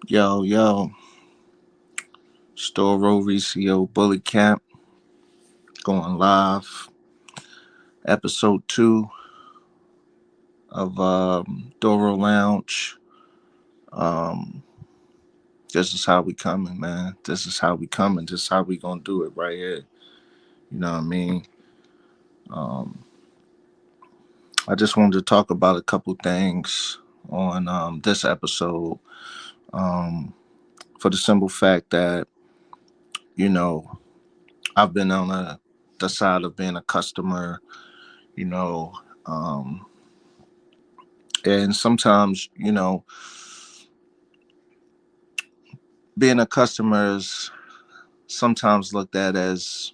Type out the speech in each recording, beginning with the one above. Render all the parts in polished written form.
Yo, yo, Duro Recio Bully Camp going live. Episode 2 of Duro Lounge. Um, this is how we coming, man. This is how we coming. This is how we gonna do it right here. You know what I mean? Um, I just wanted to talk about a couple things on this episode. Um, for the simple fact that, you know, I've been on the side of being a customer, you know, um, and sometimes being a customer is sometimes looked at as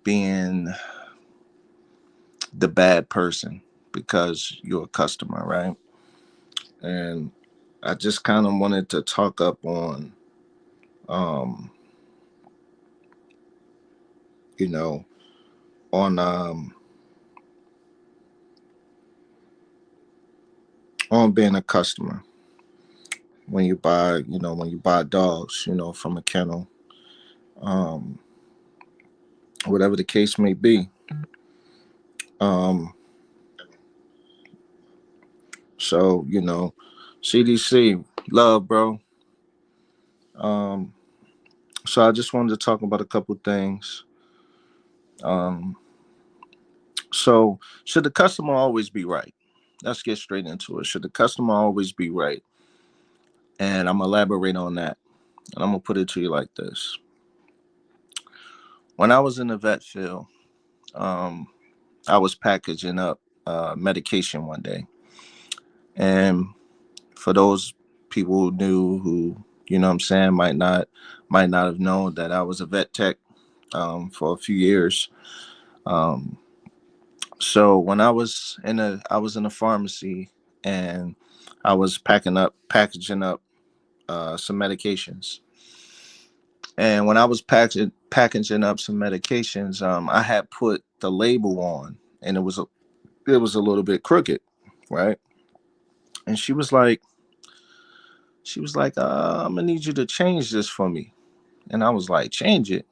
being the bad person because you're a customer, right? And I just kind of wanted to talk up um you know on on being a customer when you buy dogs, from a kennel, um whatever the case may be. Um so CDC, love, bro. um so I just wanted to talk about a couple things. um So, should the customer always be right? Let's get straight into it. Should the customer always be right? And I'm gonna elaborate on that. And I'm gonna put it to you like this: when I was in the vet field, um, I was packaging up medication one day, and for those people who knew, who what I'm saying, might not have known that I was a vet tech for a few years. Um, so when I was in a pharmacy, and I was packaging up some medications. And when I was packaging up some medications, I had put the label on, and it was a little bit crooked, right? And she was like, I'm gonna need you to change this for me. And I was like, change it.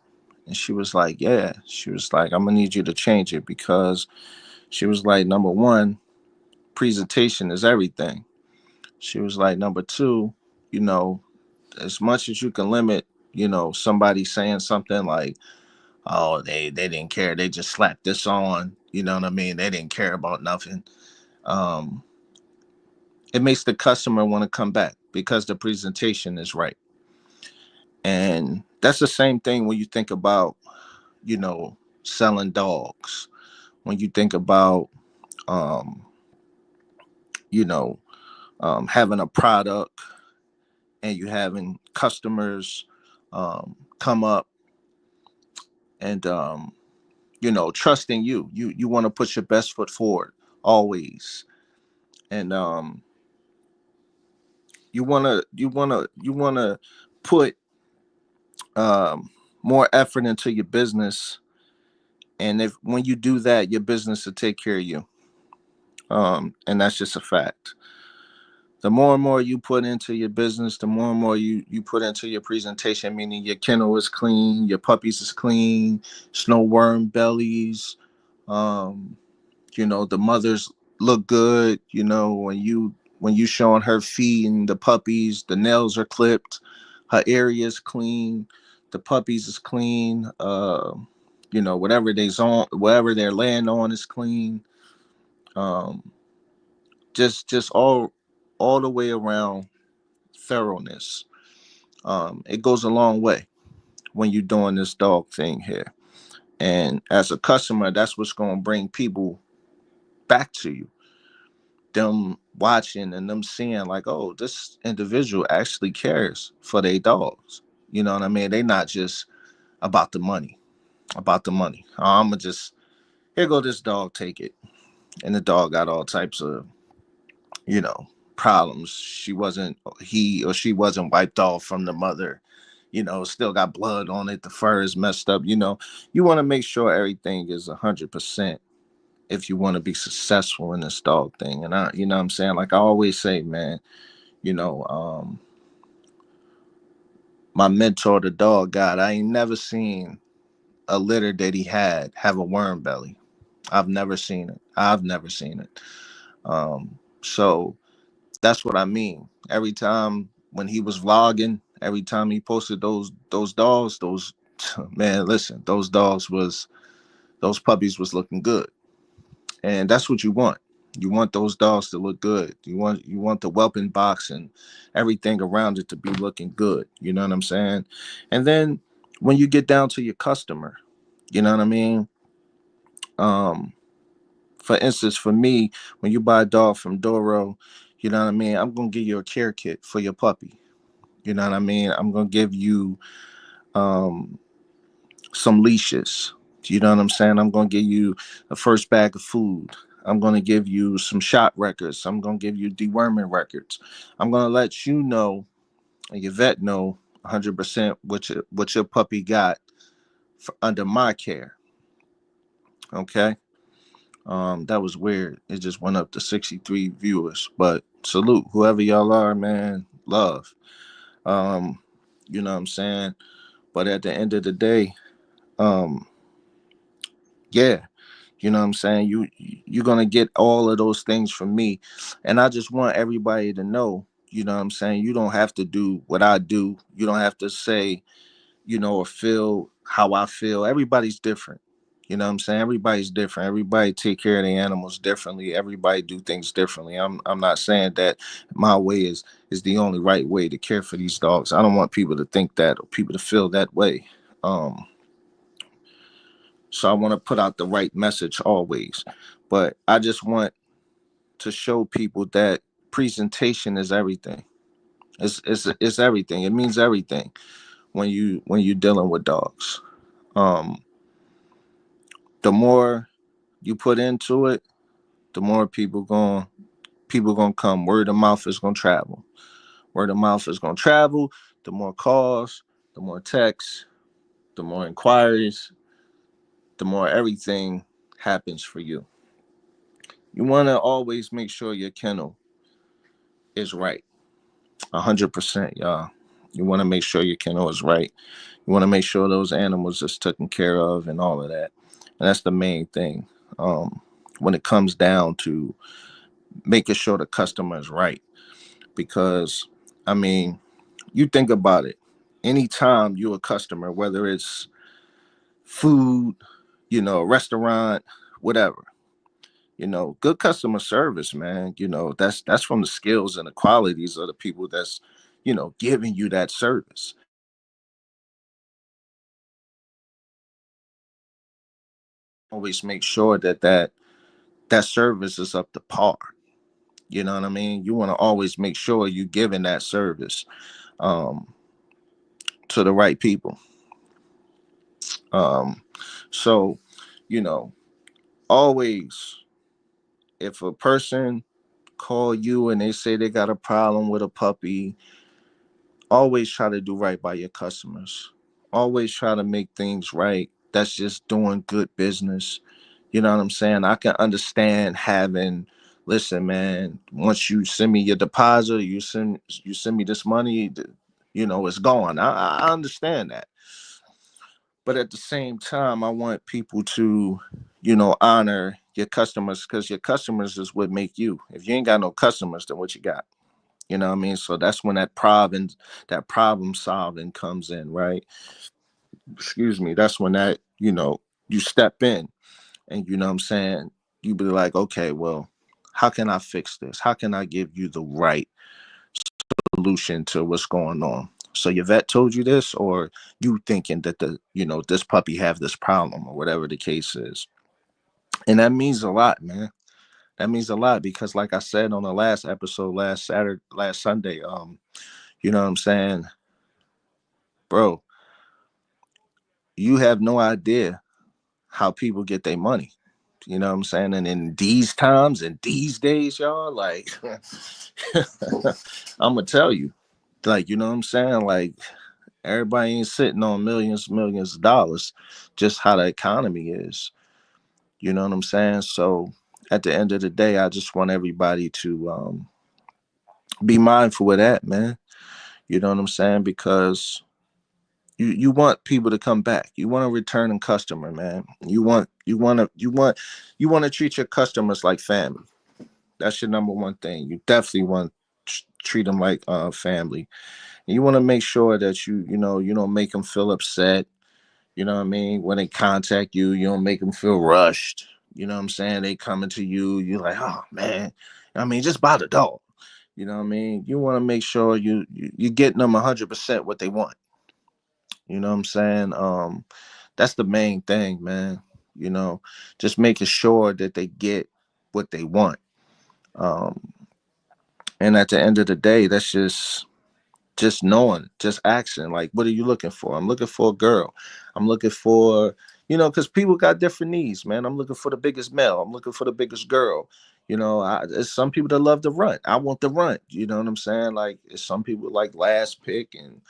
And she was like, yeah. She was like, I'm gonna need you to change it because she was like, number one, presentation is everything. She was like, number two, you know, as much as you can limit, somebody saying something like, oh, they didn't care, they just slapped this on, you know what I mean? They didn't care about nothing. Um, it makes the customer want to come back because the presentation is right. And that's the same thing when you think about, you know, selling dogs. When you think about, um, you know, having a product, and you having customers come up and trusting you. You want to put your best foot forward always. And you want to put um more effort into your business. And if when you do that, your business will take care of you. And that's just a fact. The more and more you put into your business, the more and more you put into your presentation, meaning your kennel is clean, your puppies is clean, snow worm bellies, um the mothers look good. When you showing her feeding the puppies, the nails are clipped, her area is clean, the puppies is clean. Whatever they're laying on is clean. um just all the way around thoroughness. It goes a long way when you're doing this dog thing here. And as a customer, that's what's going to bring people back to you. Them watching and them seeing like, oh, this individual actually cares for their dogs. You know what I mean? They not just about the money. About the money. I'ma just, here go this dog, take it. And the dog got all types of, you know, problems. He or she wasn't wiped off from the mother. Still got blood on it. The fur is messed up. You want to make sure everything is 100% if you want to be successful in this dog thing. And I, what I'm saying, like I always say, man, you know, um, my mentor, the dog God, I ain't never seen a litter that he had have a worm belly. I've never seen it. I've never seen it. So that's what I mean. Every time when he was vlogging, every time he posted those dogs, those man, listen, those puppies was looking good, and that's what you want. You want those dogs to look good. You want the whelping box and everything around it to be looking good. You know what I'm saying? And then when you get down to your customer, you know what I mean. Um, for instance, for me, when you buy a dog from Duro, you know what I mean. I'm gonna give you a care kit for your puppy. You know what I mean. I'm gonna give you um, some leashes. You know what I'm saying? I'm gonna give you a first bag of food. I'm gonna give you some shot records. I'm gonna give you deworming records. I'm gonna let you know and your vet know 100% what your puppy got under my care. Okay. That was weird. It just went up to 63 viewers. But salute whoever y'all are, man. Love. Um, you know what I'm saying? But at the end of the day, um, yeah, you know what I'm saying? You're gonna get all of those things from me. And I just want everybody to know, you know what I'm saying? You don't have to do what I do. You don't have to say, or feel how I feel. Everybody's different. You know what I'm saying? Everybody's different. Everybody take care of the animals differently. Everybody do things differently. I'm not saying that my way is the only right way to care for these dogs. I don't want people to think that or people to feel that way. Um, so I want to put out the right message always. But I just want to show people that presentation is everything. It's everything. It means everything when you're dealing with dogs. Um, the more you put into it, the more people gonna come. Word of mouth is gonna travel. Word of mouth is gonna travel. The more calls, the more texts, the more inquiries, the more everything happens for you. You want to always make sure your kennel is right, 100%, y'all. You want to make sure your kennel is right. You want to make sure those animals is taken care of and all of that. And that's the main thing. Um, when it comes down to making sure the customer is right, because I mean, you think about it. Anytime you're a customer, whether it's food, restaurant, whatever, good customer service, man. That's from the skills and the qualities of the people that's, giving you that service. Always make sure that service is up to par. You know what I mean? You want to always make sure you're giving that service um, to the right people. Um, so, you know, always, if a person call you and they say they got a problem with a puppy, always try to do right by your customers. Always try to make things right. That's just doing good business. You know what I'm saying? I can understand having, listen, man, once you send me your deposit, you send me this money, it's gone. I understand that. But at the same time, I want people to, honor your customers, because your customers is what make you. If you ain't got no customers, then what you got? You know what I mean? So that's when that problem solving comes in, right? Excuse me. That's when you step in, and you know what I'm saying? You be like, okay, well, how can I fix this? How can I give you the right solution to what's going on? So your vet told you this, or you thinking that this puppy have this problem, or whatever the case is. And that means a lot, man. That means a lot, because like I said on the last episode, last Sunday, you know what I'm saying, bro, you have no idea how people get their money. You know what I'm saying? And in these times and these days, y'all, like, I'm gonna tell you, like, you know what I'm saying? Like, everybody ain't sitting on millions of dollars, just how the economy is. You know what I'm saying? So at the end of the day, I just want everybody to be mindful of that, man. You know what I'm saying? Because you want people to come back. You want a returning customer, man. You want to treat your customers like family. That's your number one thing. You definitely want to treat them like family. And you want to make sure that you don't make them feel upset. You know what I mean? When they contact you, you don't make them feel rushed. You know what I'm saying? They coming to you, you're like, oh man. I mean, just buy the dog. You know what I mean? You want to make sure you getting them 100% what they want. You know what I'm saying? That's the main thing, man. You know, just making sure that they get what they want. Um, and at the end of the day, that's just knowing, just asking, like, what are you looking for? I'm looking for a girl. I'm looking for, because people got different needs, man. I'm looking for the biggest male. I'm looking for the biggest girl. There's some people that love to run. I want the run. You know what I'm saying? Like, it's some people like last pick, and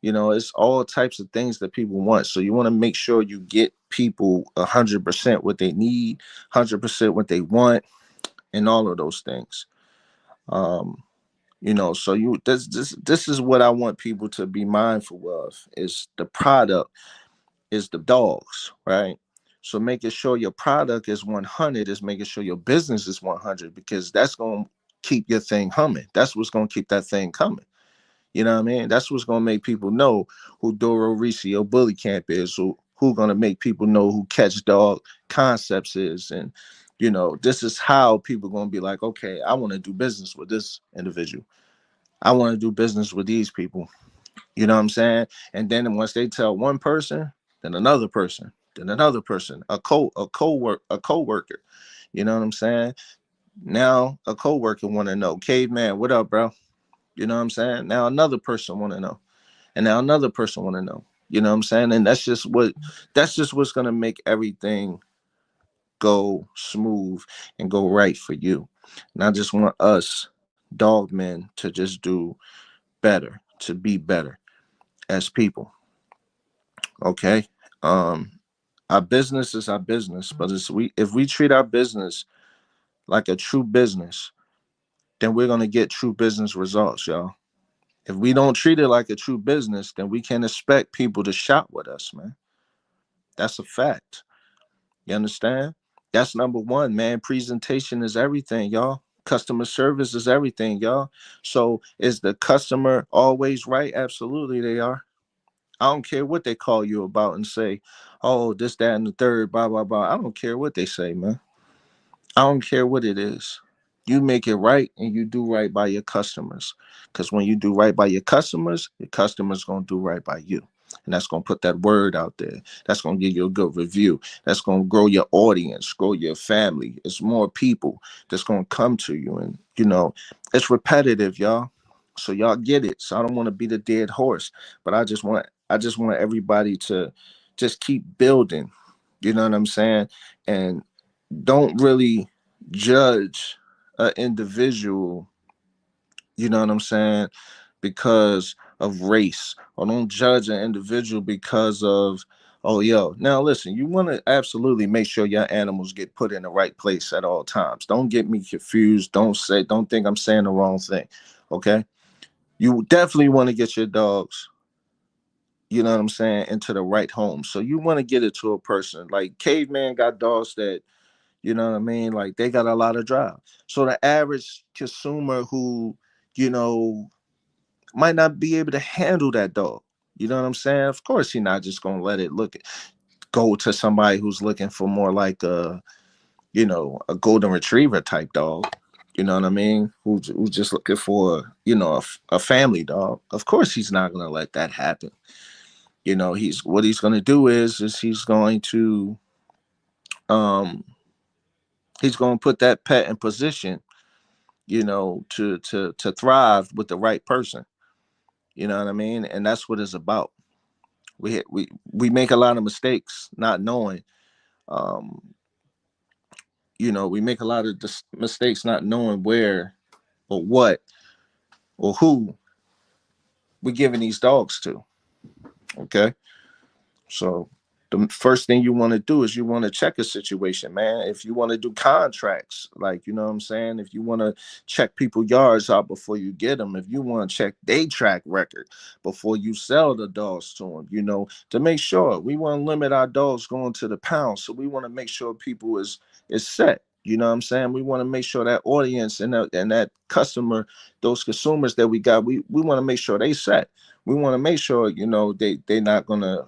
it's all types of things that people want. So you want to make sure you get people 100% what they need, 100% what they want, and all of those things. Um, so this is what I want people to be mindful of, is the product, is the dogs, right? So making sure your product is 100 is making sure your business is 100, because that's going to keep your thing humming. That's what's going to keep that thing coming. You know what I mean? That's what's gonna make people know who Duro Ricio Bully Camp is, who gonna make people know who Catch Dog Concepts is. And this is how people gonna be like, okay, I want to do business with this individual. I want to do business with these people. You know what I'm saying? And then once they tell one person, then another person, then another person, a co-worker. You know what I'm saying? Now a co-worker want to know, caveman, what up, bro? You know what I'm saying? Now another person want to know, and now another person want to know. You know what I'm saying? And that's just what's gonna make everything go smooth and go right for you. And I just want us dog men to just do better, to be better as people. Okay. Um, our business is our business, but if we treat our business like a true business, then we're gonna get true business results, y'all. If we don't treat it like a true business, then we can't expect people to shop with us, man. That's a fact. You understand? That's number one, man. Presentation is everything, y'all. Customer service is everything, y'all. So is the customer always right? Absolutely, they are. I don't care what they call you about and say, oh, this, that, and the third, blah, blah, blah. I don't care what they say, man. I don't care what it is. You make it right and you do right by your customers. Because when you do right by your customers going to do right by you. And that's going to put that word out there. That's going to give you a good review. That's going to grow your audience, grow your family. It's more people that's going to come to you. And, it's repetitive, y'all. So y'all get it. So I don't want to be the dead horse, but I just want everybody to just keep building. You know what I'm saying? And don't really judge an individual, you know what I'm saying, because of race, or don't judge an individual because of, oh, yo, now listen, you want to absolutely make sure your animals get put in the right place at all times. Don't get me confused. Don't think I'm saying the wrong thing. Okay. You definitely want to get your dogs, you know what I'm saying, into the right home. So you want to get it to a person like Caveman got dogs that, you know what I mean? Like, they got a lot of drive. So the average consumer who, you know, might not be able to handle that dog. You know what I'm saying? Of course, he's not just gonna let it go to somebody who's looking for more like a golden retriever type dog. You know what I mean? Who's just looking for, a family dog. Of course, he's not gonna let that happen. He's gonna do is um he's gonna put that pet in position, to thrive with the right person. You know what I mean? And that's what it's about. We make a lot of mistakes not knowing. Um, we make a lot of mistakes not knowing where or what or who we're giving these dogs to. Okay, so the first thing you want to do is you want to check a situation, man. If you want to do contracts, like, you know what I'm saying? If you want to check people yards out before you get them, if you want to check day track record before you sell the dogs to them, to make sure we want to limit our dogs going to the pound. So we want to make sure people is set. You know what I'm saying? We want to make sure that audience and that customer, those consumers that we got, we want to make sure they set. We want to make sure, they not gonna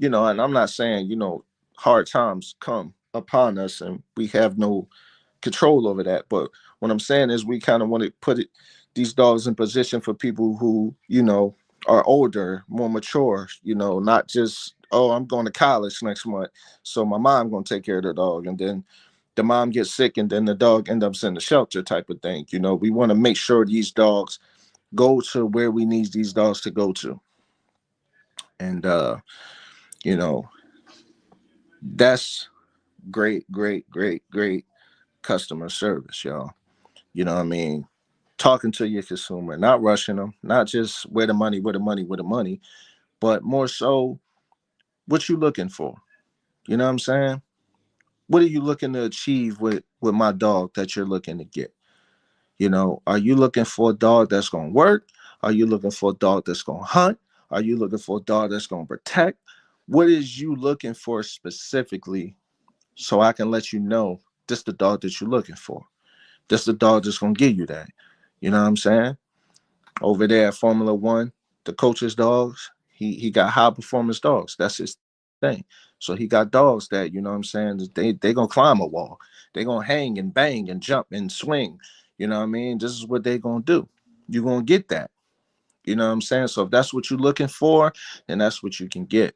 and I'm not saying, hard times come upon us and we have no control over that. But what I'm saying is we kind of want to put these dogs in position for people who, are older, more mature, not just, oh, I'm going to college next month, so my mom gonna take care of the dog, and then the mom gets sick and then the dog ends up in the shelter type of thing. We want to make sure these dogs go to where we need these dogs to go to. And you know, that's great, great, great, great customer service, y'all. You know what I mean? Talking to your consumer, not rushing them, not just where the money, where the money, where the money, but more so what you looking for. You know what I'm saying? What are you looking to achieve with my dog that you're looking to get? Are you looking for a dog that's gonna work? Are you looking for a dog that's gonna hunt? Are you looking for a dog that's gonna protect? What is you looking for specifically, so I can let you know this the dog that you're looking for. This the dog that's gonna give you that. You know what I'm saying? Over there at Formula One, the coach's dogs, he got high performance dogs. That's his thing. So he got dogs that, you know what I'm saying, they gonna climb a wall. They gonna hang and bang and jump and swing. You know what I mean? This is what they gonna do. You're gonna get that. You know what I'm saying? So if that's what you're looking for, then that's what you can get.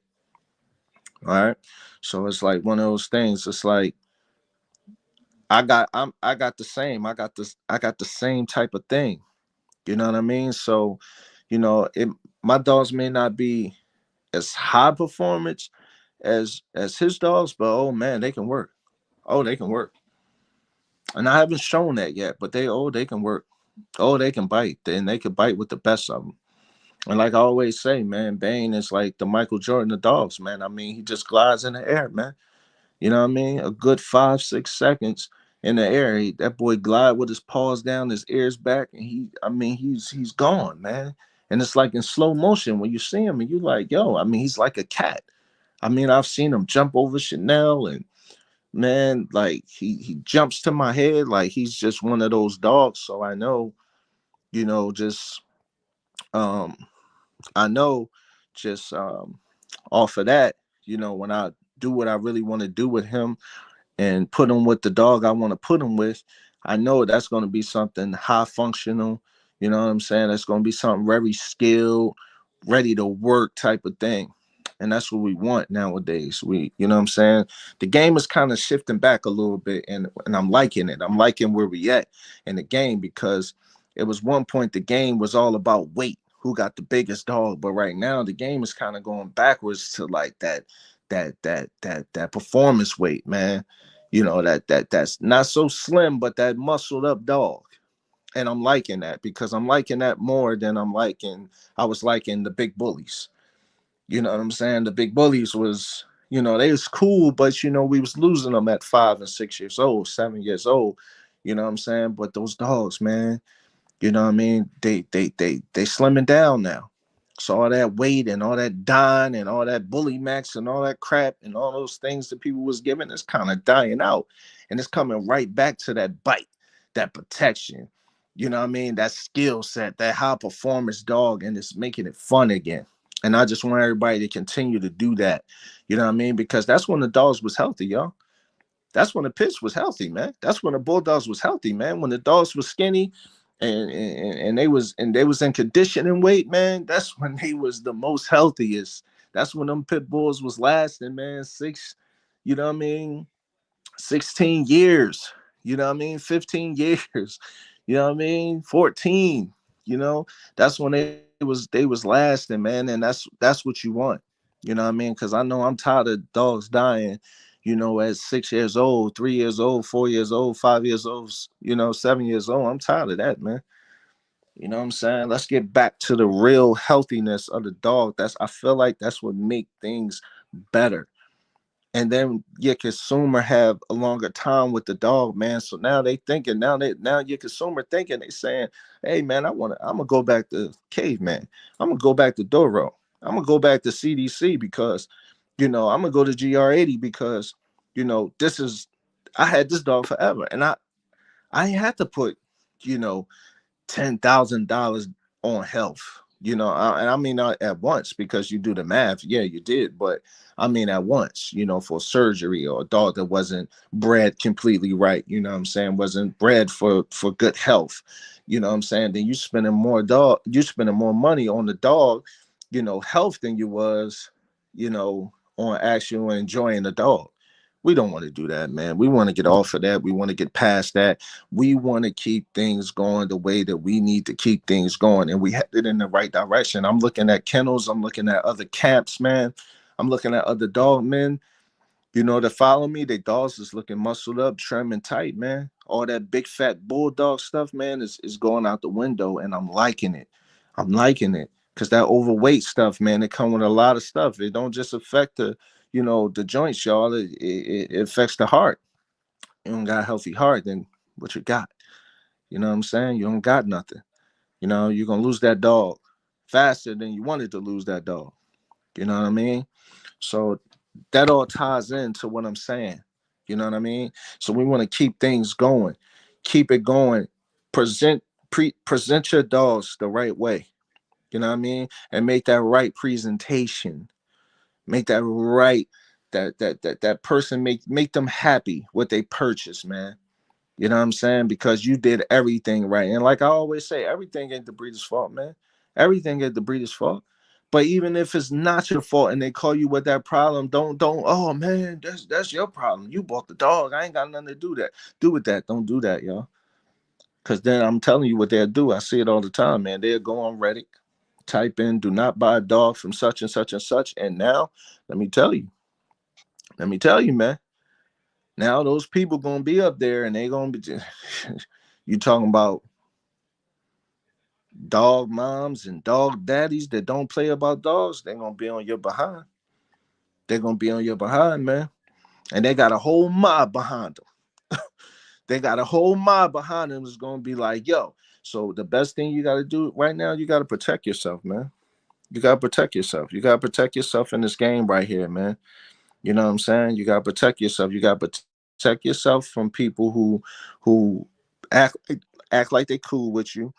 All right. So it's like one of those things. It's like I got the same. I got the same type of thing. You know what I mean? So, it my dogs may not be as high performance as his dogs, but oh man, they can work. Oh, they can work. And I haven't shown that yet, but they can work. Oh, they can bite. And they can bite with the best of them. And like I always say, man, Bane is like the Michael Jordan of dogs, man. I mean, he just glides in the air, man. You know what I mean? A good 5, 6 seconds in the air. That boy glide with his paws down, his ears back, and he's gone, man. And it's like in slow motion when you see him, and you like, yo, I mean, he's like a cat. I mean, I've seen him jump over Chanel, and man, like he jumps to my head like he's just one of those dogs. So I know, just um, I know, just off of that, when I do what I really want to do with him and put them with the dog I want to put them with, I know that's going to be something high functional. You know what I'm saying? That's going to be something very skilled, ready to work type of thing. And that's what we want nowadays. You know what I'm saying? The game is kind of shifting back a little bit, and I'm liking it. I'm liking where we at in the game, because it was one point the game was all about weight, who got the biggest dog. But right now the game is kind of going backwards to like that performance weight, man. That's not so slim, but that muscled up dog. And I'm liking that, because I'm liking that more than I was liking the big bullies. You know what I'm saying? The big bullies was, they was cool, but we was losing them at 5 and 6 years old, 7 years old. You know what I'm saying? But those dogs, man, you know what I mean? They slimming down now. So all that weight and all that dying and all that bully max and all that crap and all those things that people was giving is kind of dying out. And it's coming right back to that bite, that protection. You know what I mean? That skill set, that high performance dog, and it's making it fun again. And I just want everybody to continue to do that. You know what I mean? Because that's when the dogs was healthy, y'all. That's when the pitch was healthy, man. That's when the bulldogs was healthy, man. When the dogs was skinny and they was in conditioning weight, man. That's when they was the most healthiest. That's when them pit bulls was lasting, man. You know what I mean? 16 years. You know what I mean? 15 years. You know what I mean? 14. You know, that's when they was lasting, man, and that's what you want. You know what I mean? Because I know I'm tired of dogs dying, at 6 years old, 3 years old, 4 years old, 5 years old, 7 years old. I'm tired of that, man. You know what I'm saying? Let's get back to the real healthiness of the dog. I feel like that's what make things better. and then your consumer have a longer time with the dog, man. So now they thinking, now your consumer thinking, they saying, hey man, I'm gonna go back to caveman. I'm gonna go back to Duro. I'm gonna go back to CDC because, I'm gonna go to GR80 because, this is I had this dog forever, and I ain't had to put, you know, $10,000 on health. And I mean not at once because you do the math. Yeah, you did, but I mean at once. For surgery or a dog that wasn't bred completely right. You know what I'm saying? Wasn't bred for good health. You know what I'm saying? Then you spending more money on the dog, health than you was, on actually enjoying the dog. We don't want to do that, man. We want to get off of that. We want to get past that. We want to keep things going the way that we need to keep things going, and we headed in the right direction. I'm looking at kennels. I'm looking at other camps, man. I'm looking at other dog men, that follow me. They dogs is looking muscled up, trim and tight, man. All that big fat bulldog stuff, man, is going out the window, and I'm liking it. I'm liking it because that overweight stuff, man, it come with a lot of stuff. It don't just affect the joints, y'all. It affects the heart. You don't got a healthy heart, then what you got? You know what I'm saying? You don't got nothing. You're gonna lose that dog faster than you wanted to lose that dog. You know what I mean? So that all ties into what I'm saying. You know what I mean? So we want to keep things going, keep it going. Present your dogs the right way. You know what I mean? And make that right presentation. Make that right. That person make them happy what they purchase, man. You know what I'm saying? Because you did everything right. And like I always say, everything ain't the breeder's fault, man. Everything ain't the breeder's fault. But even if it's not your fault and they call you with that problem, don't oh man, that's your problem. You bought the dog. I ain't got nothing to do with that. Don't do that, y'all. Cause then I'm telling you what they'll do. I see it all the time, man. They'll go on Reddit, type in do not buy a dog from such and such and such. And now, let me tell you, man. Now those people gonna be up there and they gonna be you talking about dog moms and dog daddies that don't play about dogs, they're gonna be on your behind. They're gonna be on your behind, man. And they got a whole mob behind them. They got a whole mob behind them that's gonna be like, yo. So the best thing you gotta do right now, you gotta protect yourself, man. You gotta protect yourself. You gotta protect yourself in this game right here, man. You know what I'm saying? You gotta protect yourself. You gotta protect yourself from people who act act like they cool with you,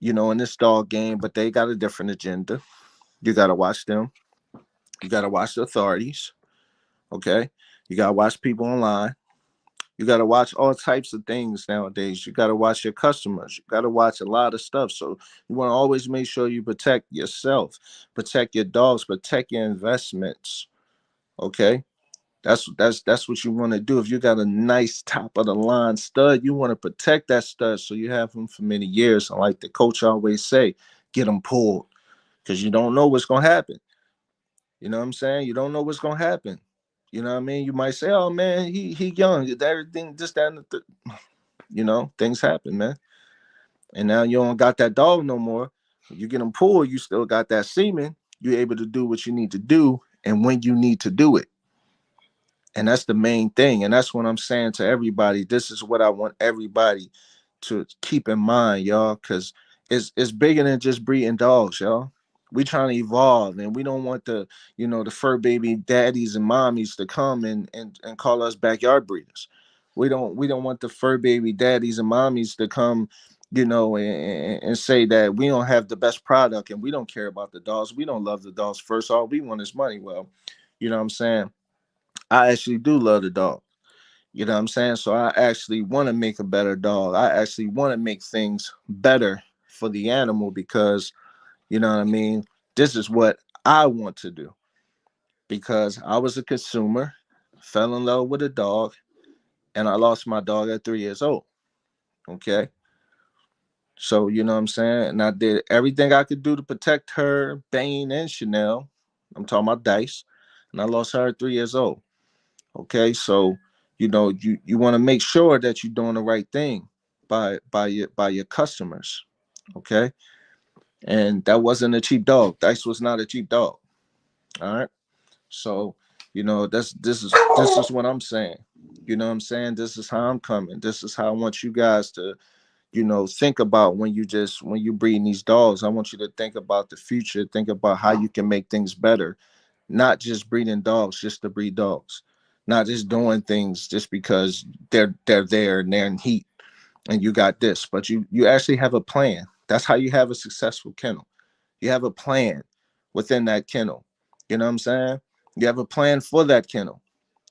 in this dog game, but they got a different agenda. You gotta watch them. You gotta watch the authorities. Okay. You gotta watch people online. You gotta watch all types of things nowadays. You gotta watch your customers. You gotta watch a lot of stuff. So you want to always make sure you protect yourself, protect your dogs, protect your investments. Okay. That's what you want to do. If you got a nice top of the line stud, you want to protect that stud so you have him for many years. And like the coach always say, get them pulled because you don't know what's gonna happen. You know what I'm saying? You don't know what's gonna happen. You know what I mean? You might say, "Oh man, he young, everything, this, that, and the things happen, man." And now you don't got that dog no more. You get him pulled, you still got that semen. You're able to do what you need to do, and when you need to do it. And that's the main thing. And that's what I'm saying to everybody. This is what I want everybody to keep in mind, y'all, because it's bigger than just breeding dogs, y'all. We trying to evolve, and we don't want the fur baby daddies and mommies to come and call us backyard breeders. We don't want the fur baby daddies and mommies to come, and say that we don't have the best product and we don't care about the dogs. We don't love the dogs first. All we want is money. Well, you know what I'm saying? I actually do love the dog. You know what I'm saying? So I actually want to make a better dog. I actually want to make things better for the animal because, you know what I mean? This is what I want to do because I was a consumer, fell in love with a dog, and I lost my dog at 3 years old. Okay. So, you know what I'm saying? And I did everything I could do to protect her, Bane, and Chanel. I'm talking about Dice. And I lost her at 3 years old. Okay, so you want to make sure that you're doing the right thing by your customers. Okay, and that wasn't a cheap dog. Dice was not a cheap dog. All right, so You know, this is what I'm saying. You know what I'm saying? This is how I'm coming. This is how I want you guys to, think about when you breeding these dogs. I want you to think about the future, think about how you can make things better, not just breeding dogs just to breed dogs, not just doing things just because they're there and they're in heat and you got this, but you actually have a plan. That's how you have a successful kennel. You have a plan within that kennel. You know what I'm saying? You have a plan for that kennel.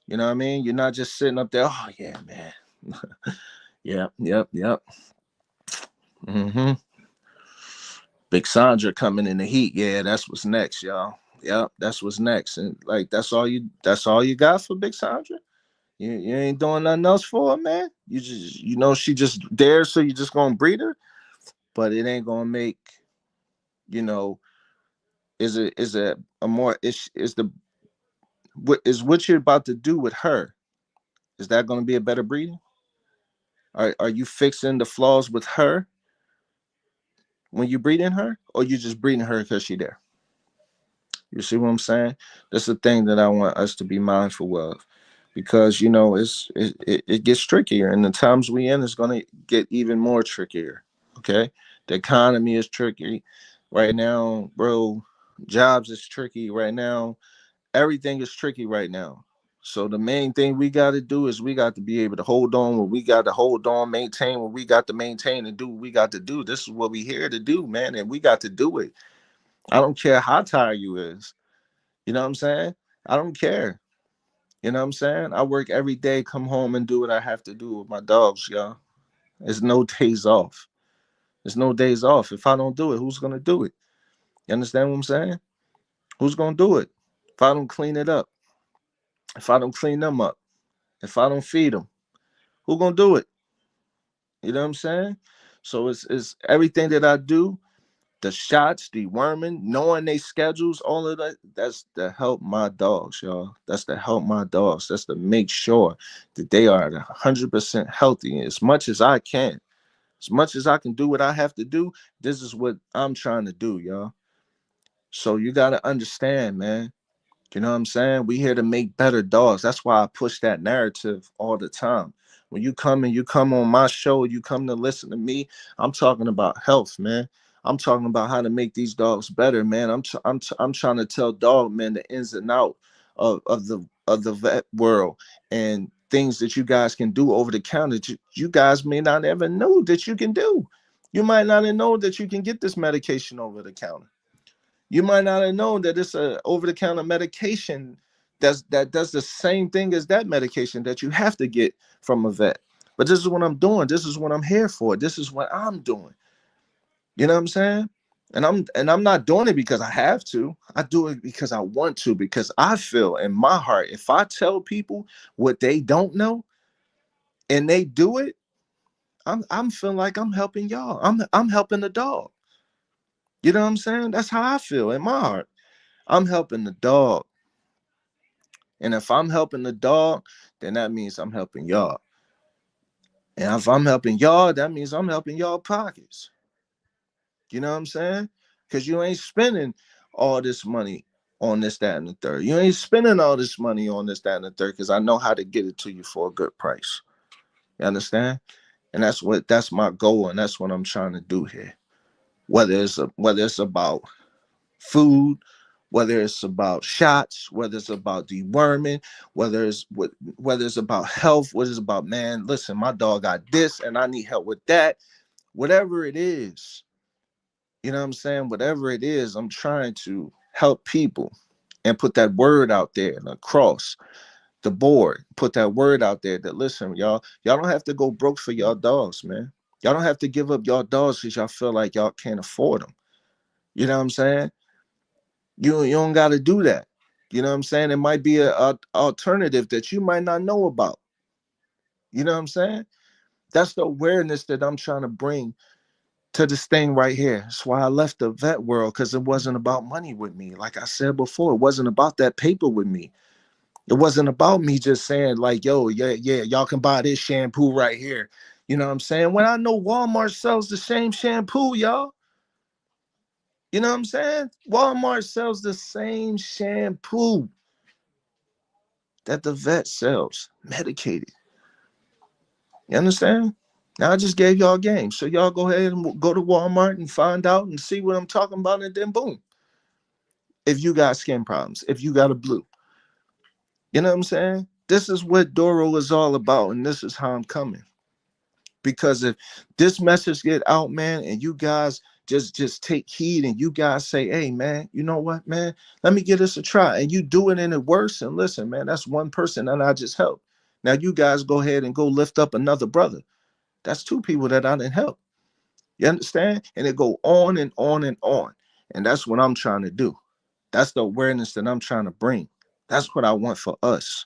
You know what I mean? You're not just sitting up there, oh yeah, man. Yep, yep, yep. Mm-hmm. Big Sandra coming in the heat. Yeah, that's what's next, y'all. Yep, that's what's next. And like that's all you got for Big Sandra? You ain't doing nothing else for her, man. You just she just there, so you just gonna breed her, but it ain't gonna make, you know, is it a more is the what is what you're about to do with her, is that gonna be a better breeding? Are you fixing the flaws with her when you breeding her, or you just breeding her because she there? You see what I'm saying? That's the thing that I want us to be mindful of, because it gets trickier, and the times we in is gonna get even more trickier. Okay, the economy is tricky right now, bro. Jobs is tricky right now. Everything is tricky right now. So the main thing we got to do is we got to be able to hold on what we got to hold on, maintain what we got to maintain, and do what we got to do. This is what we here to do, man, and we got to do it. I don't care how tired you is. You know what I'm saying? I don't care. You know what I'm saying? I work every day, come home and do what I have to do with my dogs, y'all. There's no days off. There's no days off. If I don't do it, who's gonna do it? You understand what I'm saying? Who's gonna do it? If I don't clean it up, if I don't clean them up, if I don't feed them, who gonna do it? You know what I'm saying? So it's everything that I do, the shots, the worming, knowing they schedules, all of that. That's to help my dogs, y'all. That's to help my dogs. That's to make sure that they are 100% healthy as much as I can. As much as I can do what I have to do, this is what I'm trying to do, y'all. So you gotta understand, man. You know what I'm saying? We here to make better dogs. That's why I push that narrative all the time. When you come on my show, you come to listen to me, I'm talking about health, man. I'm talking about how to make these dogs better, man. I'm trying to tell dog men the ins and out of the vet world, and things that you guys can do over the counter that you guys may not ever know that you can do. You might not know that you can get this medication over the counter. You might not have known that it's a over-the-counter medication that does the same thing as that medication that you have to get from a vet. But this is what I'm doing. This is what I'm here for. This is what I'm doing. You know what I'm saying? And I'm not doing it because I have to. I do it because I want to, because I feel in my heart, if I tell people what they don't know and they do it, I'm feeling like I'm helping y'all. I'm helping the dog. You know what I'm saying? That's how I feel in my heart. I'm helping the dog. And if I'm helping the dog, then that means I'm helping y'all. And if I'm helping y'all, that means I'm helping y'all pockets. You know what I'm saying? Because you ain't spending all this money on this, that, and the third. You ain't spending all this money on this, that, and the third, because I know how to get it to you for a good price. You understand? And that's my goal, and that's what I'm trying to do here. Whether it's about food, whether it's about shots, whether it's about deworming, whether it's about health, whether it's about, man, listen, my dog got this and I need help with that. Whatever it is, you know what I'm saying? Whatever it is, I'm trying to help people and put that word out there and across the board. Put that word out there that, listen, y'all don't have to go broke for y'all dogs, man. Y'all don't have to give up y'all dogs because y'all feel like y'all can't afford them. You know what I'm saying? You don't got to do that. You know what I'm saying? It might be a alternative that you might not know about. You know what I'm saying? That's the awareness that I'm trying to bring to this thing right here. That's why I left the vet world, because it wasn't about money with me. Like I said before, it wasn't about that paper with me. It wasn't about me just saying like, yo, yeah, yeah, y'all can buy this shampoo right here. You know what I'm saying? When I know Walmart sells the same shampoo, y'all. You know what I'm saying? Walmart sells the same shampoo. that the vet sells, medicated. You understand? Now I just gave y'all game. So y'all go ahead and go to Walmart and find out and see what I'm talking about, and then boom. If you got skin problems, if you got a blue. You know what I'm saying? This is what Duro is all about, and this is how I'm coming. Because if this message get out, man, and you guys just take heed and you guys say, hey man, you know what, man, let me give this a try. And you do it and it works. And listen, man, that's one person that I just helped. Now you guys go ahead and go lift up another brother. That's two people that I didn't help. You understand? And it go on and on and on. And that's what I'm trying to do. That's the awareness that I'm trying to bring. That's what I want for us.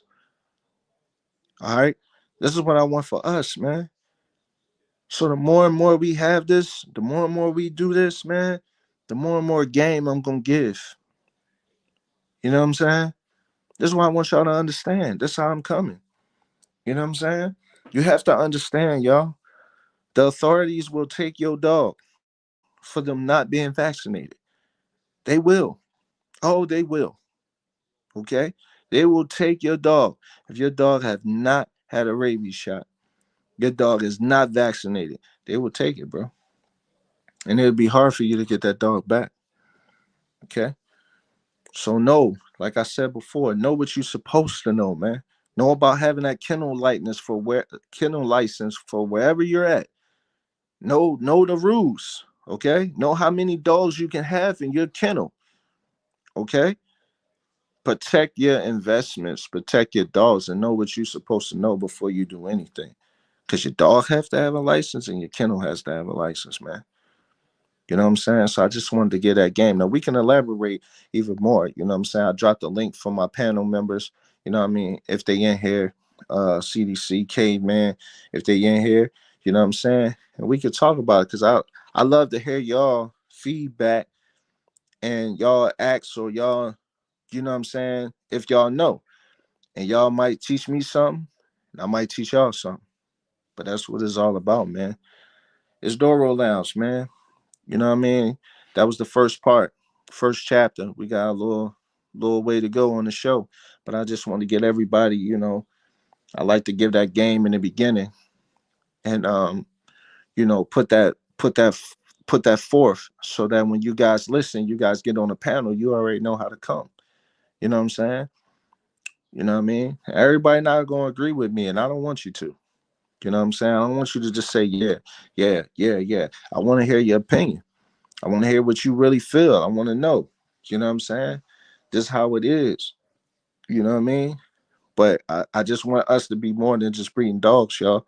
All right. This is what I want for us, man. So the more and more we have this, the more and more we do this, man, the more and more game I'm gonna give. You know what I'm saying? This is why I want y'all to understand. This is how I'm coming. You know what I'm saying? You have to understand, y'all. The authorities will take your dog for them not being vaccinated. They will. Oh, they will. Okay? They will take your dog if your dog have not had a rabies shot. Your dog is not vaccinated. They will take it, bro. And it'll be hard for you to get that dog back. Okay? So know, like I said before, know what you're supposed to know, man. Know about having that kennel license for wherever you're at. Know the rules. Okay? Know how many dogs you can have in your kennel. Okay? Protect your investments, protect your dogs, and know what you're supposed to know before you do anything. Because your dog has to have a license and your kennel has to have a license, man. You know what I'm saying? So I just wanted to get that game. Now we can elaborate even more. You know what I'm saying? I dropped the link for my panel members. You know what I mean? If they in here, CDC, Caveman, if they in here, you know what I'm saying? And we could talk about it because I love to hear y'all feedback and y'all acts or y'all, you know what I'm saying? If y'all know. And y'all might teach me something, and I might teach y'all something. But that's what it's all about, man. It's Doro Lounge, man. You know what I mean? That was the first part, first chapter. We got a little way to go on the show, but I just want to get everybody. I like to give that game in the beginning, and put that forth so that when you guys listen, you guys get on the panel, you already know how to come. You know what I'm saying? You know what I mean? Everybody not gonna agree with me, and I don't want you to. You know what I'm saying? I don't want you to just say, yeah, yeah, yeah, yeah. I want to hear your opinion. I want to hear what you really feel. I want to know. You know what I'm saying? This is how it is. You know what I mean? But I just want us to be more than just breeding dogs, y'all.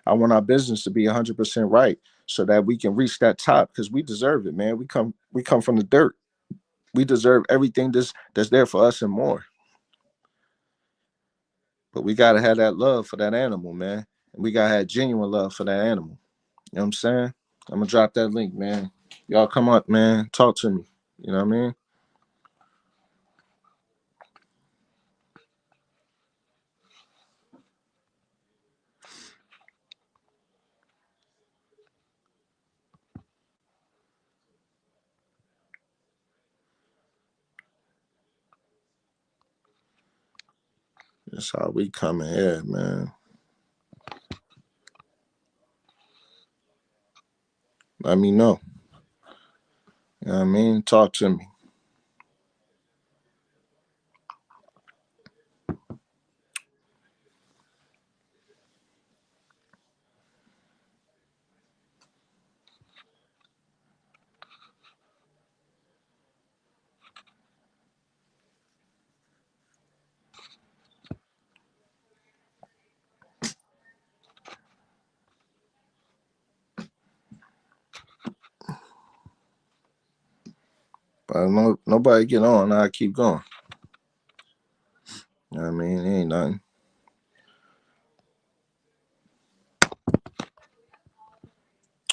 I want our business to be 100% right so that we can reach that top because we deserve it, man. We come from the dirt. We deserve everything that's there for us and more. But we gotta have that love for that animal, man. And we gotta have genuine love for that animal. You know what I'm saying? I'm gonna drop that link, man. Y'all come up, man. Talk to me. You know what I mean? That's how we coming here, man. Let me know. You know what I mean? Talk to me. But no, nobody get on. I keep going. You know what I mean? It ain't nothing.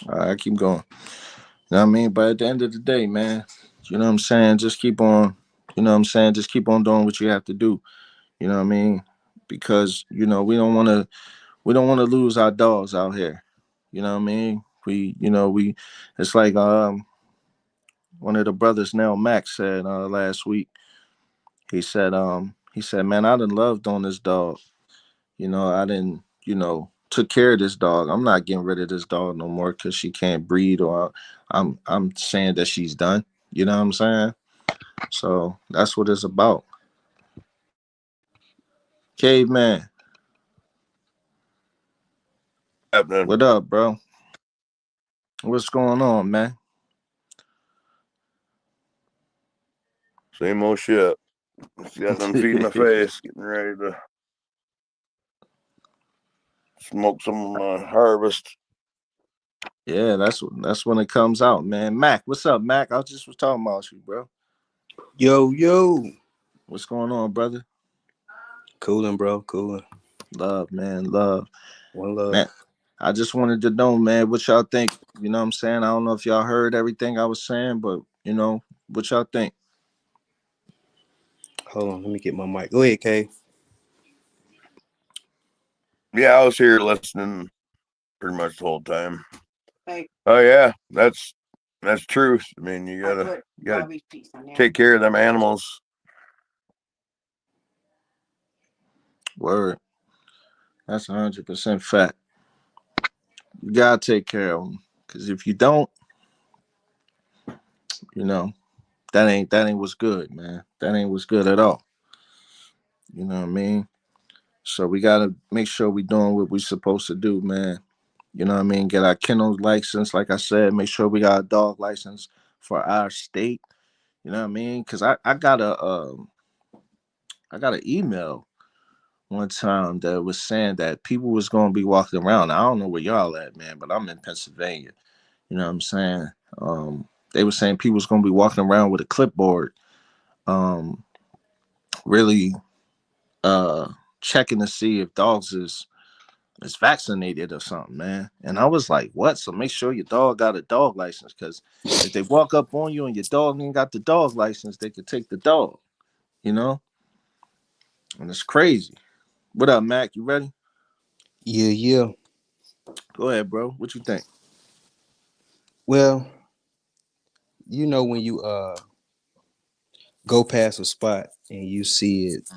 I keep going. You know what I mean? But at the end of the day, man, you know what I'm saying? Just keep on, you know what I'm saying? Just keep on doing what you have to do. You know what I mean? Because, we don't want to lose our dogs out here. You know what I mean? It's like one of the brothers, Nell Max, said last week. He said, He said, "Man, I done loved on this dog. I didn't, took care of this dog. I'm not getting rid of this dog no more because she can't breed, or I'm saying that she's done. You know what I'm saying? So that's what it's about. Caveman, Happening. what up, bro? What's going on, man? Same old shit. Just got done feeding my face, getting ready to smoke some of my harvest. Yeah, that's when it comes out, man. Mac, what's up, Mac? I just was talking about you, bro. Yo, yo. What's going on, brother? Cooling, bro. Cooling. Love, man, love, One love. man. I just wanted to know, man, what y'all think. You know what I'm saying? I don't know if y'all heard everything I was saying, but what y'all think? Hold on. Let me get my mic. Go ahead, Kay. Yeah, I was here listening pretty much the whole time. Oh yeah, that's truth. I mean, you gotta take care of them animals. Word. That's 100% fact. You gotta take care of them, cause if you don't, you know that ain't what's good, man. That ain't what's good at all. You know what I mean? So we gotta make sure we doing what we supposed to do, man. You know what I mean? Get our kennel license, like I said. Make sure we got a dog license for our state. You know what I mean? Cause I got an email one time that was saying that people was gonna be walking around. I don't know where y'all at, man, but I'm in Pennsylvania. You know what I'm saying? They were saying people was gonna be walking around with a clipboard, um, really uh checking to see if dogs is vaccinated or something, man. And I was like, what? So make sure your dog got a dog license, because if they walk up on you and your dog ain't got the dog license, they could take the dog, you know? And it's crazy. What up, Mac? You ready? Yeah, yeah. Go ahead, bro. What you think? Well, when you go past a spot and you see it,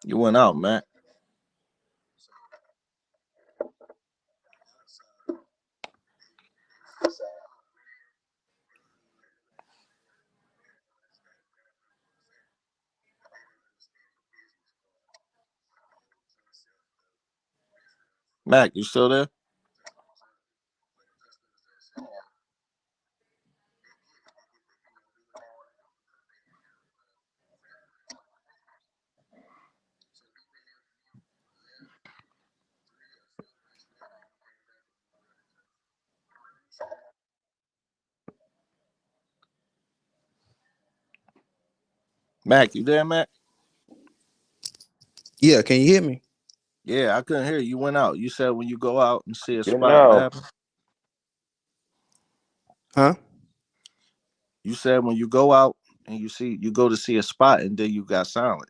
You went out, Mac. Mac, you still there? Mac, you there, Mac? yeah, can you hear me? Yeah, I couldn't hear you. You went out. You said when you go out and see a Good spot, what now. happened? Huh? You said when you go out and you go to see a spot and then you got silent.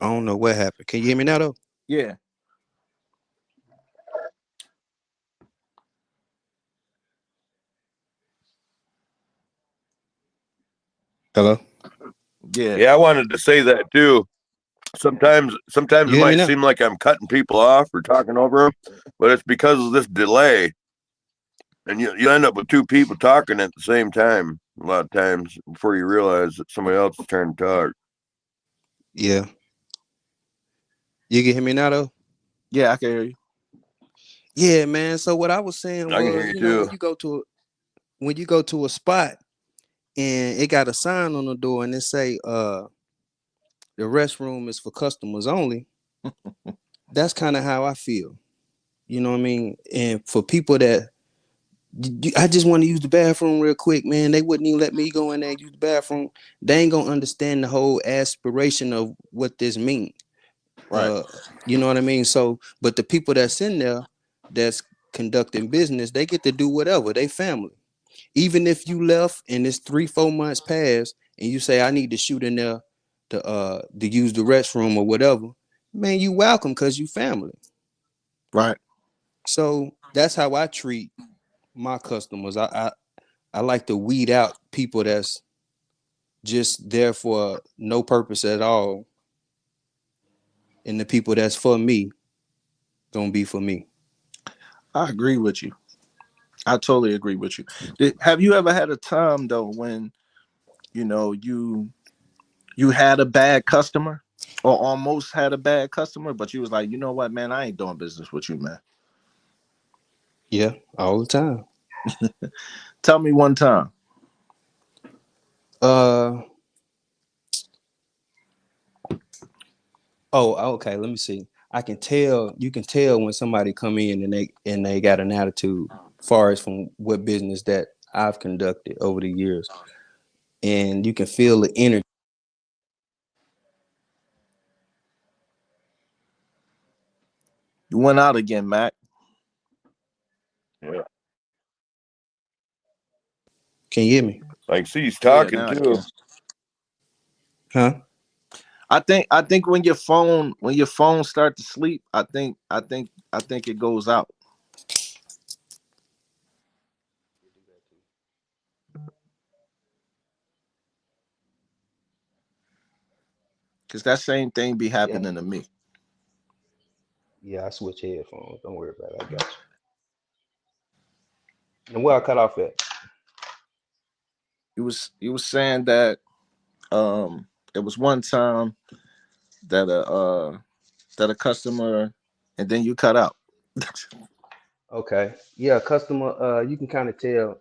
I don't know what happened. Can you hear me now though? Yeah, Hello? yeah. Yeah, I wanted to say that too. Sometimes You it hear me might now? seem like I'm cutting people off or talking over them, but it's because of this delay, and you end up with two people talking at the same time a lot of times before you realize that somebody else is trying to talk. Yeah. You can hear me now though? Yeah, I can hear you. Yeah, man. So what I was saying I can hear was, you too. when you go to a spot and it got a sign on the door and it say the restroom is for customers only, that's kind of how I feel. You know what I mean? And for people that I just want to use the bathroom real quick, man. They wouldn't even let me go in there and use the bathroom. They ain't gonna understand the whole aspiration of what this means. Right. You know what I mean? So, but the people that's in there, that's conducting business, they get to do whatever. They family. Even if you left and it's 3, 4 months past, and you say I need to shoot in there to use the restroom or whatever, man, you welcome because you family. Right. So that's how I treat my customers. I like to weed out people that's just there for no purpose at all, and the people that's for me gonna be for me. I agree with you. I totally agree with you. Have you ever had a time though when you had a bad customer or almost had a bad customer, but you was like, you know what, man, I ain't doing business with you, man. Yeah, all the time. Tell me one time. Uh oh, okay. Let me see. I can tell. You can tell when somebody come in and they got an attitude, far as from what business that I've conducted over the years, and you can feel the energy. You went out again, Mac. Yeah. Can you hear me? Like, see, he's Yeah, talking now I too. can. Huh? I think when your phone start to sleep, I think it goes out. Cause that same thing be Yeah. happening to me. Yeah. I switch headphones. Don't worry about it. I got you. And where I cut off at? You was saying that there was one time that a customer, and then you cut out. Okay. Yeah, customer. You can kind of tell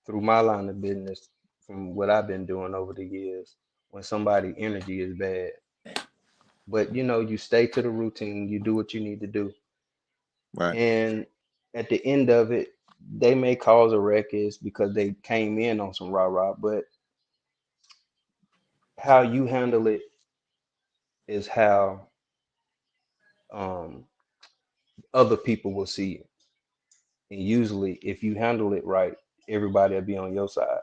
through my line of business from what I've been doing over the years when somebody energy is bad. But you stay to the routine, you do what you need to do. Right. And at the end of it, they may cause a ruckus because they came in on some rah-rah, but how you handle it is how um, other people will see it. And usually, if you handle it right, everybody will be on your side.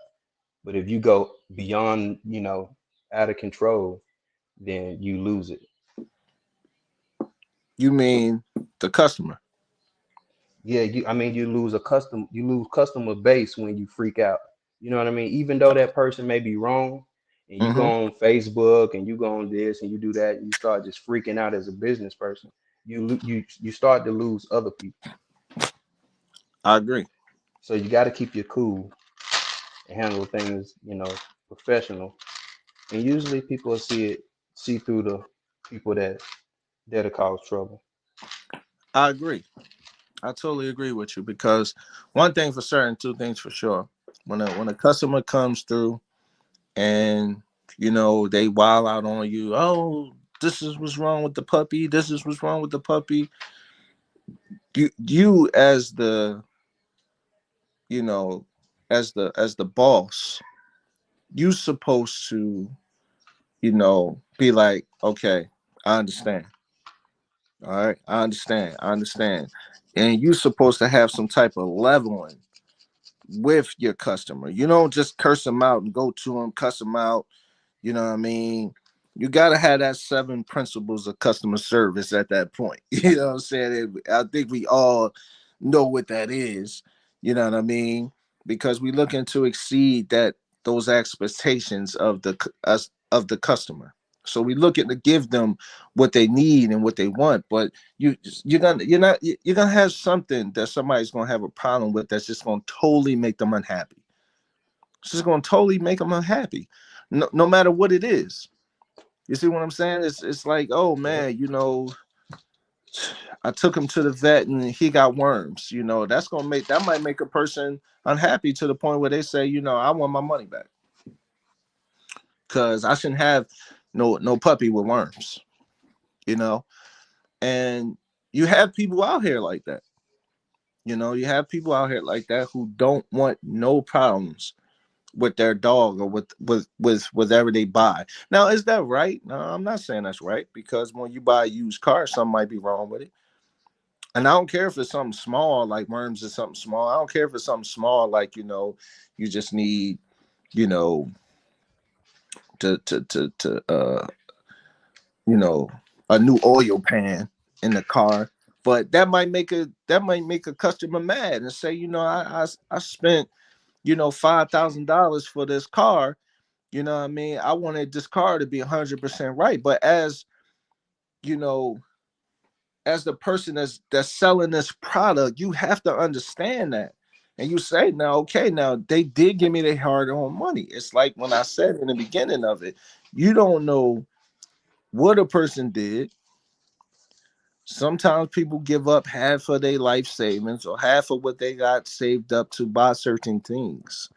But if you go beyond, out of control, then you lose it. You mean the customer? Yeah, I mean, you lose customer base when you freak out. You know what I mean? Even though that person may be wrong, and you Mm-hmm. go on Facebook and you go on this and you do that, and you start just freaking out as a business person. You start to lose other people. I agree. So you got to keep your cool and handle things, professional. And usually people will see through the people that'll cause trouble. I agree. I totally agree with you because one thing for certain, two things for sure. When a customer comes through and they wild out on you, oh, this is what's wrong with the puppy. This is what's wrong with the puppy. You as the you know as the boss, you supposed to be like, okay, I understand. All right, I understand. I understand. And you supposed to have some type of leveling with your customer. You don't just curse them out and go to them, cuss them out. You know what I mean? You got to have that seven principles of customer service at that point. You know what I'm saying? I think we all know what that is. You know what I mean? Because we looking to exceed those expectations of the customer. So we looking to give them what they need and what they want, but you're gonna have something that somebody's gonna have a problem with that's just gonna totally make them unhappy. It's just gonna totally make them unhappy, no matter what it is. You see what I'm saying? It's like, oh Yep. man, I took him to the vet and he got worms. That might make a person unhappy to the point where they say, I want my money back because I shouldn't have no puppy with worms. You know, and you have people out here like that. You have people out here like that who don't want no problems with their dog or with whatever they buy. Now, is that right? No, I'm not saying that's right because when you buy a used car, something might be wrong with it. And I don't care if it's something small like worms or something small. I don't care if it's something small like you just need you know to you know a new oil pan in the car. But that might make a customer mad and say, you know, I spent, you know, $5,000 for this car. You know what I mean? I wanted this car to be 100% right. But as you know, as the person that's selling this product, you have to understand that. And you say, now, okay, now they did give me their hard earned money. It's like when I said in the beginning of it, you don't know what a person did. Sometimes people give up half of their life savings or half of what they got saved up to buy certain things.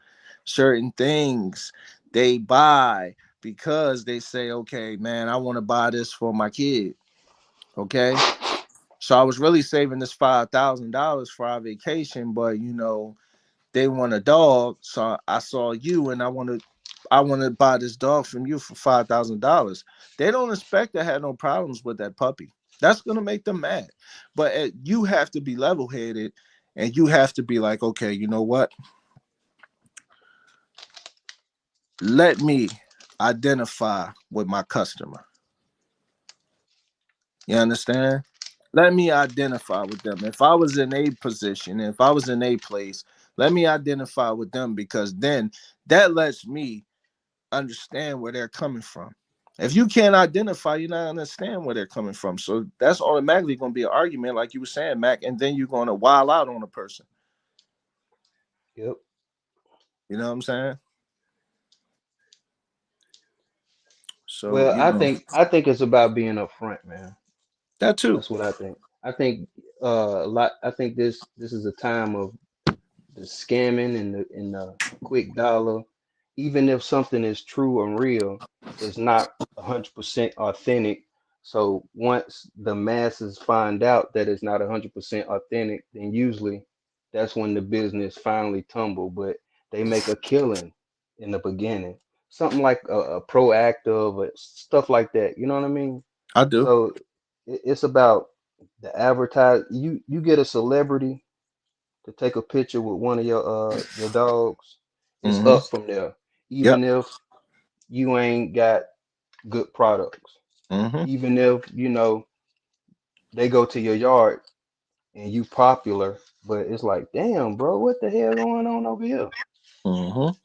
Certain things they buy because they say, okay, man, I want to buy this for my kid. Okay. So I was really saving this $5,000 for our vacation, but you know, they want a dog. So I saw you and I want to buy this dog from you for $5,000. They don't expect to have no problems with that puppy. That's gonna make them mad. But you have to be level headed, and you have to be like, okay, you know what? Let me identify with my customer. You understand? Let me identify with them. If I was in a position, if I was in a place, let me identify with them because then that lets me understand where they're coming from. If you can't identify, you're not understand where they're coming from. So that's automatically going to be an argument, like you were saying, Mac, and then you're going to wild out on a person. Yep. You know what I'm saying? So Well, you I know think I think it's about being upfront, man. that too. That's what I think. I think a lot. I think this is a time of the scamming and the quick dollar. Even if something is true and real, it's not 100% authentic. So once the masses find out that it's not 100% authentic, then usually that's when the business finally tumble. But they make a killing in the beginning, something like a proactive or stuff like that. You know what I mean? I do. So it's about the advertise. You get a celebrity to take a picture with one of your dogs, it's Mm-hmm. up from there. Yep. Even if you ain't got good products, Mm-hmm. even if they go to your yard and you popular, but it's like, damn, bro, what the hell going on over here? Mm-hmm.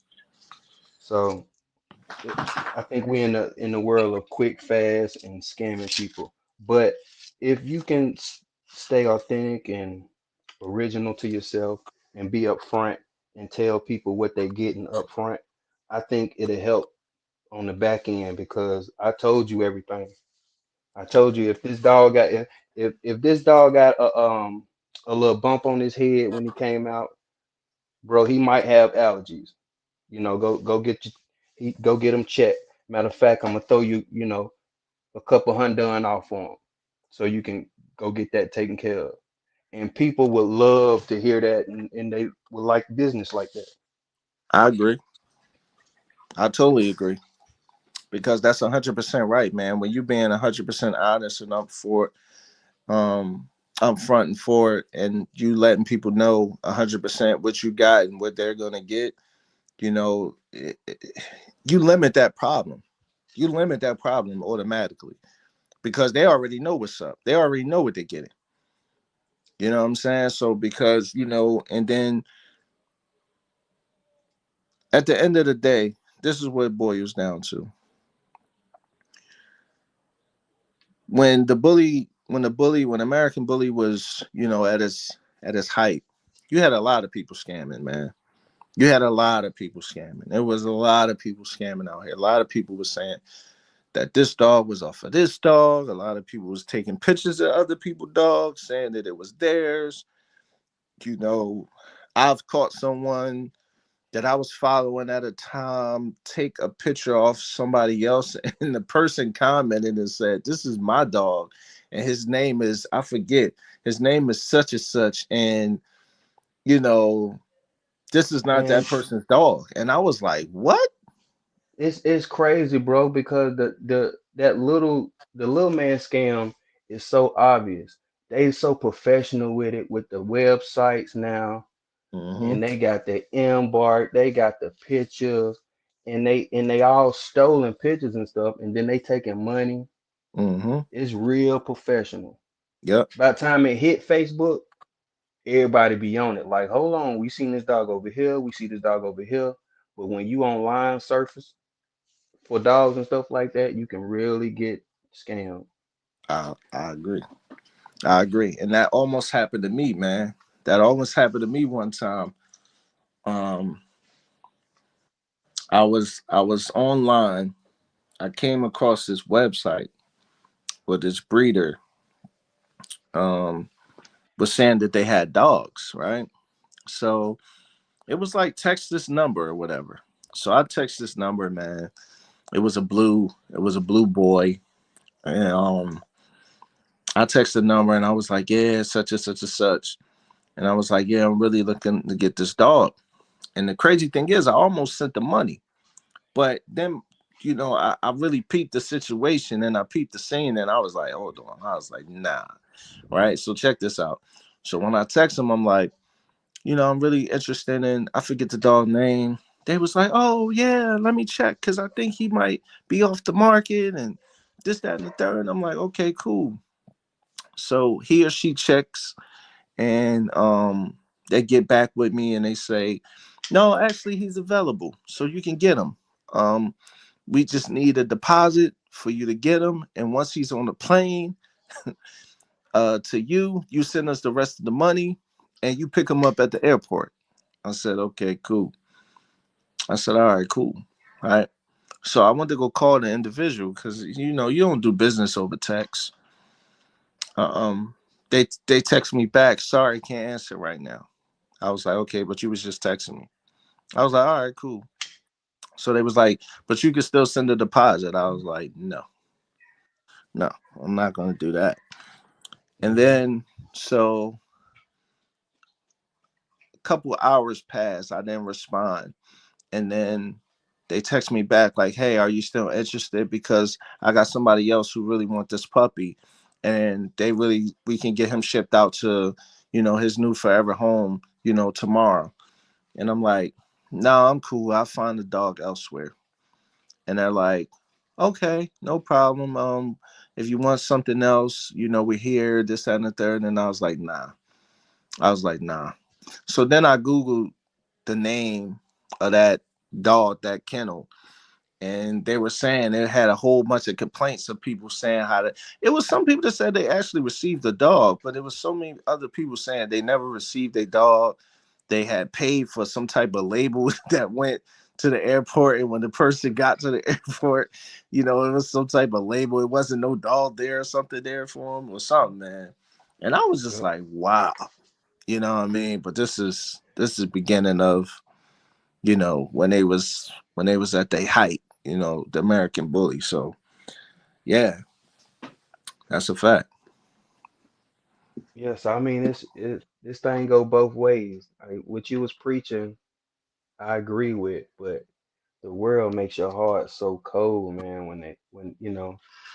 So it, I think we're in the world of quick, fast, and scamming people. But if you can stay authentic and original to yourself and be upfront and tell people what they're getting upfront, I think it'll help on the back end because I told you everything. I told you if this dog got if this dog got a little bump on his head when he came out, bro, he might have allergies. Go get go get him checked. Matter of fact, I'm gonna throw you a couple hundred off for him, so you can go get that taken care of. And people would love to hear that, and they would like business like that. I agree. I totally agree because that's 100% right, man. When you being 100% honest and up for up front and forward, and you letting people know 100% what you got and what they're gonna get, you know, you limit that problem. You limit that problem automatically because they already know what's up. They already know what they're getting. You know what I'm saying? So because and then at the end of the day, this is what it boils down to. When American Bully was, at its height, you had a lot of people scamming, man. You had a lot of people scamming. There was a lot of people scamming out here. A lot of people were saying that this dog was off of this dog. A lot of people was taking pictures of other people's dogs, saying that it was theirs. You know, I've caught someone that I was following at a time take a picture off somebody else, and the person commented and said, "This is my dog, and his name is I forget. His name is such and such, and you know, this is not that Man, person's dog." And I was like, "What?" it's crazy, bro, because the little man scam is so obvious. They so professional with it with the websites now, Mm-hmm. and they got the embark, they got the pictures, and they all stolen pictures and stuff, and then they taking money. Mm-hmm. It's real professional. Yep. By the time it hit Facebook, everybody be on it. Like, hold on, we seen this dog over here, we see this dog over here. But when you online surface for dogs and stuff like that, you can really get scammed. I agree. I agree. And that almost happened to me, man. That almost happened to me one time. Um, I was online. I came across this website where this breeder um was saying that they had dogs, right? So it was like text this number or whatever. So I text this number, man. It was a blue boy. And I texted the number and I was like, yeah, such and such and such. And I was like, yeah, I'm really looking to get this dog. And the crazy thing is, I almost sent the money. But then, I really peeped the situation and I peeped the scene and I was like, hold on. I was like, nah. Right. So check this out. So when I text him, I'm like, I'm really interested in, I forget the dog name. They was like, oh, yeah, let me check because I think he might be off the market and this, that, and the third. I'm like, okay, cool. So he or she checks and they get back with me and they say, no, actually, he's available. So you can get him. Um, we just need a deposit for you to get him. And once he's on the plane, to you send us the rest of the money and you pick him up at the airport. I said, okay, cool. I said, all right, cool. All right. So I went to go call the individual because you don't do business over text. They text me back. Sorry, can't answer right now. I was like, okay, but you was just texting me. I was like, all right, cool. So they was like, but you can still send a deposit. I was like, no, no, I'm not gonna do that. And Hmm. then so a couple hours passed. I didn't respond. And then they text me back like, "Hey, are you still interested? Because I got somebody else who really want this puppy, and we can get him shipped out to, his new forever home, tomorrow." And I'm like, "No, I'm cool. I'll find the dog elsewhere." And they're like, "Okay, no problem. If you want something else, we're here, this, that, and the third." And I was like, "Nah." I was like, "Nah." So then I Googled the name of that dog, that kennel, and they were saying it had a whole bunch of complaints of people saying how to. It was some people that said they actually received the dog, but it was so many other people saying they never received a dog. They had paid for some type of label that went to the airport, and when the person got to the airport, it was some type of label. It wasn't no dog there or something there for him or something, man. And I was just Yep. like, wow, you know what I mean? But this is beginning of when they was at their height, the American bully. So yeah, that's a fact. Yes, I mean this thing go both ways. What you was preaching, I agree with, but the world makes your heart so cold, man, when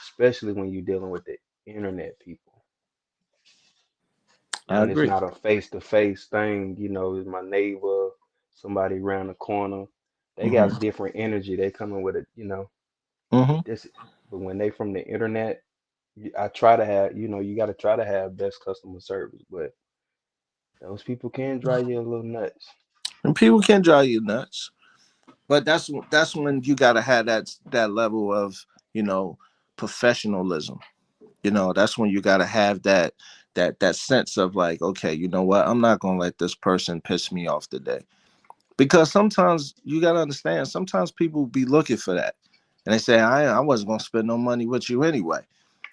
especially when you're dealing with the internet people. I When it's agree. not a face-to-face thing, it's my neighbor, somebody around the corner. They Hmm. got different energy. They coming with it, Hmm. this but when they from the internet, I try to have, you got to try to have best customer service, but those people can drive you a little nuts. And people can drive you nuts, but that's when you gotta have that level of you know professionalism. That's when you gotta have that sense of like, okay, you know what? I'm not gonna let this person piss me off today. Because sometimes you gotta understand, sometimes people be looking for that. And they say, I wasn't gonna spend no money with you anyway.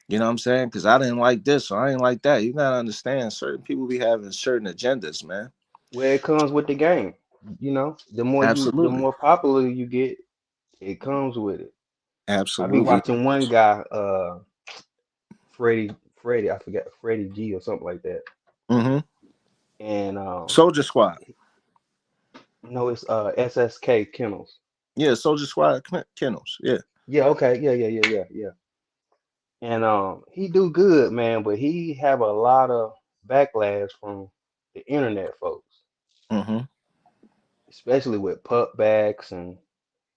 You know what I'm saying? Because I didn't like this or I didn't like that. You gotta understand, certain people be having certain agendas, man. Where it comes with the game, the Absolutely, more popular you get, it comes with it. I be absolutely. watching one guy, Freddie, I forget Freddie G or something like that, Hmm. and Soldier Squad, no, it's SSK Kennels. yeah, Soldier Squad kennels, yeah. Yeah, okay, yeah. And he do good, man, but he have a lot of backlash from the internet folks, Hmm. especially with pup backs and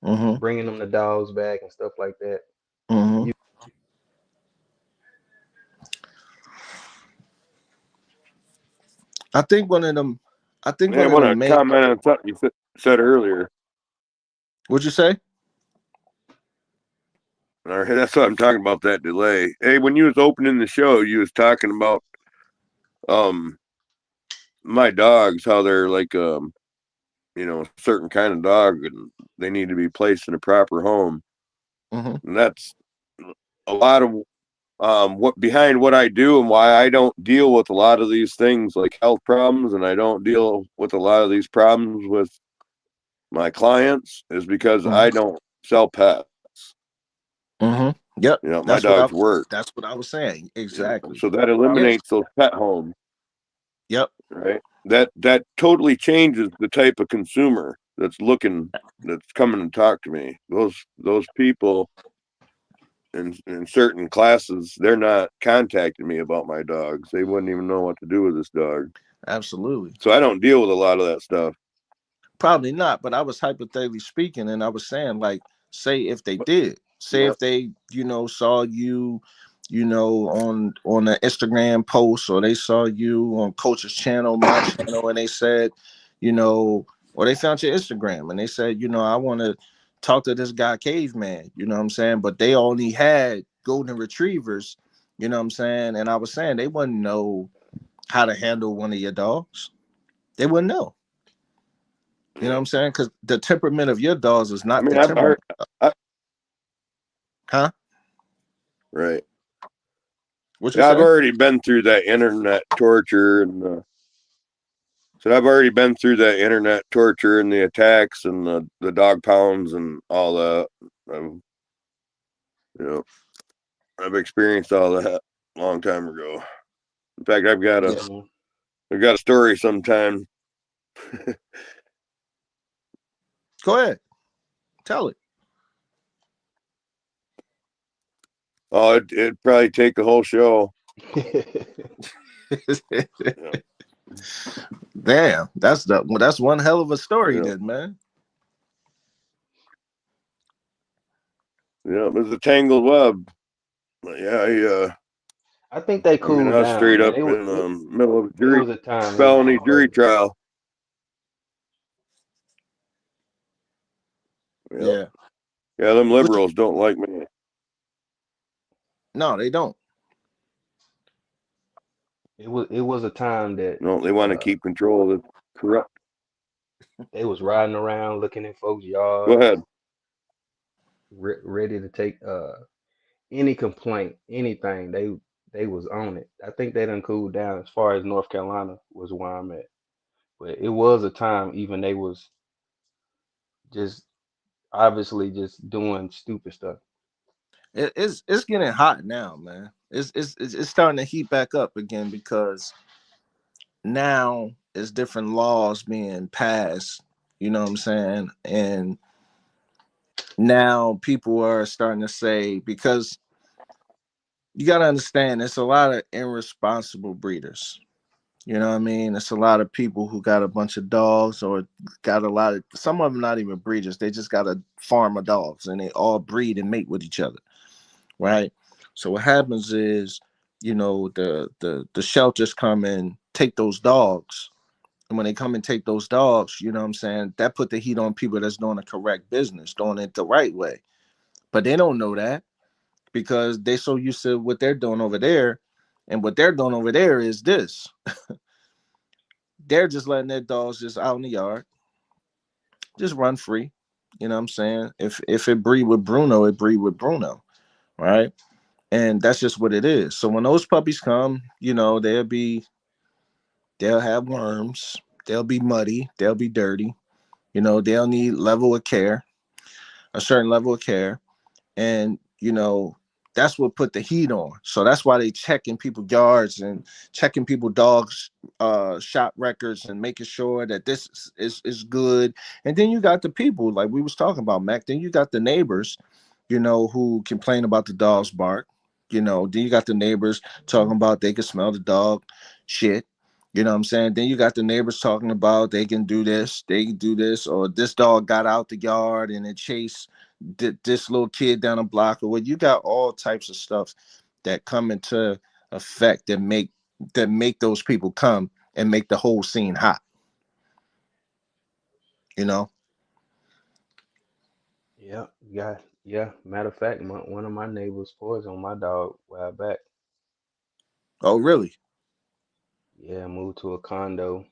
Hmm. bringing them the dogs back and stuff like that. Hmm. You I think one of them. I think Hey, I one of want the to main. comment on something you said earlier. What'd you say? All right, that's what I'm talking about, that delay. Hey, when you was opening the show, you was talking about um my dogs, how they're like a certain kind of dog, and they need to be placed in a proper home. Mm-hmm. And that's a lot of what behind what I do and why I don't deal with a lot of these things like health problems, and I don't deal with a lot of these problems with my clients is because Mm-hmm. I don't sell pets. Mm-hmm. Yep. My dogs work. That's what I was saying. Exactly. So that Yeah. eliminates those pet homes, Yep. right? That totally changes the type of consumer that's coming to talk to me. Those people in certain classes, they're not contacting me about my dogs. They wouldn't even know what to do with this dog. Absolutely. So I don't deal with a lot of that stuff. Probably not, but I was hypothetically speaking, and I was saying, like, say if they But did, say yeah, if they, saw you, on an Instagram post, or they saw you on Coach's channel, my channel, and they said, or they found your Instagram and they said, I want to talk to this guy, Caveman, you know what I'm saying? But they only had golden retrievers, you know what I'm saying? And I was saying they wouldn't know how to handle one of your dogs. They wouldn't know. You know what yeah. I'm saying? Because the temperament of your dogs is I not mean, the temperament. I Huh? right. What you Yeah, I've say? already been through that internet torture, and so I've already been through that internet torture and the attacks and the dog pounds and all that. I've, you know, I've experienced all that a long time ago. In fact, Yeah. I've got a story sometime. Go ahead. Tell it. Oh, it'd probably take the whole show. Yeah, Damn. That's one hell of a story yeah, then, man. yeah. It was a tangled web. But yeah, I think they I mean, cooled I was down, straight man. up in middle of a It was a time it was felony just jury better. trial. Yeah, Yeah. yeah. Them What you liberals don't like me. No, they don't. It was a time that No, they want to uh keep control of the corrupt. they was riding around looking in folks' Go yards, ahead. ready to take any complaint, anything. They was on it. I think they done cooled down as far as North Carolina was where I'm at. But it was a time even they was just obviously just doing stupid stuff. It's getting hot now, man. It's starting to heat back up again because now it's different laws being passed. You know what I'm saying? And now people are starting to say, because you got to understand, it's a lot of irresponsible breeders. You know what I mean? It's a lot of people who got a bunch of dogs, or got a lot of, some of them not even breeders. They just got a farm of dogs and they all breed and mate with each other, right? So what happens is, the shelters come and take those dogs. And when they come and take those dogs, you know what I'm saying? That put the heat on people that's doing the correct business, doing it the right way. But they don't know that because they so used to what they're doing over there. And what they're doing over there is this. They're just letting their dogs just out in the yard, just run free. You know what I'm saying? If it breed with Bruno, it breed with Bruno, right? And that's just what it is. So when those puppies come, they'll have worms, they'll be muddy, they'll be dirty, they'll need level of care, a certain level of care. And that's what put the heat on. So that's why they checking people's yards and checking people dogs shop records and making sure that this is good. And then you got the people like we was talking about, Mac. Then you got the neighbors, who complain about the dog's bark. Then you got the neighbors talking about they can smell the dog shit. You know what I'm saying? Then you got the neighbors talking about they can do this, they can do this, or this dog got out the yard and it chased this little kid down a block, or what. You got all types of stuff that come into effect that make those people come. and make the whole scene hot. You know? Yeah, yeah, yeah. Matter of fact, one of my neighbors poisoned my dog a while back. Oh, really? Yeah, moved to a condo,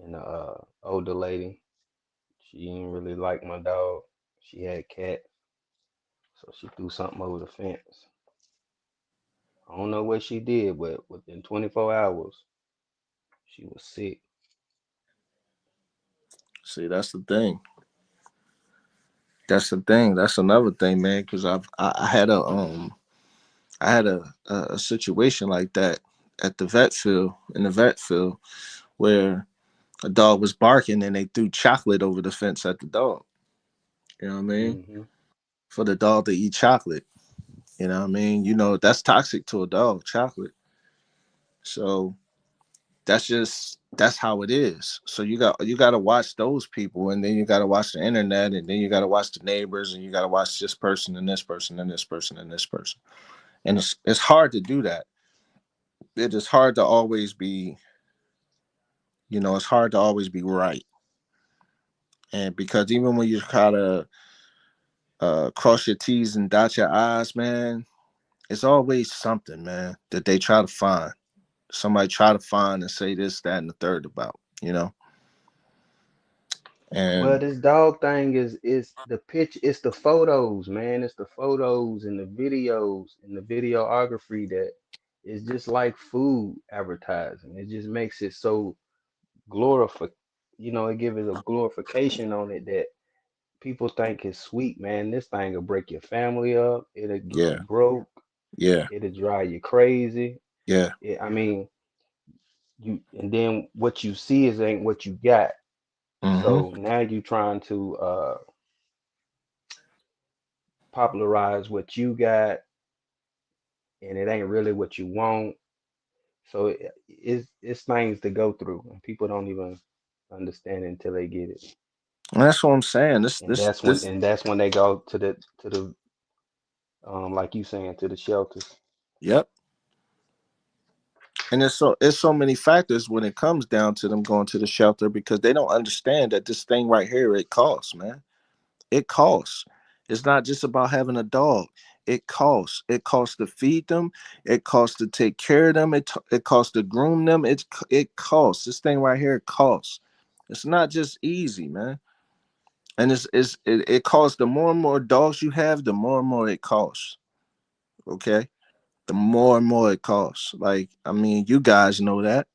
and the older lady, she didn't really like my dog. She had cats, so she threw something over the fence. I don't know what she did, but within 24 hours, she was sick. See, that's the thing. That's the thing. That's another thing, man. Because I had a situation like that at the vet field in the vet field where a dog was barking and they threw chocolate over the fence at the dog. You know what I mean? Hmm. For the dog to eat chocolate. You know what I mean? You know that's toxic to a dog, chocolate. So that's how it is. So you got to watch those people, and then you got to watch the internet, and then you got to watch the neighbors, and you got to watch this person and this person and this person and this person. And it's hard to do that. It is hard to always be, it's hard to always be right. And because even when you try to cross your T's and dot your I's, man, it's always something, man, that they try to find. Somebody try to find and say this, that, and the third about, you know? Well, And this dog thing is the pitch. It's the photos, man. It's the photos and the videos and the videography that is just like food advertising. It just makes it so glorify. It gives it a glorification on it that people think is sweet, man. This thing will break your family up. It'll get you yeah, broke. yeah, It'll drive you crazy. yeah. I mean, and then what you see is ain't what you got. Mm-hmm. So now you trying to popularize what you got, and it ain't really what you want. So it's things to go through, and people don't even understand it until they get it. And that's what I'm saying. And This. that's when they go to the like you saying, to the shelters. Yep. And it's so many factors when it comes down to them going to the shelter because they don't understand that this thing right here it costs, man. It costs. It's not just about having a dog. It costs. It costs to feed them. It costs to take care of them. It costs to groom them. It costs. This thing right here it costs. It's not just easy, man. And it costs. The more and more dogs you have, the more and more it costs. Okay, the more and more it costs. Like I mean, you guys know that.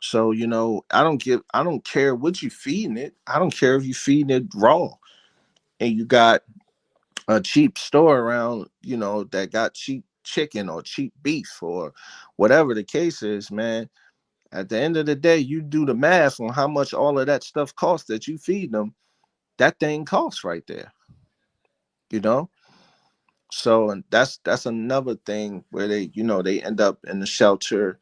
So I don't care what you feeding it. I don't care if you feeding it raw and you got a cheap store around, that got cheap chicken or cheap beef or whatever the case is, man. At the end of the day, you do the math on how much all of that stuff costs that you feed them. That thing costs right there, you know. So and that's another thing where they end up in the shelter.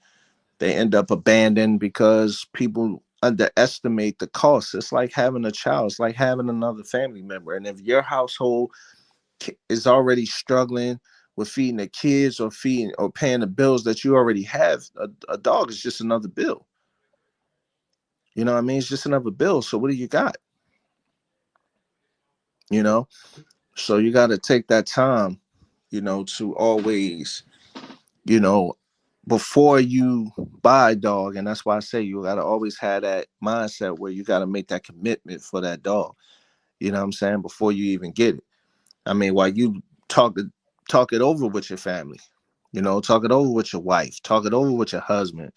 They end up abandoned because people underestimate the cost. It's like having a child. It's like having another family member. And if your household is already struggling with feeding the kids or feeding or paying the bills that you already have, a dog is just another bill. You know what I mean? It's just another bill. So what do you got? You know? So you got to take that time, to always, you know, before you buy a dog, and that's why I say you got to always have that mindset where you got to make that commitment for that dog. You know what I'm saying? Before you even get it. I mean, while you talk it talk it over with your family, talk it over with your wife, talk it over with your husband.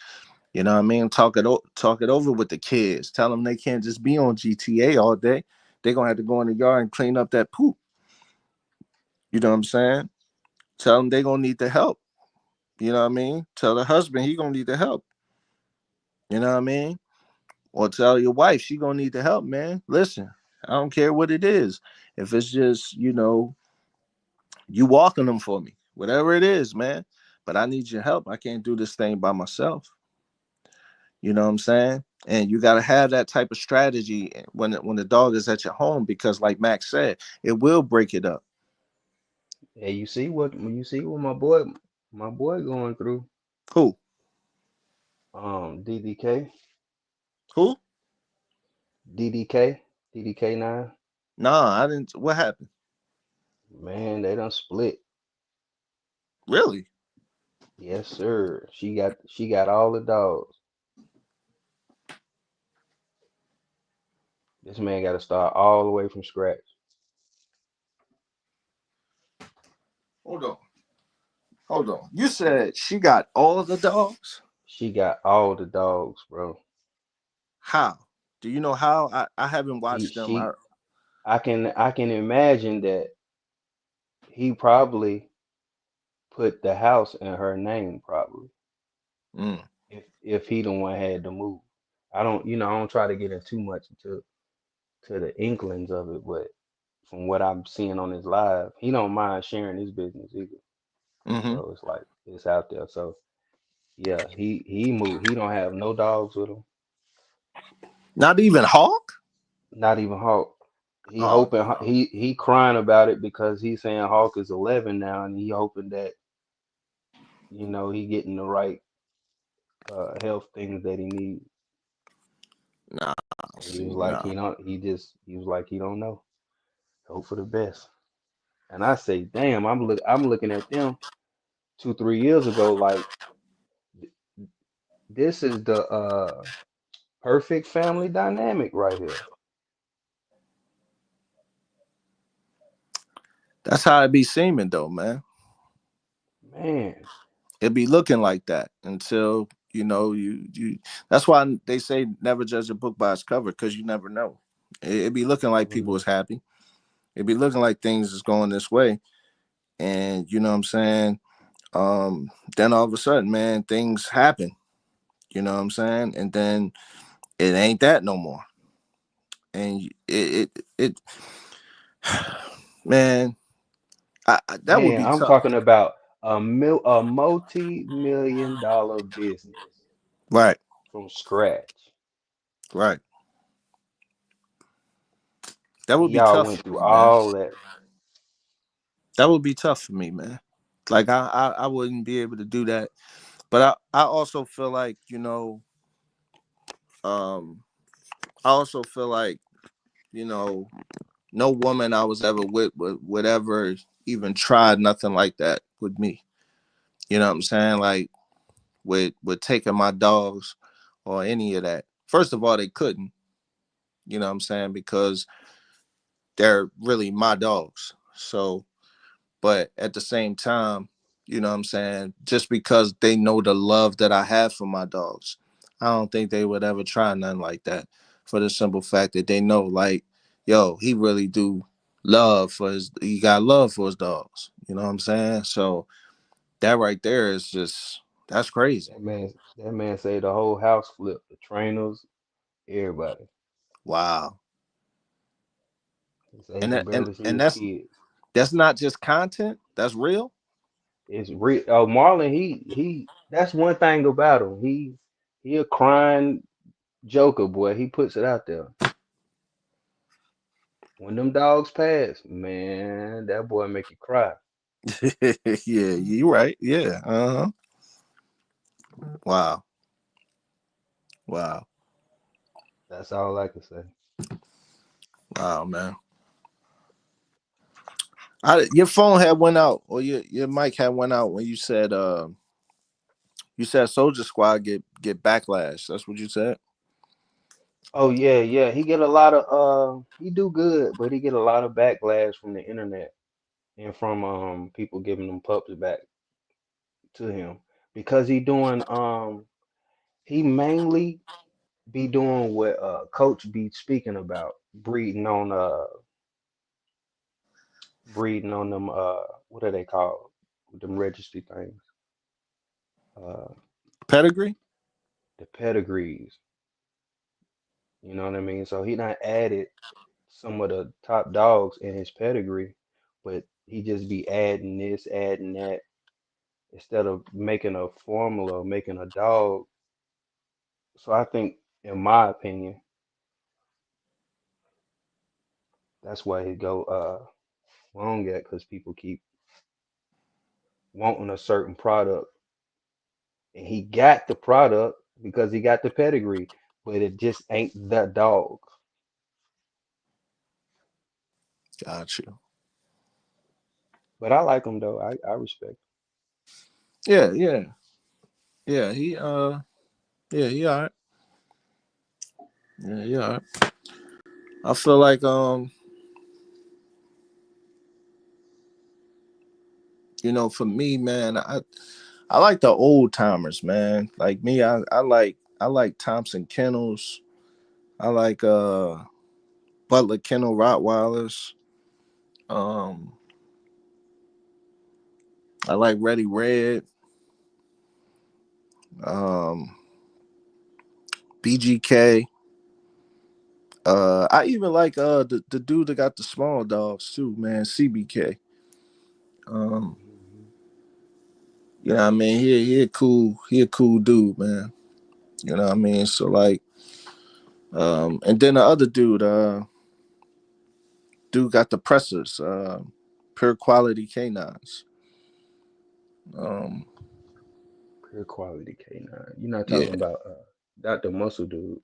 You know what I mean? Talk it over with the kids. Tell them they can't just be on GTA all day. They're gonna have to go in the yard and clean up that poop. You know what I'm saying? Tell them they're gonna need the help. You know what I mean? Tell the husband he gonna need the help. You know what I mean? Or tell your wife she gonna need the help, man. Listen, I don't care what it is. If it's just, you walking them for me, whatever it is, man. But I need your help. I can't do this thing by myself. You know what I'm saying? And you got to have that type of strategy when the dog is at your home because, like Max said, it will break it up. And you see what my boy going through. Who? DDK, Who? DDK 9. Nah, I didn't. What happened? Man, they done split. Really? Yes, sir. She got all the dogs. This man got to start all the way from scratch. Hold on. Hold on. You said she got all the dogs? She got all the dogs, bro. How? Do you know how? I haven't He watched them. she I can imagine that he probably put the house in her name probably Mm, if he the one had to move. I don't try to get in too much to the inklings of it, but from what I'm seeing on his live, he don't mind sharing his business either. hmm. So it's like it's out there. So yeah, he moved. He don't have no dogs with him. Not even Hawk? Not even Hawk. He Oh, hoping no. he crying about it because he's saying Hawk is 11 now, and he hoping that he getting the right health things that he needs. Nah, And he was see, like nah. he was like he don't know. Hope for the best. And I say, damn, I'm looking at them 2 3 years ago like th- this is the perfect family dynamic right here, That's how it be seeming, though, man. man. It be looking like that until you. That's why they say never judge a book by its cover because you never know. It be looking like Never people is know. happy. It be looking like things is going this way, and you know what I'm saying. Then all of a sudden, man, things happen. You know what I'm saying, and then it ain't that no more. And man, that would Man, be I'm tough. talking about a multi-million-dollar business Right, from scratch. right. That And would be y'all tough went for through me, man. all that. That would be tough for me, man. Like I wouldn't be able to do that. But I also feel like, um, I also feel like, you know, no woman I was ever with would ever even try nothing like that with me. You know what I'm saying? Like with taking my dogs or any of that. First of all, they couldn't, you know what I'm saying, because they're really my dogs. So, but at the same time, you know what I'm saying, just because they know the love that I have for my dogs, I don't think they would ever try nothing like that for the simple fact that they know, like, yo, he really do he got love for his dogs. You know what I'm saying? So that right there is just, that's crazy. That man say the whole house flipped. The trainers, everybody. Wow. He say he And can that, barely see and his kids. that's not just content. That's real. It's real. Oh, Marlon, he. That's one thing about him. He a crying joker, boy. He puts it out there. When them dogs pass, man, that boy make you cry. Yeah, you right. Yeah. Uh-huh. Wow. Wow. That's all I can say. Wow, man. Your phone had went out, or your mic had went out when you said Soldier Squad get backlash. That's what you said. Oh yeah, yeah. He get a lot of he do good, but he get a lot of backlash from the internet and from people giving them pups back to him because he mainly be doing what coach be speaking about, breeding on them what are they called? Them registry things. Uh Pedigree. the pedigrees. You know what I mean? So he not added some of the top dogs in his pedigree, but he just be adding this, adding that, instead of making a formula, making a dog. So I think, in my opinion, that's why he go wrong at, because people keep wanting a certain product, and he got the product. because he got the pedigree, but it just ain't the dog. Got you. But I like him though. I respect Yeah, yeah, yeah. He all right. Yeah, he all right. I feel like for me, man, I like the old timers, man. Like me, I like Thompson Kennels. I like Butler Kennel Rottweilers. Um, I like Ready Red. Um, BGK. I even like the dude that got the small dogs too, man. CBK. Um, him. Hmm. you know what I mean? He a cool dude, man. You know what I mean? So like, and then the other dude got the pressers, pure quality canines. Um, Pure quality K9. You're not talking yeah. about Dr. Muscle dude.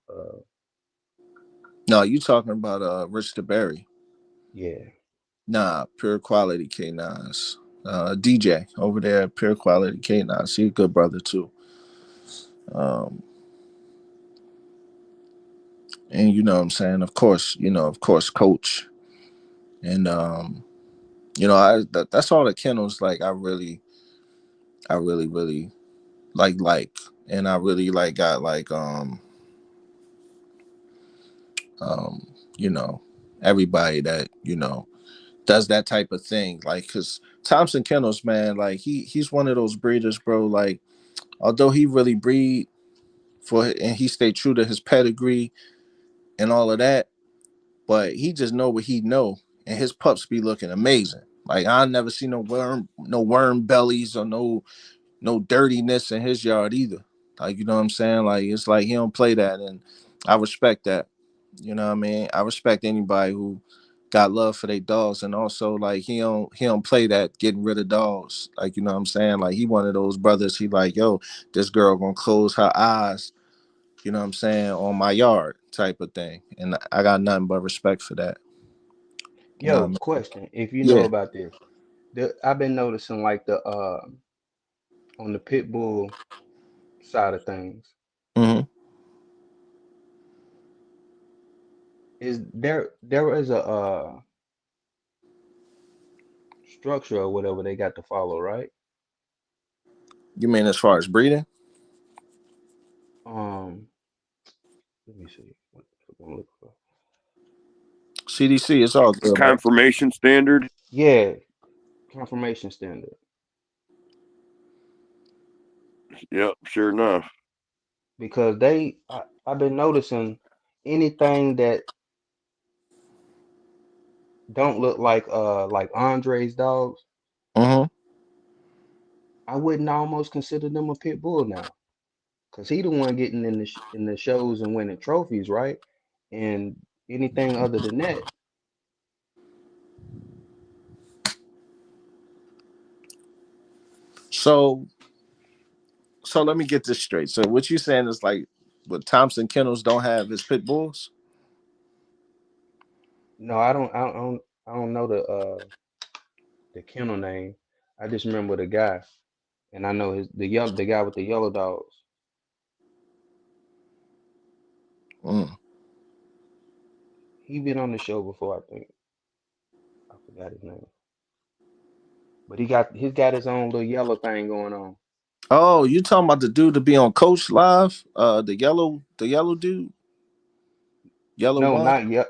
No, you talking about Rich DeBerry. Yeah. Nah, pure quality canines. DJ over there, pure quality canines. He's a good brother too. Um, and you know what I'm saying? Of course, coach. And that's all the kennels like I really like and I really like got like um you know everybody that does that type of thing, like because Thompson Kennels, man, like he's one of those breeders, bro. Like although he really breed for and he stayed true to his pedigree and all of that, but he just know what he know, and his pups be looking amazing. Like I never see no worm bellies or no dirtiness in his yard either. Like you know what I'm saying? Like it's like he don't play that, and I respect that. You know what I mean? I respect anybody who got love for their dogs, and also like he don't play that getting rid of dogs. Like you know what I'm saying? Like he one of those brothers. He like yo, this girl gonna close her eyes. You know what I'm saying, on my yard type of thing, and I got nothing but respect for that. You know what I Yo, mean? question. If you know Yeah. about this, I've been noticing like the on the pit bull side of things, Hmm. is there is a structure or whatever they got to follow, right? You mean as far as breeding? Um, let me see. What I'm looking for. CDC, it's all A good, bro. confirmation standard. Yeah, confirmation standard. Yep, sure enough. Because I've been noticing anything that don't look like Andre's dogs, Hmm. I wouldn't almost consider them a pit bull now. Cause he the one getting in in the shows and winning trophies, right? And anything other than that, So So let me get this straight. So what you saying is like, what Thompson Kennels don't have his pit bulls? no, I don't know the kennel name. I just remember the guy, and I know the guy with the yellow dogs. Mm. He been on the show before, I think. I forgot his name, but he's got his own little yellow thing going on. Oh, you talking about the dude to be on Coach Live? The yellow dude, yellow No, one. not yet,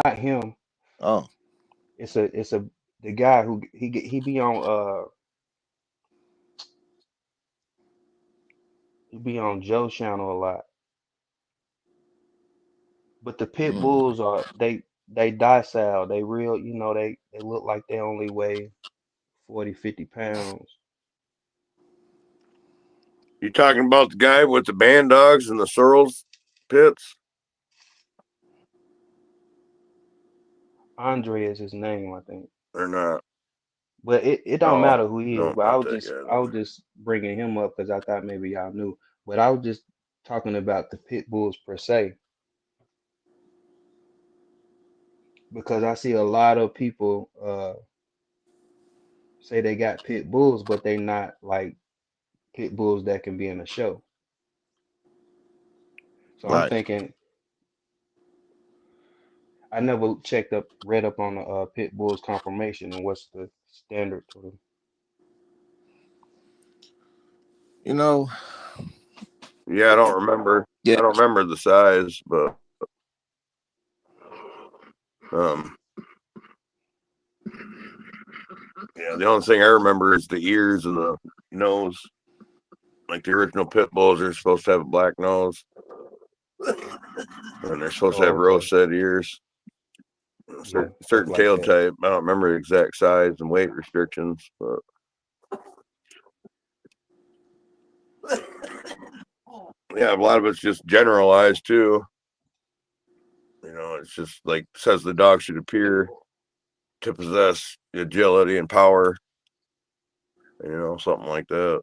not him. Oh, It's a the guy who he be on he be on Joe's channel a lot. But the pit mm. bulls are they docile. They real, they look like they only weigh 40, 50 pounds. You talking about the guy with the band dogs and the Searles pits, Andre is his name, I think. or not? But it don't Oh, matter who he is. no, But not that guy I then. was just bringing him up because I thought maybe y'all knew. But I was just talking about the pit bulls per se, because I see a lot of people say they got pit bulls, but they not like pit bulls that can be in a show. So I'm Right. thinking I never read up on the pit bulls conformation and what's the standard for them. You know, Yeah, I don't remember. yeah, I don't remember the size, but um, yeah, the only thing I remember is the ears and the nose. Like the original pit bulls are supposed to have a black nose, and they're supposed to have Oh, okay. rose set ears. Yeah, stuff Certain like tail that. type. I don't remember the exact size and weight restrictions, but yeah, a lot of it's just generalized too. It's just like says the dog should appear to possess agility and power, something like that.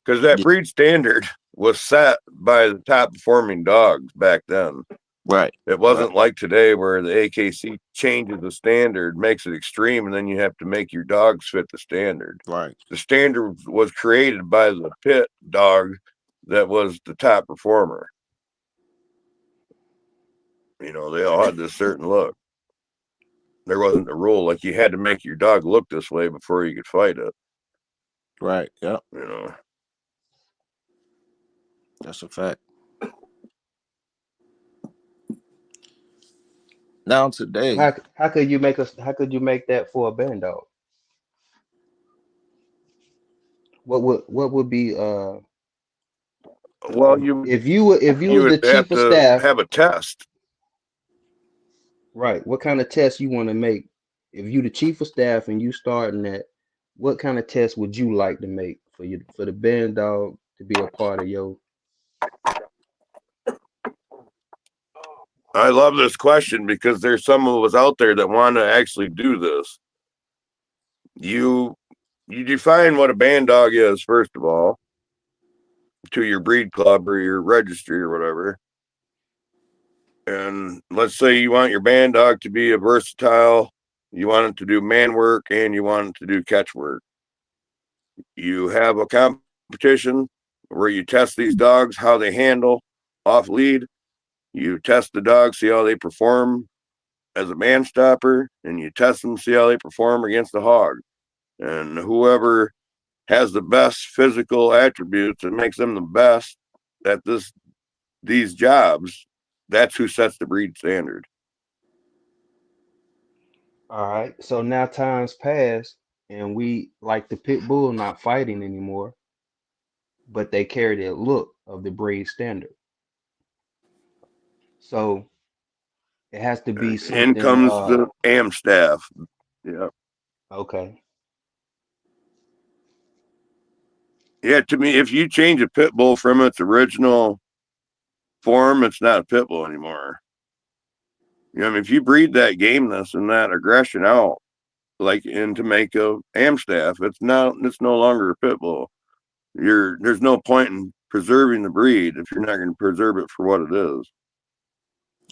Because that yeah, breed standard was set by the top performing dogs back then. right. It Yep. wasn't like today where the AKC changes the standard, makes it extreme, and then you have to make your dogs fit the standard. Right. The standard was created by the pit dog that was the top performer. They all had this certain look. There wasn't a rule like you had to make your dog look this way before you could fight it. Right. Yep. You know, That's a fact. Now So today, how could you make that for a band dog? What would be well, you if you you was would the have chief of to staff, have a test. right? What kind of test you want to make? If you the chief of staff and you starting that, what kind of test would you like to make for the band dog to be a part of your I love this question because there's some of us out there that want to actually do this. You you define what a band dog is first of all to your breed club or your registry or whatever. And let's say you want your band dog to be a versatile, you want it to do man work and you want it to do catch work. You have a competition where you test these dogs, how they handle off lead. You test the dogs, see how they perform as a man stopper, and you test them, see how they perform against the hog. And whoever has the best physical attributes and makes them the best at these jobs, that's who sets the breed standard. all right. So now times pass and we like the pit bull not fighting anymore, but they carry the look of the breed standard. So it has to be And in something comes the AM staff. Yeah. okay. Yeah, to me, if you change a pit bull from its original form, it's not a pit bull anymore. If you breed that gameness and that aggression out, like in to make a Amstaff, it's no longer a pit bull. There's no point in preserving the breed if you're not going to preserve it for what it is.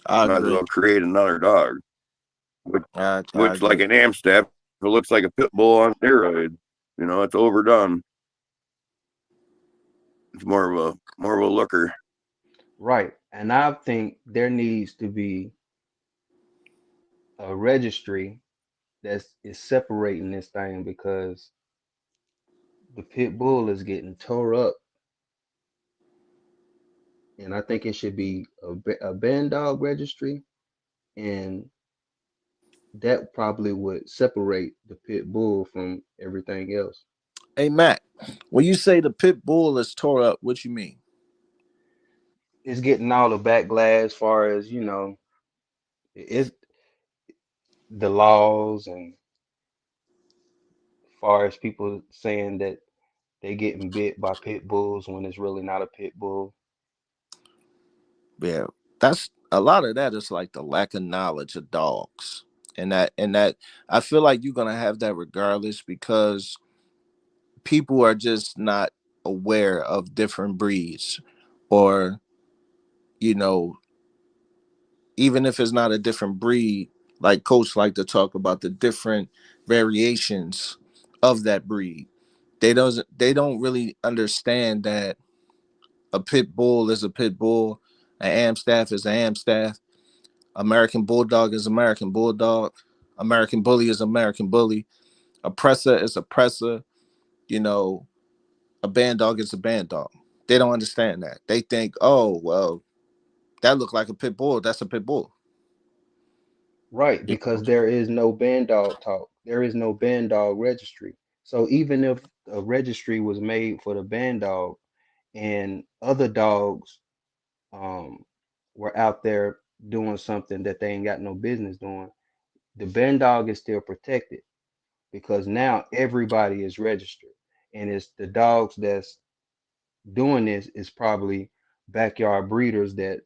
I Might as agree. well create another dog, which, I which like agree. an Amstaff, it looks like a pit bull on steroids. It's overdone. It's more of a looker. Right. And I think there needs to be a registry that's is separating this thing because the pit bull is getting tore up, and I think it should be a band dog registry, and that probably would separate the pit bull from everything else. Hey Matt, when you say the pit bull is tore up, what you mean? It's getting all the backlash as far as it's the laws and far as people saying that they getting bit by pit bulls when it's really not a pit bull. Yeah, that's a lot of that is like the lack of knowledge of dogs, and that I feel like you're gonna have that regardless because people are just not aware of different breeds, or you know, even if it's not a different breed, like Coach like to talk about the different variations of that breed. They don't really understand that a pit bull is a pit bull, an Amstaff is an Amstaff, American bulldog is American bulldog, American bully is American bully, a presser is a presser, you know, a band dog is a band dog. They don't understand that. They think, oh well, that look like a pit bull. That's a pit bull. Right, You know? because there is no band dog talk. There is no band dog registry. So even if a registry was made for the band dog and other dogs um were out there doing something that they ain't got no business doing, the band dog is still protected because now everybody is registered. And it's the dogs that's doing this is probably backyard breeders that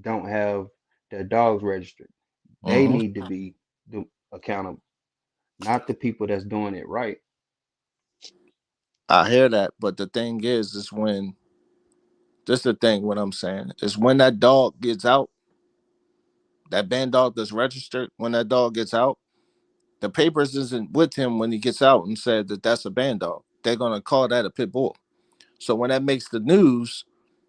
don't have their dogs registered. They Mm-hmm. need to be accountable, not the people that's doing it right. I hear that, but the thing is when this the thing. What I'm saying is when that dog gets out, that band dog that's registered. When that dog gets out, the papers isn't with him when he gets out and said that that's a band dog. They're gonna call that a pit bull. So when that makes the news,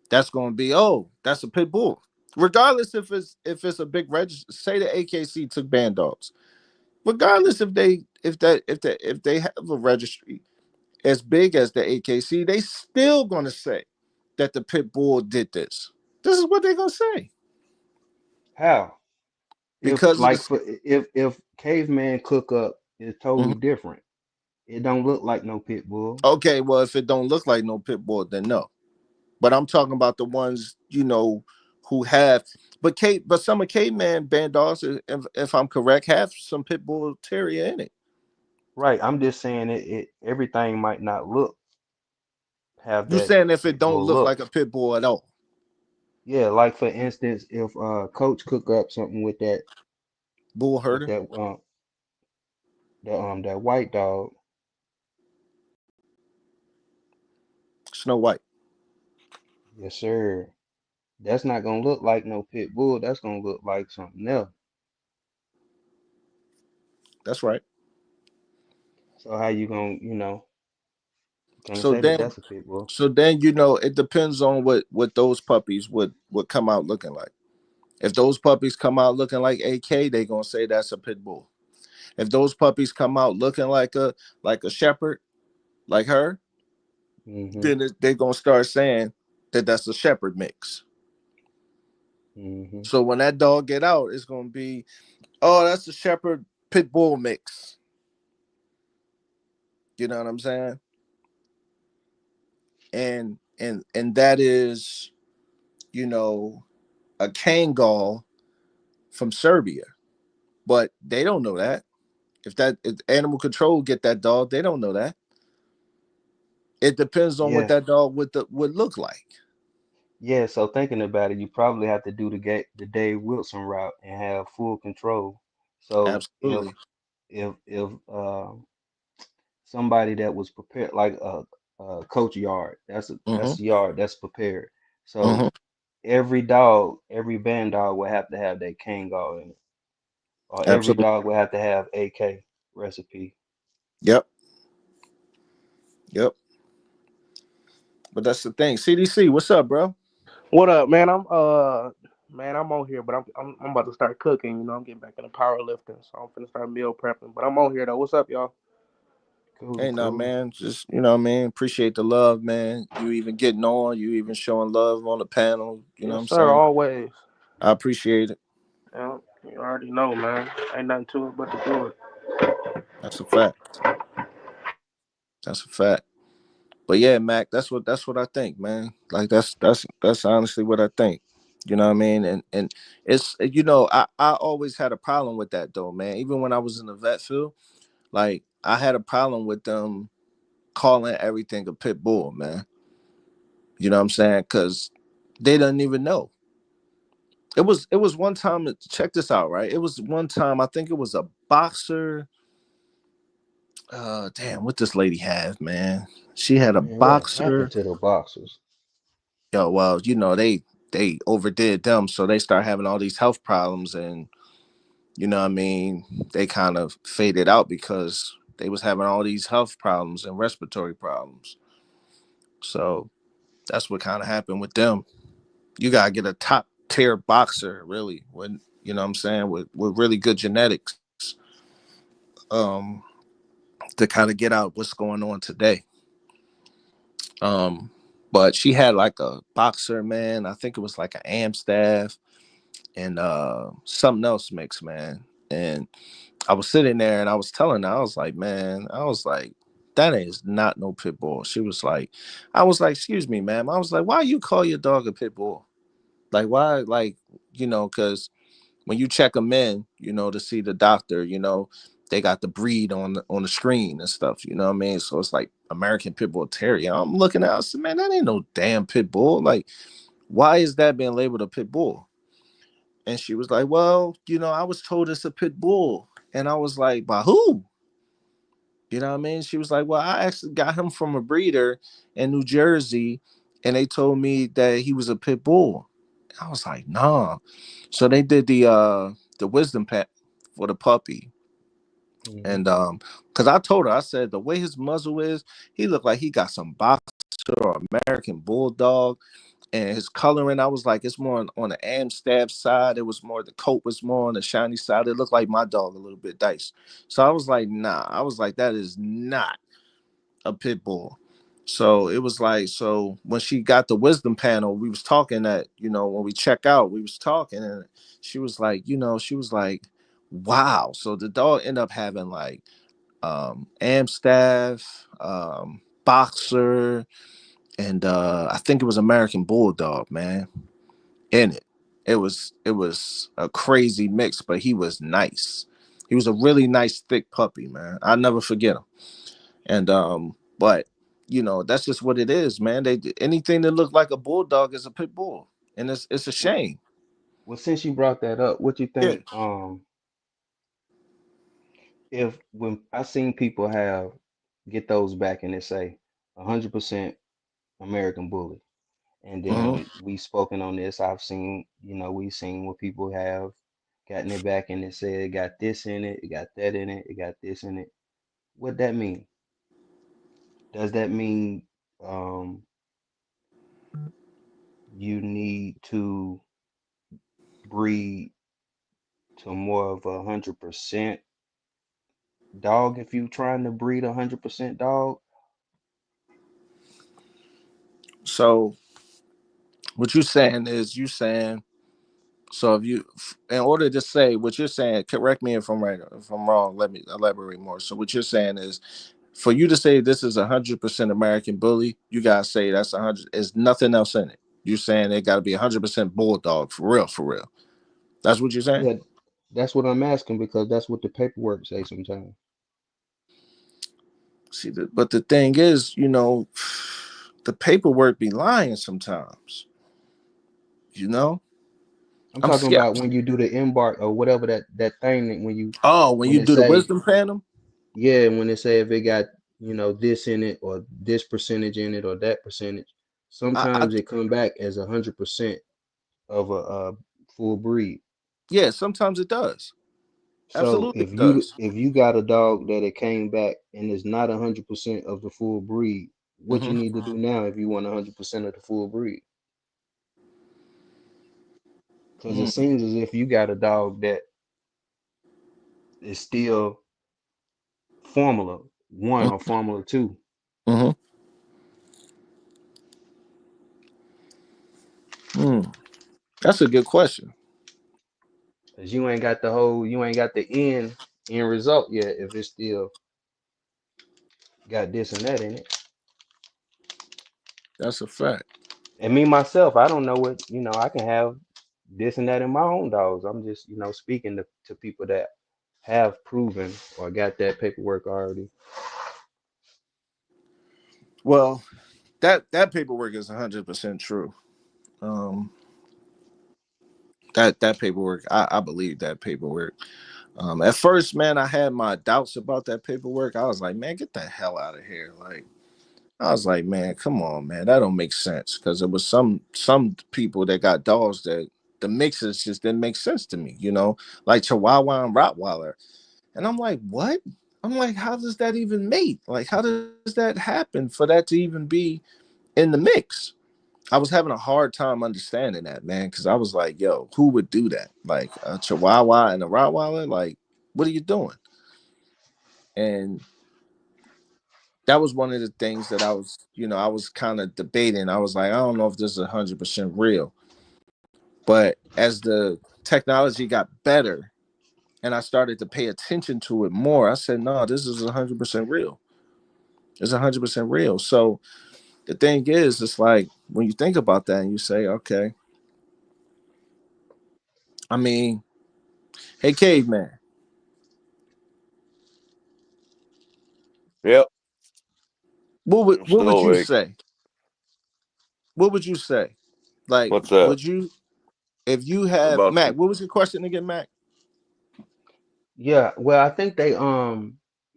that's gonna be, oh, that's a pit bull. Regardless if it's a big register. Say the AKC took band dogs. Regardless if they have a registry as big as the AKC, they still gonna say that the pit bull did this. This is what they're gonna say How? If because of like the. for if caveman cook up is totally Mhm. different. It don't look like no pit bull. Okay, well, if it don't look like no pit bull, then no. But I'm talking about the ones who have. But some of caveman band dogs, if I'm correct, have some pit bull terrier in it. Right. I'm just saying it everything might not look have You that saying if it pit don't bull look look. like a pit bull at all, Yeah, like for instance, if coach cook up something bull with herder, that white dog, Snow White. yes sir. That's not gonna look like no pit bull. That's gonna look like something else. That's right. So how you gonna So say that then, that's a pit bull? it depends on what those puppies would come out looking like. If those puppies come out looking like AK, they gonna say that's a pit bull. If those puppies come out looking like a shepherd, like her, Mm-hmm. then they're gonna start saying that that's a shepherd mix. Mm-hmm. So when that dog get out, it's gonna be, oh, that's a shepherd pit bull mix. You know what I'm saying? And that is, you know, a Kangal from Serbia, but they don't know that. If animal control get that dog, they don't know that. It depends on what Yeah. that dog would look like. Yeah, so thinking about it, you probably have to do the Dave Wilson route and have full control. So Absolutely. if somebody that was prepared, like a coach yard, Mm-hmm. that's a yard that's prepared. Mm-hmm. So every dog, every band dog will have to have that Kangal in it, or every Absolutely. dog will have to have AK recipe. Yep. Yep. But that's the thing. CDC, what's up, bro? What up, man? I'm on here, but I'm about to start cooking. I'm getting back into powerlifting, so I'm finna start meal prepping. But I'm on here though. What's up, y'all? Cool, Ain't nothing, cool. man. Just what I mean. Appreciate the love, man. You even getting on. You even showing love on the panel. You know what Yes, I'm sir. saying? Always. I appreciate it. Yeah, you already know, man. Ain't nothing to it but to do it. That's a fact. That's a fact. But yeah, Mac, that's what I think, man. Like that's honestly what I think. You know what I mean? And it's I always had a problem with that though, man. Even when I was in the vet field, like I had a problem with them calling everything a pit bull, man. You know what I'm saying? Because they didn't even know. It was one time. Check this out, right? It was one time. I think it was a boxer. Damn, what this lady have, man? She had a Man, what happened boxer. to the boxers? Yo, well, they. they overdid them, so they start having all these health problems, and you know what I mean, they kind of faded out because they was having all these health problems and respiratory problems. So that's what kind of happened with them. You gotta get a top tier boxer, really, when you know what I'm saying, with really good genetics, um, to kind of get out what's going on today. Um, but she had like a boxer, man. I think it was like an Amstaff and something else mix, man. And I was sitting there and I was telling her, I was like, man, I was like, that is not no pit bull. She was like, I was like, excuse me, ma'am. I was like, why you call your dog a pit bull? Like, why? Like, because when you check them in, to see the doctor, they got the breed on the screen and stuff. You know what I mean? So it's like American Pit Bull Terrier. I'm looking at, I said, man, that ain't no damn pit bull. Like, why is that being labeled a pit bull? And she was like, well, I was told it's a pit bull. And I was like, by who? You know what I mean? She was like, well, I actually got him from a breeder in New Jersey, and they told me that he was a pit bull. I was like, nah. So they did the wisdom pack for the puppy. Hmm. And because I told her, I said the way his muzzle is, he looked like he got some boxer or American bulldog. And his coloring, I was like, it's more on the Amstaff side. It was more, the coat was more on the shiny side. It looked like my dog a little bit dice. So I was like, nah. I was like, that is not a pit bull. So it was like, so when she got the wisdom panel, we was talking that, when we check out, we was talking, and she was like, she was like, wow. So the dog ended up having like Amstaff, boxer, and I think it was American Bulldog, man, in it. It was a crazy mix, but he was nice. He was a really nice thick puppy, man. I'll never forget him. And but that's just what it is, man. They, anything that looked like a bulldog is a pit bull, and it's a Well, shame. well, since you brought that up, what you Yeah. think? If when I seen people have get those back and they say 100% American Bully, and then Hmm. we spoken on this, I've seen, we seen what people have gotten it back and it said it got this in it, it got that in it, it got this in it. What that mean? Does that mean um you need to breed to more of 100% dog if you trying to breed 100% dog? So what you saying is, you saying, so if you, in order to say what you're saying, correct me if I'm right, if I'm wrong, let me elaborate more. So what you're saying is, for you to say this is 100% American Bully, you gotta say that's 100. There's nothing else in it. You're saying it got to be 100% bulldog, for real, for real. That's what you're saying. Yeah, that's what I'm asking because that's what the paperwork say sometimes. See, but the thing is, the paperwork be lying sometimes. You know, I'm I'm talking scared. about when you do the embark or whatever that thing that Oh, when when you it do the say, wisdom panel, yeah, when it say if it got, this in it or this percentage in it or that percentage, I sometimes it come back as 100% of a full breed. yeah, sometimes it does. So Absolutely, it does. if you got a dog that it came back and is not 100% of the full breed, what you Hmm. need to do now if you want 100% of the full breed? Because it Mm-hmm. seems as if you got a dog that is still Formula One or Formula Two, Hmm. Mm. That's a good question. because you ain't got the end result yet. If it's still got this and that in it, That's a fact. and me myself, I don't know what I can have this and that in my own dogs. I'm just speaking to people that have proven or got that paperwork already. Well, that paperwork is 100% true. Um, that paperwork, I believe that paperwork. At first, man, I had my doubts about that paperwork. I was like, man, get the hell out of here. Like, I was like, man, come on, man, that don't make sense. Because there was some people that got dogs that the mixes just didn't make sense to me. Like Chihuahua and Rottweiler, and I'm like, what? I'm like, how does that even mate? Like, how does that happen for that to even be in the mix? I was having a hard time understanding that, man, because I was like, yo, who would do that? Like a Chihuahua and a Rottweiler? Like, what are you doing? And that was one of the things that I was kind of debating. I was like, I don't know if this is 100% real. But as the technology got better and I started to pay attention to it more, I said, no, this is 100% real. It's 100% real. So the thing is, it's like when you think about that and you say, okay, I mean, hey, caveman, Yep, what I'm what still would you awake. say? What would you say? Like, What's that would you, if you have about Mac? the? What was your question again, Mac? Yeah, well, I think they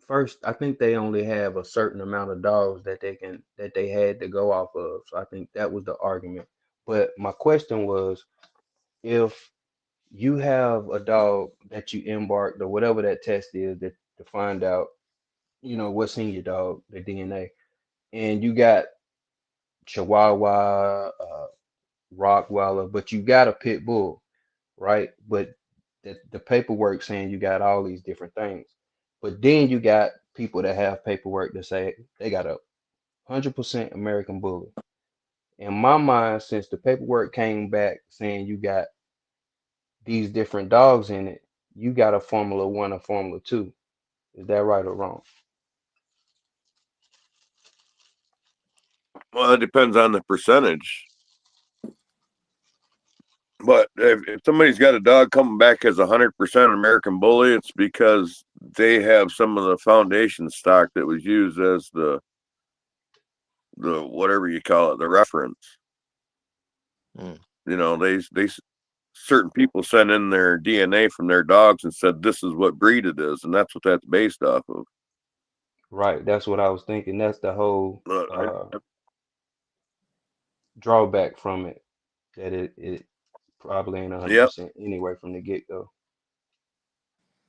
first I think they only have a certain amount of dogs that they had to go off of. So I think that was the argument. But my question was, if you have a dog that you embarked or whatever that test is that to find out, what's in your dog, the DNA, and you got Chihuahua, Rottweiler, but you got a pit bull, right? But the paperwork saying you got all these different things. But then you got people that have paperwork that say they got a 100% American bully. In my mind, since the paperwork came back saying you got these different dogs in it, you got a Formula One or Formula Two. Is that right or wrong? Well, it depends on the percentage. But if somebody's got a dog coming back as 100% American Bully, it's because they have some of the foundation stock that was used as the whatever you call it, the reference. Mm. They certain people sent in their DNA from their dogs and said this is what breed it is, and that's what that's based off of. Right. That's what I was thinking. That's the whole But drawback from it. That it probably ain't yep, 100% anyway from the get go.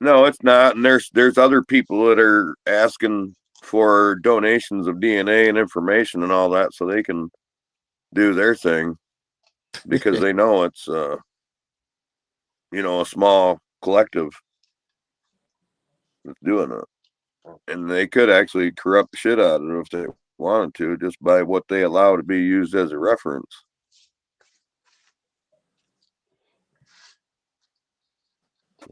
no, it's not. And there's other people that are asking for donations of DNA and information and all that so they can do their thing because they know it's a small collective that's doing it. And they could actually corrupt the shit out of it if they wanted to, just by what they allow to be used as a reference.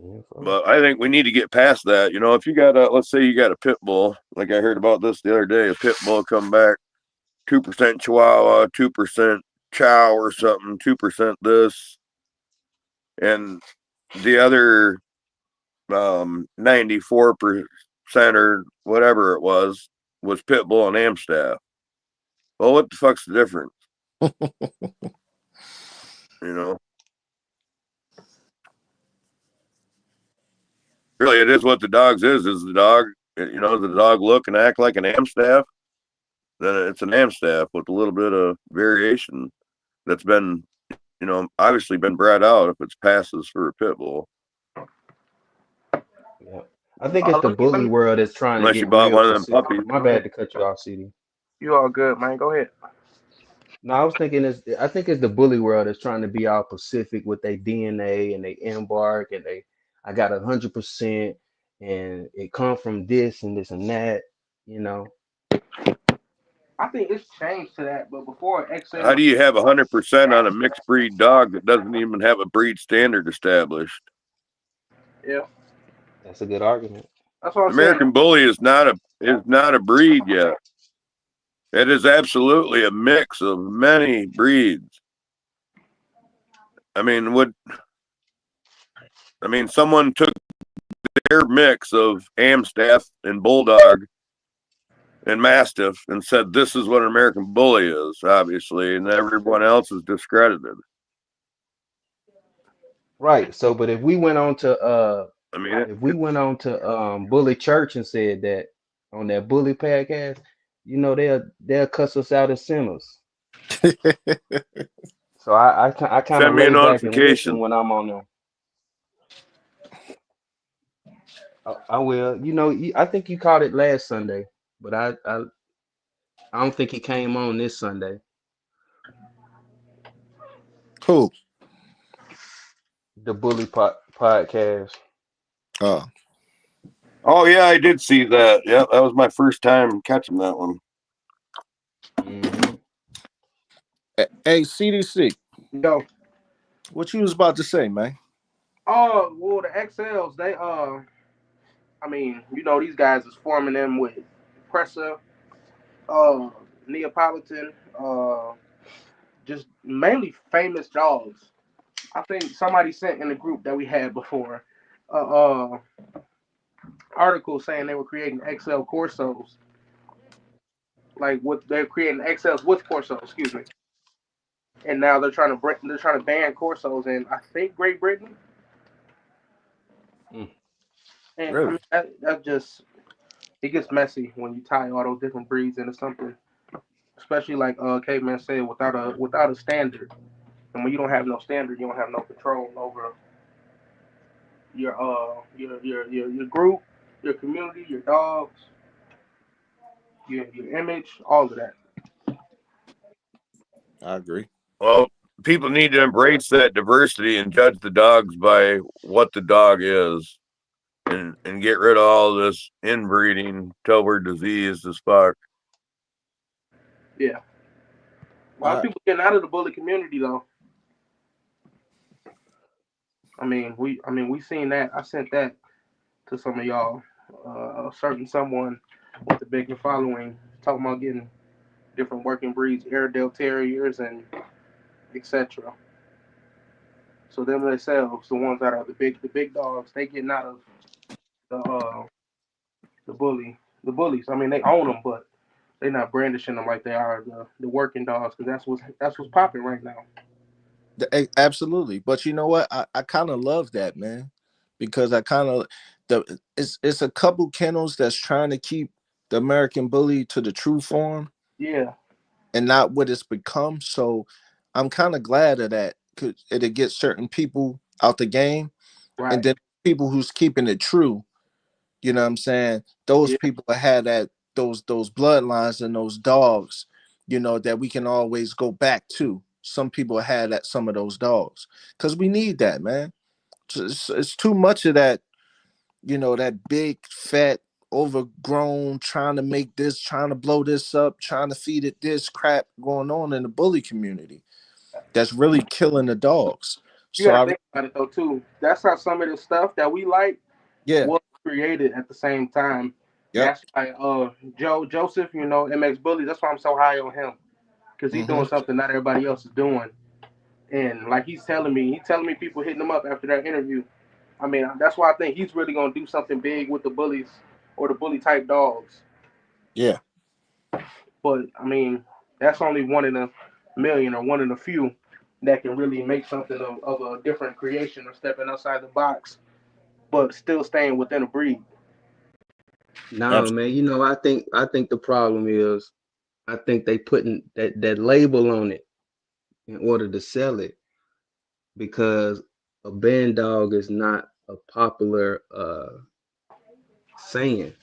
Yeah, But I think we need to get past that. If you got let's say you got a pit bull, like I heard about this the other day, a pit bull come back 2% Chihuahua, 2% Chow or something, 2% this, and the other 94% or whatever it was pit bull and Amstaff. Well, what the fuck's the difference? You know, really, it is what the dog's is. Is the dog, the dog look and act like an Amstaff? Then it's an Amstaff with a little bit of variation that's been, obviously been bred out if it's passes for a pit bull. yeah. I think it's the bully Let me. world that's trying to Unless you get bought real one of them specific. puppies. My bad to cut you off, CD. You all good, man? Go ahead. No, I think it's the bully world that's trying to be all Pacific with their DNA and they embark and I got 100% and it come from this and this and that, you know. I think it's changed to that, but before XM How was do you have 100% on a mixed breed dog that doesn't even have a breed standard established? yeah. That's a good argument. That's what I'm saying. American Bully is not a breed yet. It is absolutely a mix of many breeds. I mean, someone took their mix of Amstaff and Bulldog and Mastiff and said this is what an American Bully is, obviously, and everyone else is discredited. Right. So, but I mean, if we went on to Bully Church and said that on that Bully podcast, they'll cuss us out as sinners. So I kind of Send me a lay back and listen notification. when I'm on there. I will. I think you caught it last Sunday, but I don't think he came on this Sunday. Who? The podcast. Oh, Oh yeah, I did see that. Yeah, that was my first time catching that one. Hmm. hey, CDC. Yo. What you was about to say, man? Oh, well, the XLs, they I mean, these guys is forming them with Presser, uh, Neapolitan, just mainly famous dogs. I think somebody sent in the group that we had before, uh, uh article saying they were creating XL Corsos, like what they're creating XLs with Corsos, excuse me, and now they're trying to ban Corsos in I think Great Britain, Mm. and I Really? mean that just it gets messy when you tie all those different breeds into something, especially like Caveman said, without a standard. And when you don't have no standard, you don't have no control over your group, your community, your dogs, your image, all of that. I agree. Well, people need to embrace that diversity and judge the dogs by what the dog is, and get rid of all this inbreeding till we're diseased as fuck. Yeah, a lot of I people getting out of the bully community though. I mean we seen that. I sent that to some of y'all. A certain someone with a bigger following talking about getting different working breeds, Airedale Terriers and etc. So them themselves, the ones that are the big dogs, they getting out of the bullies. I mean, they own them, but they're not brandishing them like they are the working dogs because that's what's popping right now. absolutely. But you know what? I kind of love that, man, because I kind of it's a couple kennels that's trying to keep the American Bully to the true form Yeah, and not what it's become. So I'm kind of glad of that because it'll get certain people out the game, and right. then people who's keeping it true. You know what I'm saying? Those Yeah, people that had those bloodlines and those dogs, that we can always go back to. Some people had that some of those dogs because we need that, man. It's too much of that, that big fat overgrown trying to make this, trying to blow this up, trying to feed it this crap going on in the bully community. That's really killing the dogs. you So got to I think about it though too. That's how some of the stuff that we like yeah, was created at the same time. yep, That's why Joseph, MX Bully. That's why I'm so high on him because he's hmm doing something not everybody else is doing. And like he's telling me people hitting him up after that interview. I mean, that's why I think he's really gonna do something big with the bullies or the bully type dogs. yeah, But I mean, that's only one in a million or one in a few that can really make something of a different creation or stepping outside the box, but still staying within a breed. No, absolutely. man. I think the problem is I think they putting that label on it in order to sell it because a band dog is not a popular saying.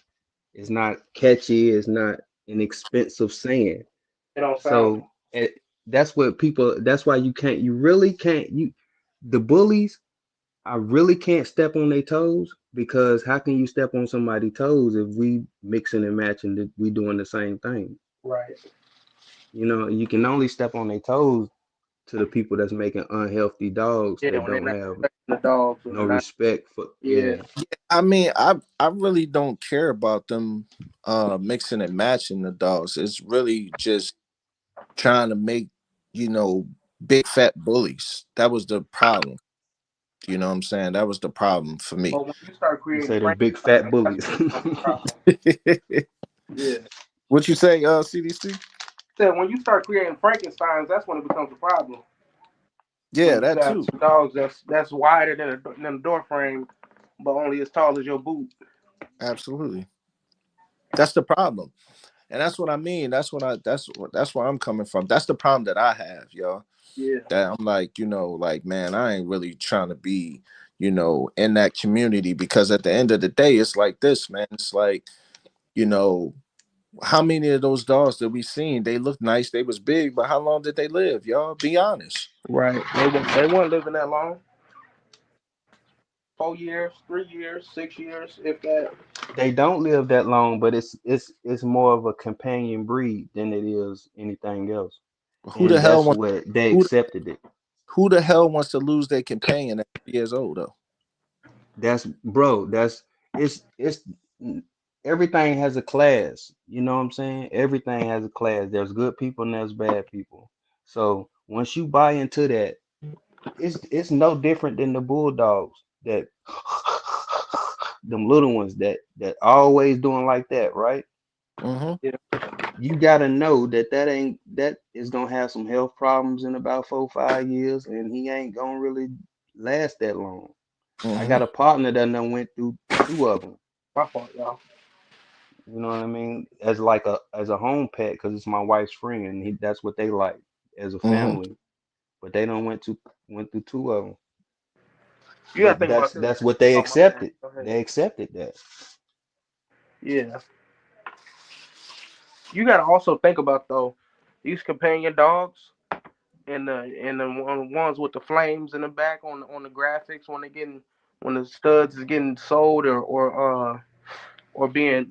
It's not catchy. It's not an expensive saying. It don't sound So that's what people. That's why you can't. You really can't. The bullies. I really can't step on their toes because how can you step on somebody's toes if we mixing and matching? We doing the same thing. right. You can only step on their toes to the people that's making unhealthy dogs Yeah, that when they're don't not have respecting the dogs or no they're not. respect for. Yeah, Yeah. I mean, I really don't care about them mixing and matching the dogs. It's really just trying to make, you know, big fat bullies. That was the problem. You know what I'm saying? That was the problem for me. but when you start You creating say them big fat Frankenstein, that's bullies. when it becomes a problem. Yeah. What you say, CDC? So when you start creating Frankenstein's, that's when it becomes a problem. Yeah, When you that got too. some dogs that's wider than a door frame, but only as tall as your boot. Absolutely. That's the problem. And that's what I mean. That's where I'm coming from. That's the problem that I have, yo. Yeah. That I'm like, like, man, I ain't really trying to be, in that community, because at the end of the day, it's like this, man. It's like, you know, how many of those dogs that we seen, they looked nice, they was big, but how long did they live, y'all? Be honest. Right. They weren't living that long. 4 years, 3 years, 6 years, if that. They don't live that long, but it's more of a companion breed than it is anything else, Who the and hell that's wants what they who accepted it. who the hell wants to lose their companion at 3 years old though? That's bro. It's everything has a class. You know what I'm saying? Everything has a class. There's good people and there's bad people. So once you buy into that, it's no different than the bulldogs that them little ones that always doing like that, right? Mm-hmm. Yeah. You gotta know that is gonna have some health problems in about 4 5 years, and he ain't gonna really last that long. I Mm-hmm. got a partner that done went through two of them. My fault, y'all. You know what I mean? As a home pet, because it's my wife's friend. That's what they like as a Mm-hmm. family. But they don't went through two of them. You gotta But think about this. that's what they Oh my bad. accepted. Go ahead. They accepted that. Yeah. You gotta also think about though, these companion dogs and the ones with the flames in the back on the graphics when the studs is getting sold or being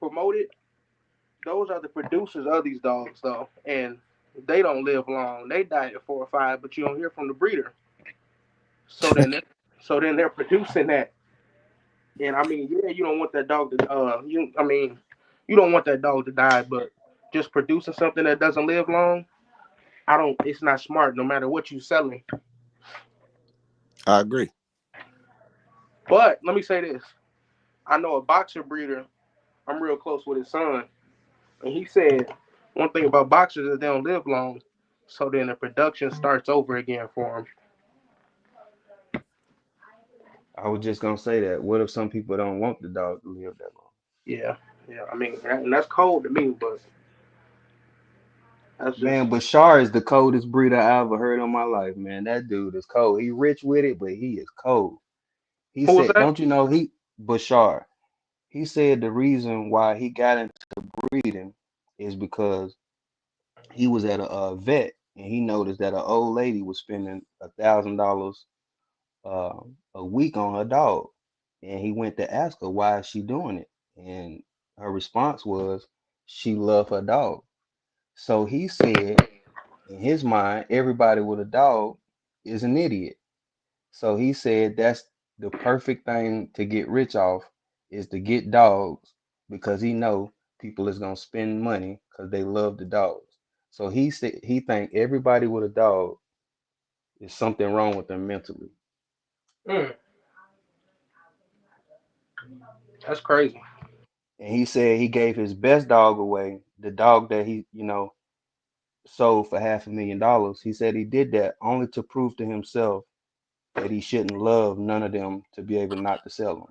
promoted. Those are the producers of these dogs though, and they don't live long. They die at 4 or 5, but you don't hear from the breeder. So then they're producing that. And I mean, yeah, you don't want that dog to you don't want that dog to die, but just producing something that doesn't live long, I don't. It's not smart, no matter what you selling. I agree. But let me say this: I know a boxer breeder. I'm real close with his son, and he said one thing about boxers is they don't live long. So then the production starts over again for them. I was just gonna say that. What if some people don't want the dog to live that long? Yeah, yeah. I mean, and that's cold to me, but that's just Man, Bashar is the coldest breeder I ever heard in my life, man. That dude is cold. He rich with it, but he is cold. He who was said, that? don't you know Bashar? He said the reason why he got into breeding is because he was at a vet and he noticed that an old lady was spending $1,000 uh, a week on her dog, and he went to ask her why is she doing it, and her response was she loved her dog. So he said in his mind, everybody with a dog is an idiot. So he said that's the perfect thing to get rich off is to get dogs because he know people is gonna spend money because they love the dogs. So he said he think everybody with a dog is something wrong with them mentally. Mm, that's crazy. And he said he gave his best dog away, the dog that he, sold for $500,000. He said he did that only to prove to himself that he shouldn't love none of them to be able not to sell them.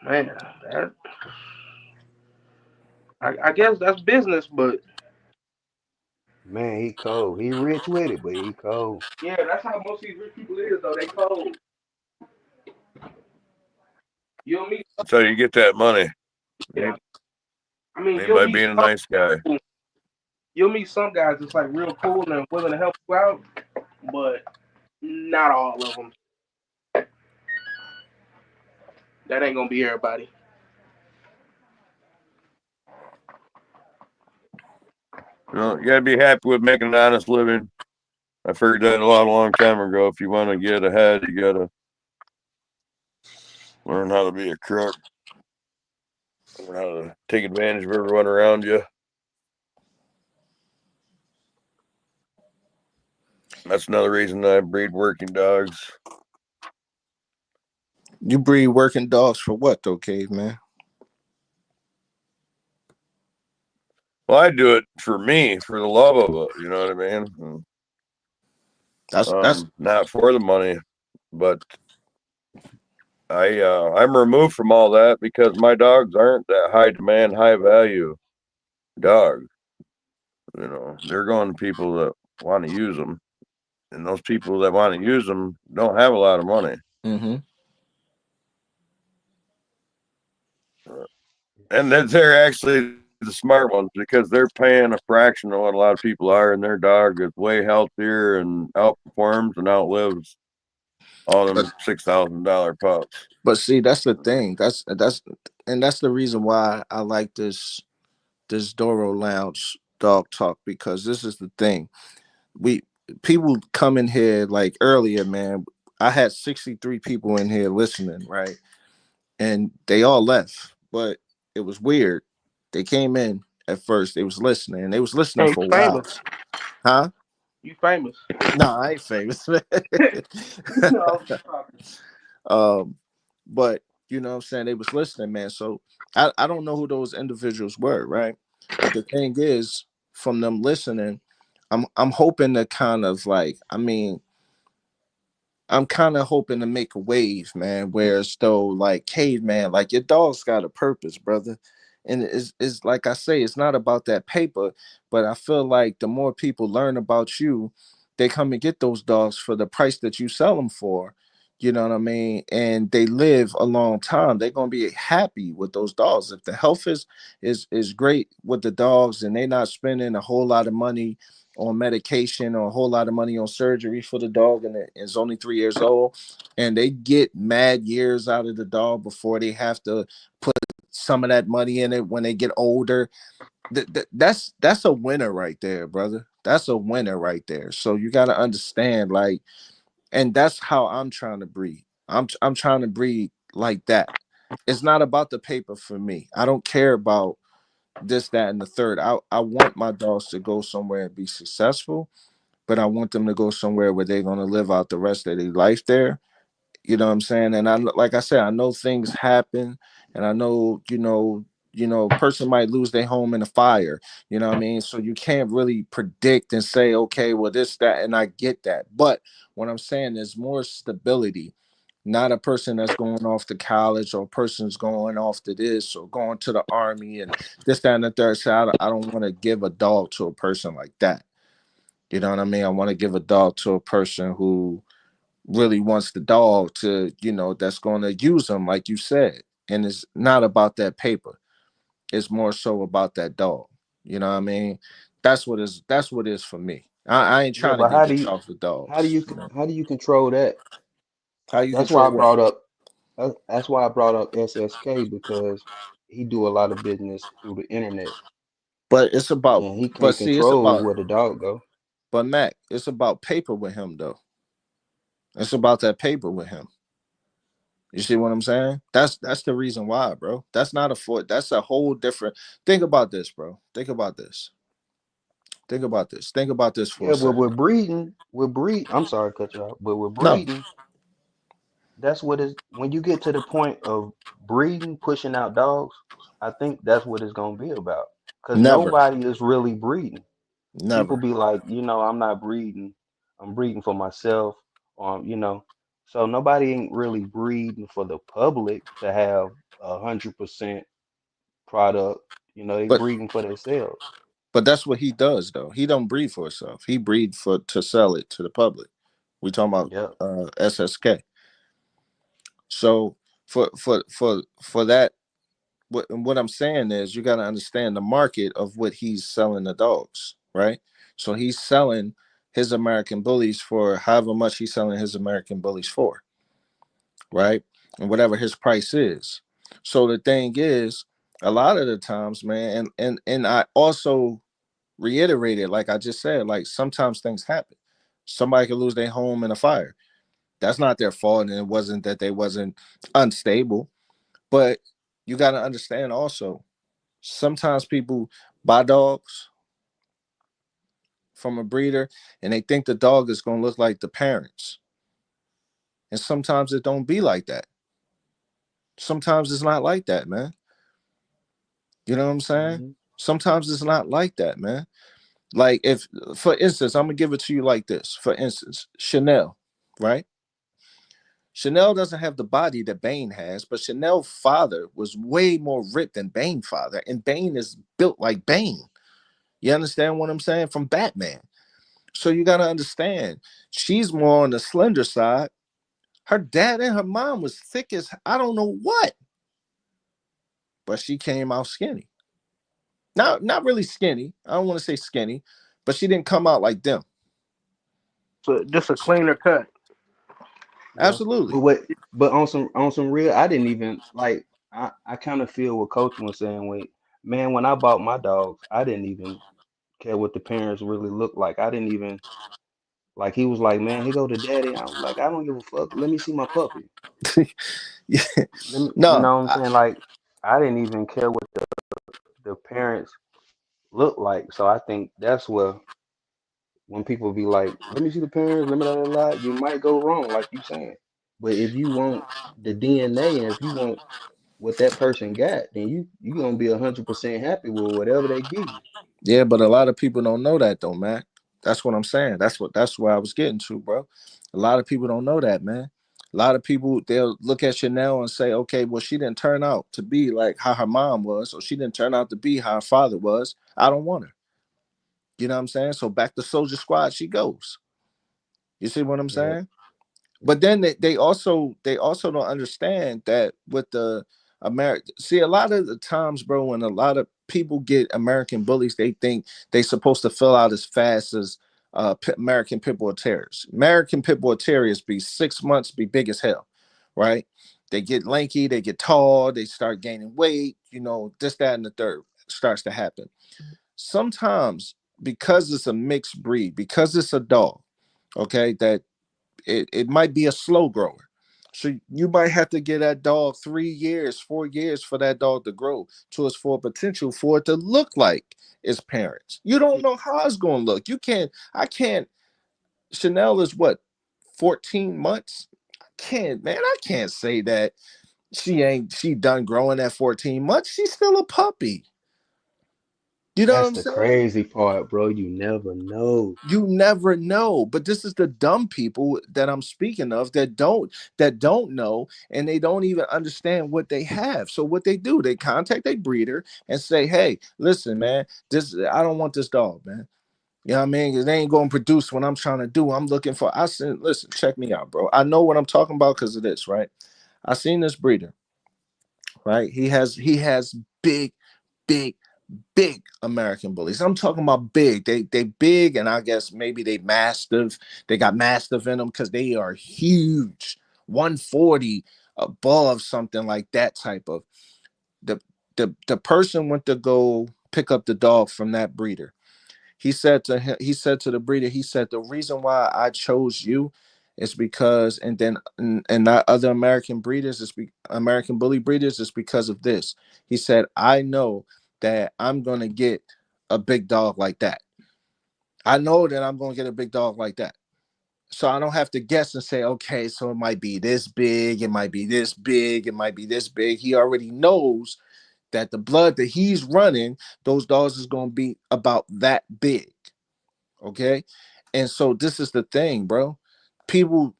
Man, that, I guess that's business, but Man, he cold. He rich with it, but he cold. yeah, that's how most of these rich people is though. They cold. You'll meet, That's how you get that money. yeah. Ain't, I mean, ain't by being a nice guy. you'll meet some guys that's like real cool and willing to help you out, but not all of them. That ain't gonna be everybody. You gotta be happy with making an honest living. I figured that a long time ago. If you want to get ahead, you gotta learn how to be a crook, learn how to take advantage of everyone around you. That's another reason I breed working dogs. You breed working dogs for what though, caveman? Well, I do it for me, for the love of it. You know what I mean? That's Not for the money, but I'm removed from all that because my dogs aren't that high demand, high value dog. They're going to people that want to use them, and those people that want to use them don't have a lot of money. Mm-hmm. And that they're actually the smart ones because they're paying a fraction of what a lot of people are, and their dog is way healthier and outperforms and outlives all But them $6,000 pups. see, that's the thing. And that's the reason why I like this Doro Lounge dog talk, because this is the thing. We People come in here like earlier, man. I had 63 people in here listening, right? And they all left, but it was weird. They came in at first, they was listening, and they was listening Hey, for you a while. famous. Huh? You famous. No, I ain't famous. You know, I'm just talking. um, but you know what I'm saying, they was listening, man. So I don't know who those individuals were, right? But the thing is, from them listening, I'm hoping to kind of like, I mean, I'm kind of hoping to make a wave, man, where it's though like caveman, like your dog's got a purpose, brother. And it's like I say, it's not about that paper, but I feel like the more people learn about you, they come and get those dogs for the price that you sell them for. You know what I mean? And they live a long time. They're gonna be happy with those dogs. If the health is great with the dogs, and they're not spending a whole lot of money on medication or a whole lot of money on surgery for the dog, and it's only 3 years old, and they get mad years out of the dog before they have to put some of that money in it when they get older. That's a winner right there, brother. That's a winner right there. So you got to understand, like, and that's how I'm trying to breed. I'm trying to breed like that. It's not about the paper for me. I don't care about this, that, and the third. I want my dogs to go somewhere and be successful, but I want them to go somewhere where they're gonna live out the rest of their life there. You know what I'm saying? And like I said, I know things happen, and I know, a person might lose their home in a fire. You know what I mean? So you can't really predict and say, okay, well, this, that, and I get that. But what I'm saying is more stability, not a person that's going off to college, or a person's going off to this or going to the army and this, that, and the third. So I don't want to give a dog to a person like that. You know what I mean? I want to give a dog to a person who really wants the dog to, that's going to use them, like you said. And it's not about that paper. It's more so about that dog. You know what I mean? That's what it is for me. I ain't Yeah, trying to but get rich off the dogs. how do you control that? How you That's why control I what? brought up that's why I brought up SSK because he do a lot of business through the internet But it's about, and he but can't see, it's control about, where the dog go. but Mac, it's about paper with him though. It's about that paper with him. You see what I'm saying? That's the reason why, bro. That's not a foot. That's a whole different. Think about this, bro. Think about this. Think about this. Think about this for a Yeah, but second. I'm sorry to cut you out, but with No, breeding, that's what is when you get to the point of breeding, pushing out dogs, I think that's what it's gonna be about. Because never, nobody is really breeding. People never. be like, I'm not breeding, I'm breeding for myself. So nobody ain't really breeding for the public to have 100% product. They But breeding for themselves. that's what he does though. He don't breed for himself. He breed for to sell it to the public. We talking about Yep. SSK. So for that, what I'm saying is you got to understand the market of what he's selling the dogs, right? So he's selling his American bullies for however much he's selling his American bullies for, right? And whatever his price is. So the thing is, a lot of the times, man, and I also reiterated, like I just said, like sometimes things happen. Somebody could lose their home in a fire. That's not their fault, and it wasn't that they wasn't unstable. But you got to understand also, sometimes people buy dogs from a breeder and they think the dog is going to look like the parents, and sometimes it don't be like that. Sometimes it's not like that, man. You know what I'm saying? Hmm. Sometimes it's not like that, man. Like, if, for instance, I'm gonna give it to you like this. For instance, Chanel, right? Chanel doesn't have the body that Bane has, but Chanel's father was way more ripped than Bane's father, and Bane is built like Bane. You understand what I'm saying? From Batman. So you got to understand, she's more on the slender side. Her dad and her mom was thick as I don't know what, but she came out skinny. Not really skinny. I don't want to say skinny, but she didn't come out like them. So just a cleaner cut. Yeah. But Absolutely. what but on some real, I didn't even like I kind of feel what Coach was saying when man, when I bought my dogs, I didn't even care what the parents really looked like. I didn't even like he was like, man, here go the daddy. I was like, I don't give a fuck. Let me see my puppy. Yeah. Let me, you No, know what I'm saying? Like I didn't even care what the parents looked like. So I think that's where when people be like, let me see the parents, let me you might go wrong, like you saying. But if you want the DNA and if you want what that person got, then you gonna be 100% happy with whatever they give you. yeah, but a lot of people don't know that though, man. That's what I'm saying. That's where I was getting to, bro. A lot of people don't know that, man. A lot of people they'll look at Chanel and say, okay, well, she didn't turn out to be like how her mom was, or she didn't turn out to be how her father was. I don't want her. You know what I'm saying? So back to Soldier Squad, she goes. You see what I'm Yeah, saying? But then they also don't understand that with the American, see, a lot of the times, bro, when a lot of people get American bullies, they think they supposed to fill out as fast as American pit bull terriers. American pit bull terriers be 6 months, be big as hell, right? They get lanky, they get tall, they start gaining weight, this, that, and the third starts to happen. Sometimes because it's a mixed breed, because it's a dog, okay, that it might be a slow grower. So you might have to give that dog 3 years, 4 years for that dog to grow to its full potential for it to look like its parents. You don't know how it's going to look. I can't, Chanel is what, 14 months? I can't say that she done growing at 14 months. She's still a puppy. You know what that's I'm the saying? crazy part, bro. You never know. You never know, but this is the dumb people that I'm speaking of that don't know, and they don't even understand what they have. So what they do, they contact a breeder and say, hey, listen, man, this, I don't want this dog, man. You know what I mean? 'Cause they ain't gonna produce what I'm trying to do. I'm looking for, I said, listen, check me out, bro. I know what I'm talking about because of this, right? I seen this breeder, right? He has big, big, big American bullies. I'm talking about big. They big, and I guess maybe they mastiff. They got mastiff in them because they are huge. 140 above, something like that type of. The person went to go pick up the dog from that breeder. He said to the breeder, he said, the reason why I chose you is because, and then and not other American breeders, American bully breeders, is because of this. He said, I know that I'm gonna get a big dog like that. I know that I'm gonna get a big dog like that. So I don't have to guess and say, okay, so it might be this big, it might be this big, it might be this big. He already knows that the blood that he's running, those dogs is gonna be about that big. Okay. And so this is the thing, bro. People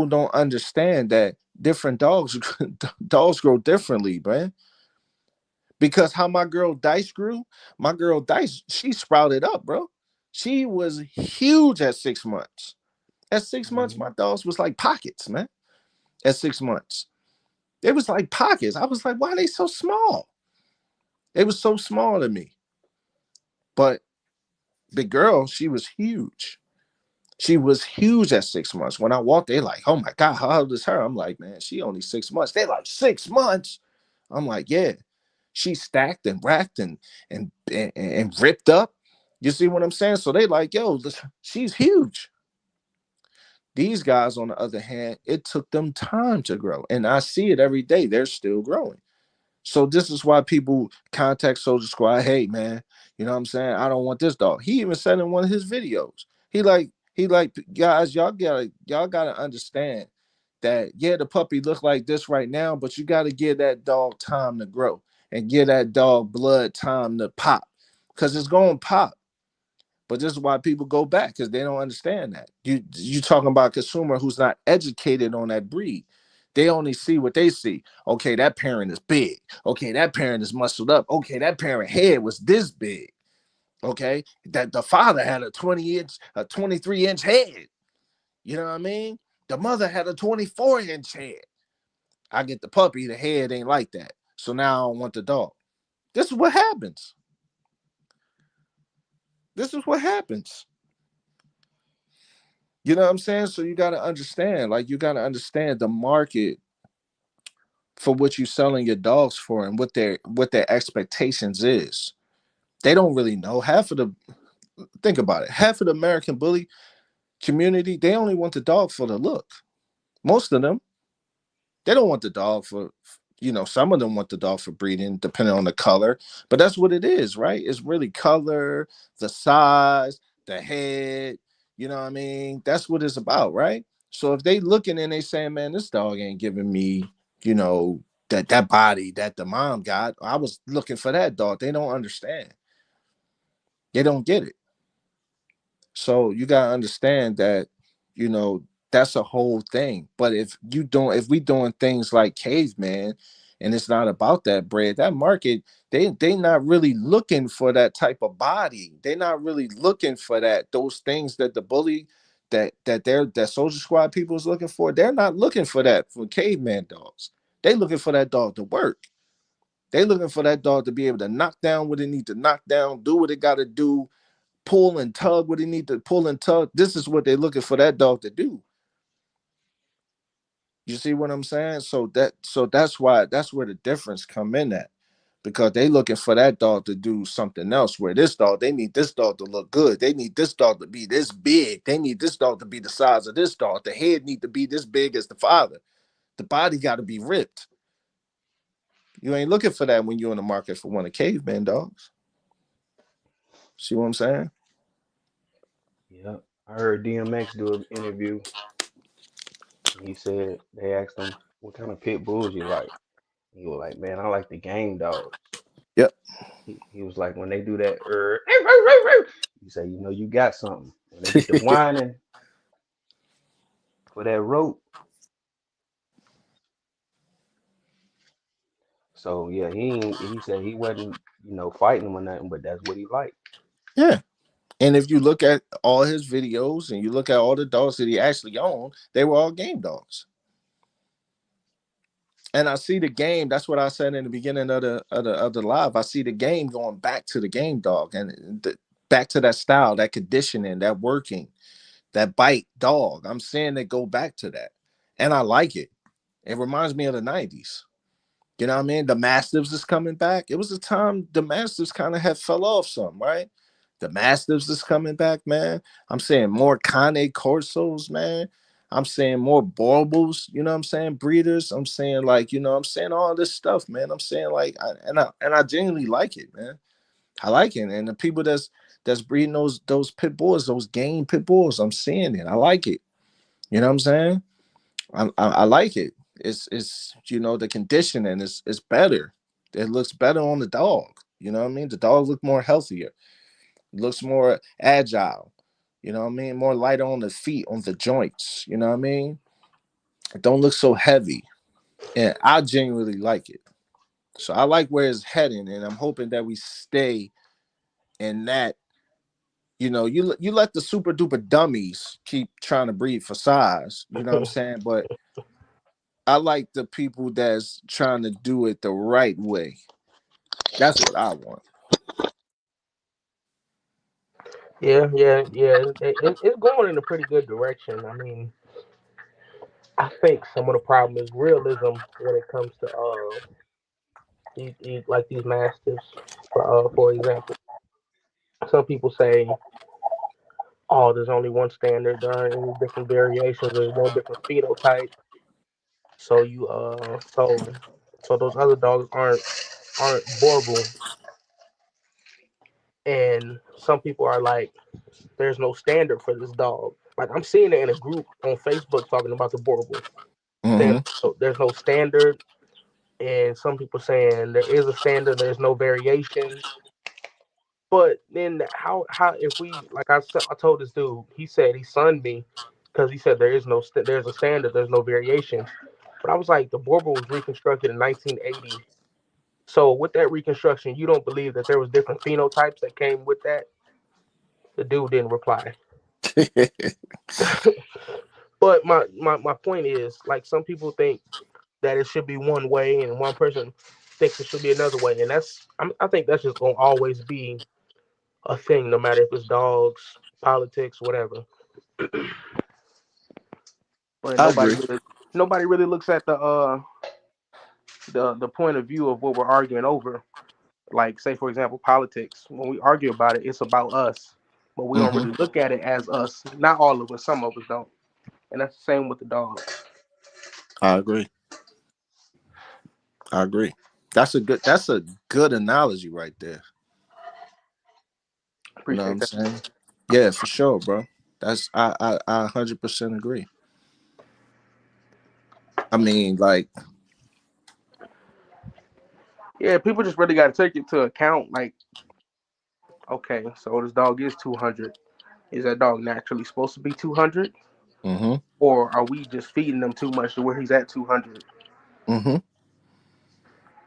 don't understand that different dogs dogs grow differently, man. Because how my girl Dice grew, my girl Dice, she sprouted up, bro. She was huge at 6 months. At 6 months, Mhm. my dogs was like pockets, man. At 6 months. It was like pockets. I was like, why are they so small? It was so small to me. But the girl, she was huge. She was huge at 6 months. When I walked, they like, oh my God, how old is her? I'm like, man, she only 6 months. They like 6 months. I'm like, yeah. She stacked and racked and ripped up. You see what I'm saying? So they like, yo, she's huge. These guys, on the other hand, it took them time to grow. And I see it every day. They're still growing. So this is why people contact Soldier Squad. Hey man, you know what I'm saying? I don't want this dog. He even said in one of his videos, he like guys, y'all gotta understand that yeah, the puppy look like this right now, but you gotta give that dog time to grow and give that dog blood time to pop. Cause it's gonna pop. But this is why people go back because they don't understand that. You talking about a consumer who's not educated on that breed. They only see what they see. Okay, that parent is big. Okay, that parent is muscled up. Okay, that parent head was this big. Okay, that the father had a 23-inch head. You know what I mean? The mother had a 24-inch head. I get the puppy, the head ain't like that. So now I don't want the dog. This is what happens. This is what happens. You know what I'm saying? So you got to understand, like, you got to understand the market for what you're selling your dogs for and what their expectations is. They don't really know. Think about it. Half of the American bully community, they only want the dog for the look. Most of them, they don't want the dog for, some of them want the dog for breeding, depending on the color. But that's what it is, right? It's really color, the size, the head. You know what I mean? That's what it's about, right? So if they looking and they saying, man, this dog ain't giving me, you know, that body that the mom got. I was looking for that dog. They don't understand. They don't get it. So you gotta understand that, you know, that's a whole thing. But if we doing things like caveman, and it's not about that bread, that market, they not really looking for that type of body. They're not really looking for those things that the bully that Soldier Squad people is looking for. They're not looking for that for caveman dogs. They looking for that dog to work. They looking for that dog to be able to knock down what it need to knock down, do what it got to do, pull and tug what he need to pull and tug. This is what they're looking for that dog to do. You see what I'm saying? That's where the difference come in at. Because they looking for that dog to do something else. Where this dog, they need this dog to look good. They need this dog to be this big. They need this dog to be the size of this dog. The head need to be this big as the father. The body got to be ripped. You ain't looking for that when you're in the market for one of caveman dogs. See what I'm saying? Yeah, I heard DMX do an interview. He said they asked him what kind of pit bulls you like. He was like, man, I like the game dogs. Yep. He was like, when they do that, you say, you know, you got something. When they get the whining for that rope. So yeah, he said he wasn't, you know, fighting them or nothing, but that's what he liked. Yeah. And if you look at all his videos and you look at all the dogs that he actually owned, they were all game dogs. And I see the game. That's what I said in the beginning of the live. I see the game going back to the game dog and back to that style, that conditioning, that working, that bite dog. I'm saying they go back to that, and I like it. It reminds me of the '90s. You know what I mean? The Mastiffs is coming back. It was a time the Mastiffs kind of had fell off some, right? The Mastiffs is coming back, man. I'm saying more Cane Corsos, man. I'm saying more Borbles, you know what I'm saying? Breeders. I'm saying like, I'm saying all this stuff, man. I'm saying like, I genuinely like it, man. I like it, and the people that's breeding those pit bulls, those game pit bulls, I'm seeing it. I like it. You know what I'm saying? I like it. It's the conditioning is better. It looks better on the dog. You know what I mean? The dog look more healthier. It looks more agile. You know what I mean? More lighter on the feet, on the joints. You know what I mean? It don't look so heavy. And I genuinely like it. So I like where it's heading, and I'm hoping that we stay in that. You let the super duper dummies keep trying to breed for size. You know what I'm saying? But I like the people that's trying to do it the right way. That's what I want. Yeah, yeah, yeah. It's going in a pretty good direction. I mean, I think some of the problem is realism when it comes to like these mastiffs. For example, some people say, "Oh, there's only one standard. There aren't any different variations. There's no different phenotype. So so those other dogs aren't borable." And some people are like, "There's no standard for this dog." Like I'm seeing it in a group on Facebook talking about the borable, saying Mm-hmm. there's no standard, and some people saying there is a standard. There's no variations. But then how if we like I told this dude, he said he sunned me because he said there is no there's a standard, there's no variations. But I was like, the Border was reconstructed in 1980. So with that reconstruction, you don't believe that there was different phenotypes that came with that? The dude didn't reply. But my point is, like, some people think that it should be one way, and one person thinks it should be another way, and I think that's just gonna always be a thing, no matter if it's dogs, politics, whatever. But I agree. nobody really looks at the point of view of what we're arguing over. Like, say for example, politics. When we argue about it, it's about us, but we don't Hmm. really look at it as us. Not all of us. Some of us don't, and that's the same with the dogs. I agree. I agree. That's a good analogy right there. You know what Appreciate I'm that. saying? Yeah, for sure, bro. That's I 100% agree. I mean, like, Yeah, people just really got to take into account. Like, okay, so this dog is 200. Is that dog naturally supposed to be 200, mm-hmm, or are we just feeding them too much to where he's at 200? mm-hmm.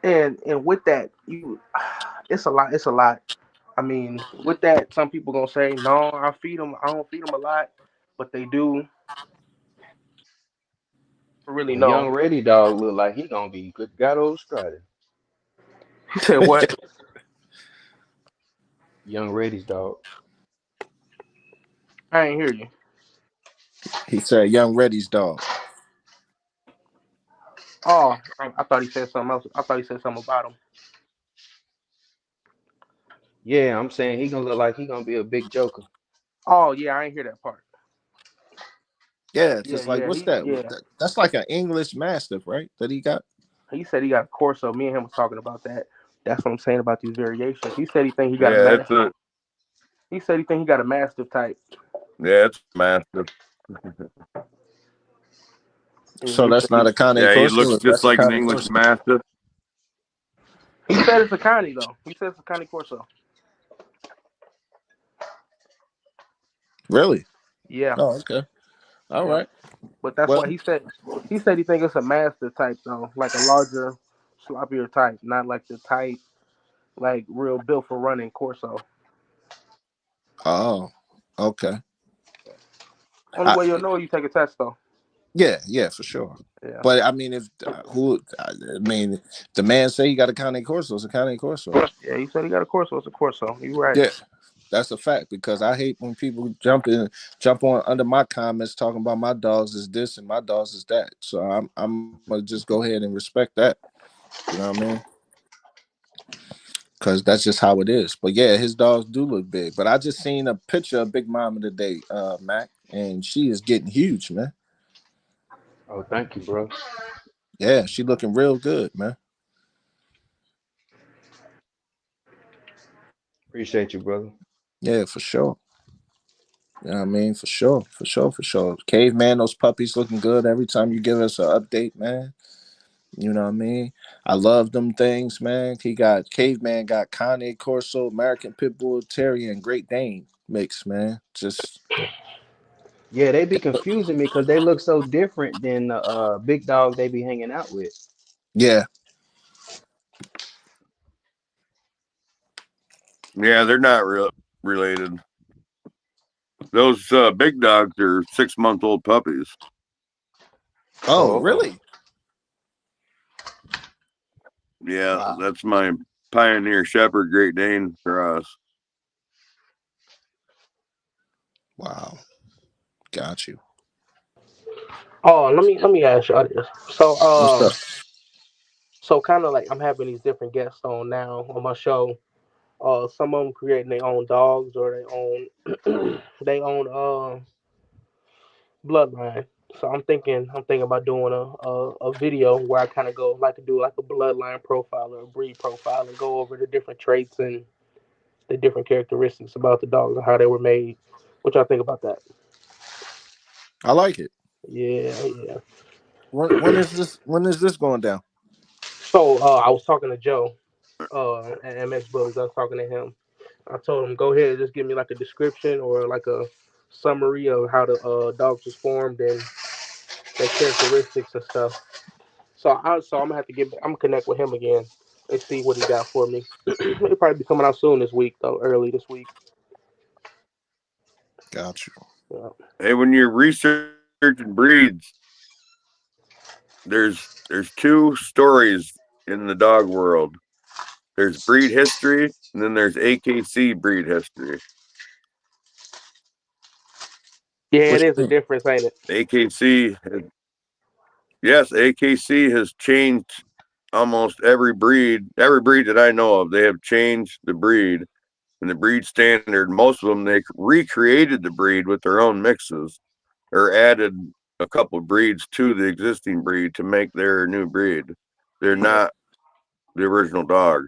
And with that, it's a lot. It's a lot. I mean, with that, some people gonna say, no, I feed them. I don't feed them a lot, but they do. Really, Well, young no. ready dog look like he gonna be good God old Strider. He said what? Young ready's dog. I ain't hear you. He said, "Young Reddy's dog." Oh, I thought he said something else. I thought he said something about him. Yeah, I'm saying he gonna look like he gonna be a big joker. Oh yeah, I ain't hear that part. Yeah, Yeah, because like, yeah, what's that? yeah. That's like an English Mastiff, right? That he got. He said he got a Corso. Me and him was talking about that. That's what I'm saying about these variations. He said he think he got a Yeah, mass. it's a He said he think he got a mastiff type. yeah, it's massive. Yeah, So that's not a Cane Yeah, he Corso. looks Or just that's a like an Cane English Corso. Mastiff. he said it's a Connie though. He said it's a Connie Corso. Really? Yeah, Oh, okay. All yeah. right. But that's Well, why he said he think it's a mastiff type though, like a larger, sloppier type, not like the tight, like real built for running Corso. oh, okay. Only I, way you'll know you take a test though. yeah, yeah, for sure. Yeah. But I mean, if who? I mean, the man say he got a Cane Corso. It's a Cane Corso. Yeah, he said he got a Corso. It's a Corso. You right. Yeah, that's a fact because I hate when people jump on under my comments talking about my dogs is this and my dogs is that. So I'm gonna just go ahead and respect that. You know what I mean? Because that's just how it is. But yeah, his dogs do look big. But I just seen a picture of Big Mama today, Mac, and she is getting huge, man. Oh, thank you, bro. Yeah, she looking real good, man. Appreciate you, brother. Yeah, for sure. You know what I mean? For sure, for sure, for sure. Caveman, those puppies looking good every time you give us an update, man. You know what I mean? I love them things, man. He got Caveman, got Cane Corso, American Pit Bull Terrier, and Great Dane mix, man. Just Yeah, they be confusing me because they look so different than the big dog they be hanging out with. yeah. Yeah, they're not related. Those big dogs are 6 month old puppies. Oh, Oh, okay. really? Yeah, Wow. that's my Pioneer Shepherd Great Dane cross. Wow. Got you. Oh, let me ask you this. So What's up? kind of like I'm having these different guests on now on my show. Some of them creating their own dogs or their own they own bloodline. So I'm thinking about doing a video where I kind of go like to do like a bloodline profile or a breed profile and go over the different traits and the different characteristics about the dogs and how they were made. What y'all think about that? I like it. Yeah, yeah. When is this going down? So I was talking to Joe at MX Bullies. I was talking to him. I told him go ahead and just give me like a description or like a summary of how the dogs was formed and their characteristics and stuff. So I'm gonna have to get. I'm gonna connect with him again and see what he got for me. It'll probably be coming out soon this week though, early this week. Got you. Yeah. Hey, when you're researching breeds, there's two stories in the dog world. There's breed history, and then there's AKC breed history. Yeah, it What is a you difference, ain't it? AKC, yes, AKC has changed almost every breed. Every breed that I know of, they have changed the breed and the breed standard. Most of them, they recreated the breed with their own mixes or added a couple of breeds to the existing breed to make their new breed. They're not the original dog.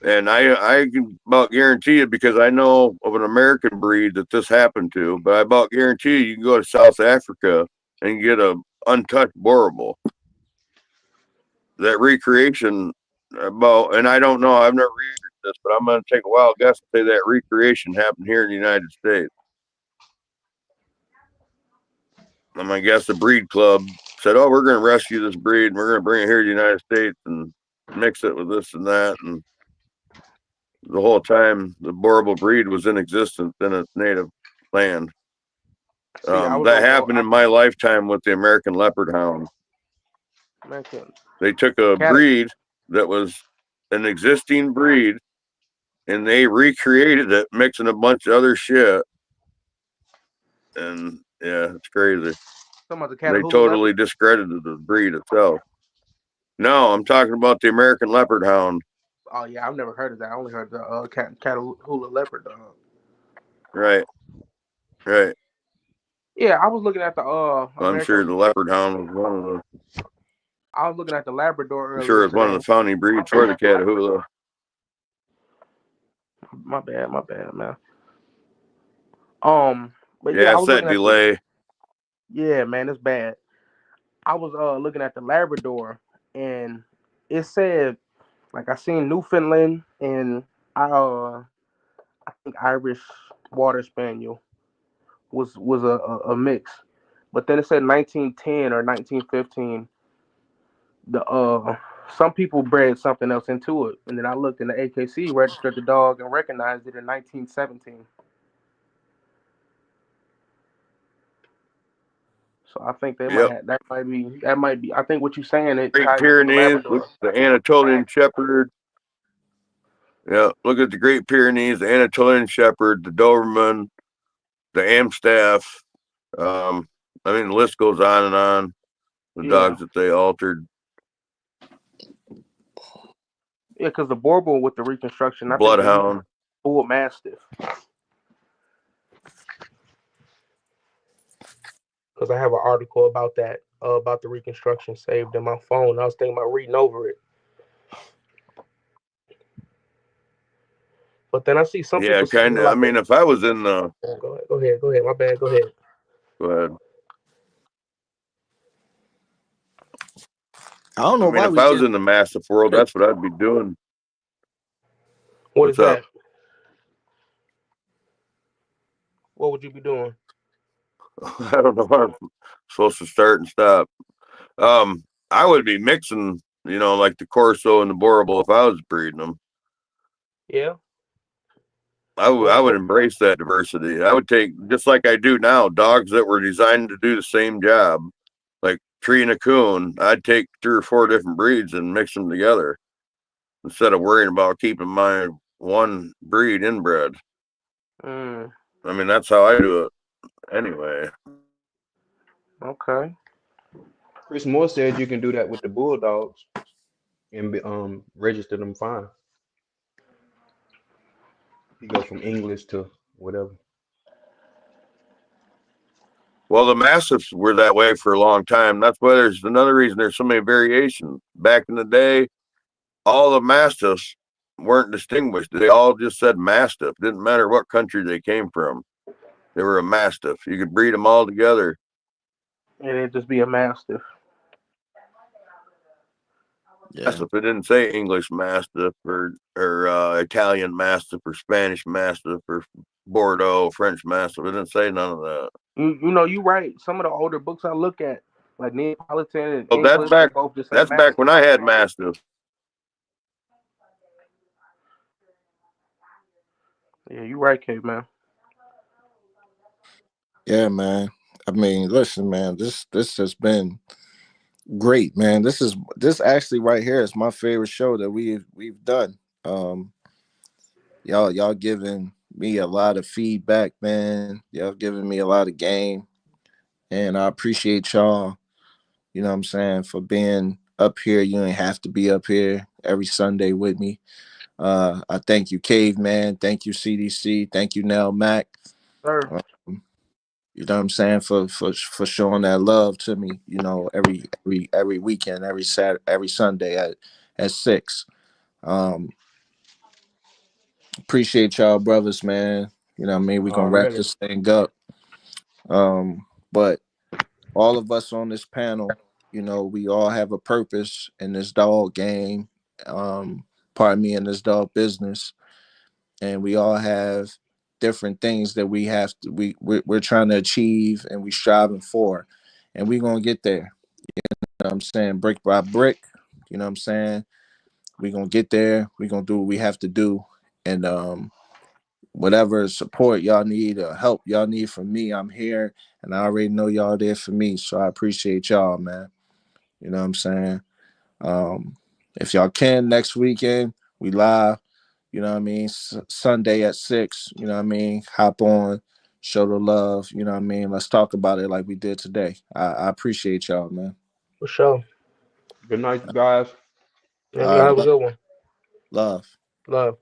And I can about guarantee it because I know of an American breed that this happened to, but I about guarantee you can go to South Africa and get a untouched Boerboel. That recreation about, and I don't know, I've never researched this, but I'm going to take a wild guess and say that recreation happened here in the United States. I'm going to guess the breed club said, "Oh, we're going to rescue this breed and we're going to bring it here to the United States and mix it with this and that." And the whole time, the Boerboel breed was in existence in its native land. See, I was That on happened in my lifetime with the American Leopard Hound. mention They took a cat. breed that was an existing breed and they recreated it, mixing a bunch of other shit. And yeah, it's crazy. Some of the They Catahoula leopard. totally discredited the breed itself. No, I'm talking about the American Leopard Hound. Oh yeah, I've never heard of that. I only heard the Catahoula leopard dog. Right, right. Yeah, I was looking at the I'm American. sure the Leopard Hound was one of the. I was looking at the Labrador I'm sure earlier it's one of today. the founding breeds for the Catahoula. My bad, man. Um, but yeah, Yeah, I it's was that looking at the. delay. Yeah, man, it's bad. I was looking at the Labrador, and it said like I seen Newfoundland and I think Irish Water Spaniel was a mix, but then it said 1910 or 1915. The some people bred something else into it, and then I looked and the AKC registered the dog and recognized it in 1917. So I think they might Yep. have that might be. I think what you're saying it Great ties into the Pyrenees, look Labrador. at the Anatolian Shepherd. Yeah, look at the Great Pyrenees, the Anatolian Shepherd, the Doberman, the Amstaff. Um, I mean, the list goes on and on. The Yeah, dogs that they altered, yeah, because the Borbal with the reconstruction, I think they used Bloodhound. full Mastiff. Because I have an article about that, about the reconstruction saved in my phone. I was thinking about reading over it, but then I see some Yeah, people saying kind they're of. I like, mean, if I was in the, go ahead. My bad, go ahead. go ahead. I don't I know mean, why if we I was just in the Mastiff world, that's what I'd be doing. What is What's up? that? What would you be doing? I don't know where I'm supposed to start and stop. I would be mixing, like the Corso and the Boerboel if I was breeding them. Yeah. I would What? embrace that diversity. I would take, just like I do now, dogs that were designed to do the same job, like Tree and a Coon. I'd take 3 or 4 different breeds and mix them together instead of worrying about keeping my one breed inbred. Mm, I mean, that's how I do it anyway. okay. Chris Moore said you can do that with the Bulldogs and register them fine. You go from English to whatever. Well, the Mastiffs were that way for a long time. That's why there's another reason there's so many variations. Back in the day, all the Mastiffs weren't distinguished. They all just said Mastiff. Didn't matter what country they came from. They were a Mastiff. You could breed them all together. And it just be a Mastiff. yeah. Mastiff. It didn't say English Mastiff or Italian Mastiff or Spanish Mastiff or Bordeaux French Mastiff. It didn't say none of that. You know you right. Some of the older books I look at, Like Neapolitan and Well, that's English, they back. both just say That's back when Mastiff. I had Mastiff. Yeah, you right, K man. Yeah, man. I mean, listen, man. This has been great, man. This actually right here is my favorite show that we've done. Um, y'all giving me a lot of feedback, man. Y'all giving me a lot of game, and I appreciate y'all. You know what I'm saying, for being up here. You ain't have to be up here every Sunday with me. I thank you, Caveman. Thank you, CDC. Thank you, Nell Mac. Sir. Um, you know what I'm saying, for showing that love to me. You know, every weekend, every Saturday, every Sunday at 6. Um, appreciate y'all, brothers, man. You know what I mean. We gonna wrap Already. this thing up. But all of us on this panel, you know, we all have a purpose in this dog game. Pardon me, in this dog business, and we all have different things that we have to we're trying to achieve and we striving for, and we gonna get there. You know what I'm saying, brick by brick. You know what I'm saying. We gonna get there. We gonna do what we have to do, and whatever support y'all need or help y'all need from me, I'm here, and I already know y'all there for me. So I appreciate y'all, man. You know what I'm saying? Um, if y'all can next weekend, we live. You know what I mean? Sunday at 6. You know what I mean? Hop on, show the love. You know what I mean? Let's talk about it like we did today. I appreciate y'all, man. For sure. Good night, guys. Yeah, All y'all right, have a good one. love. Love.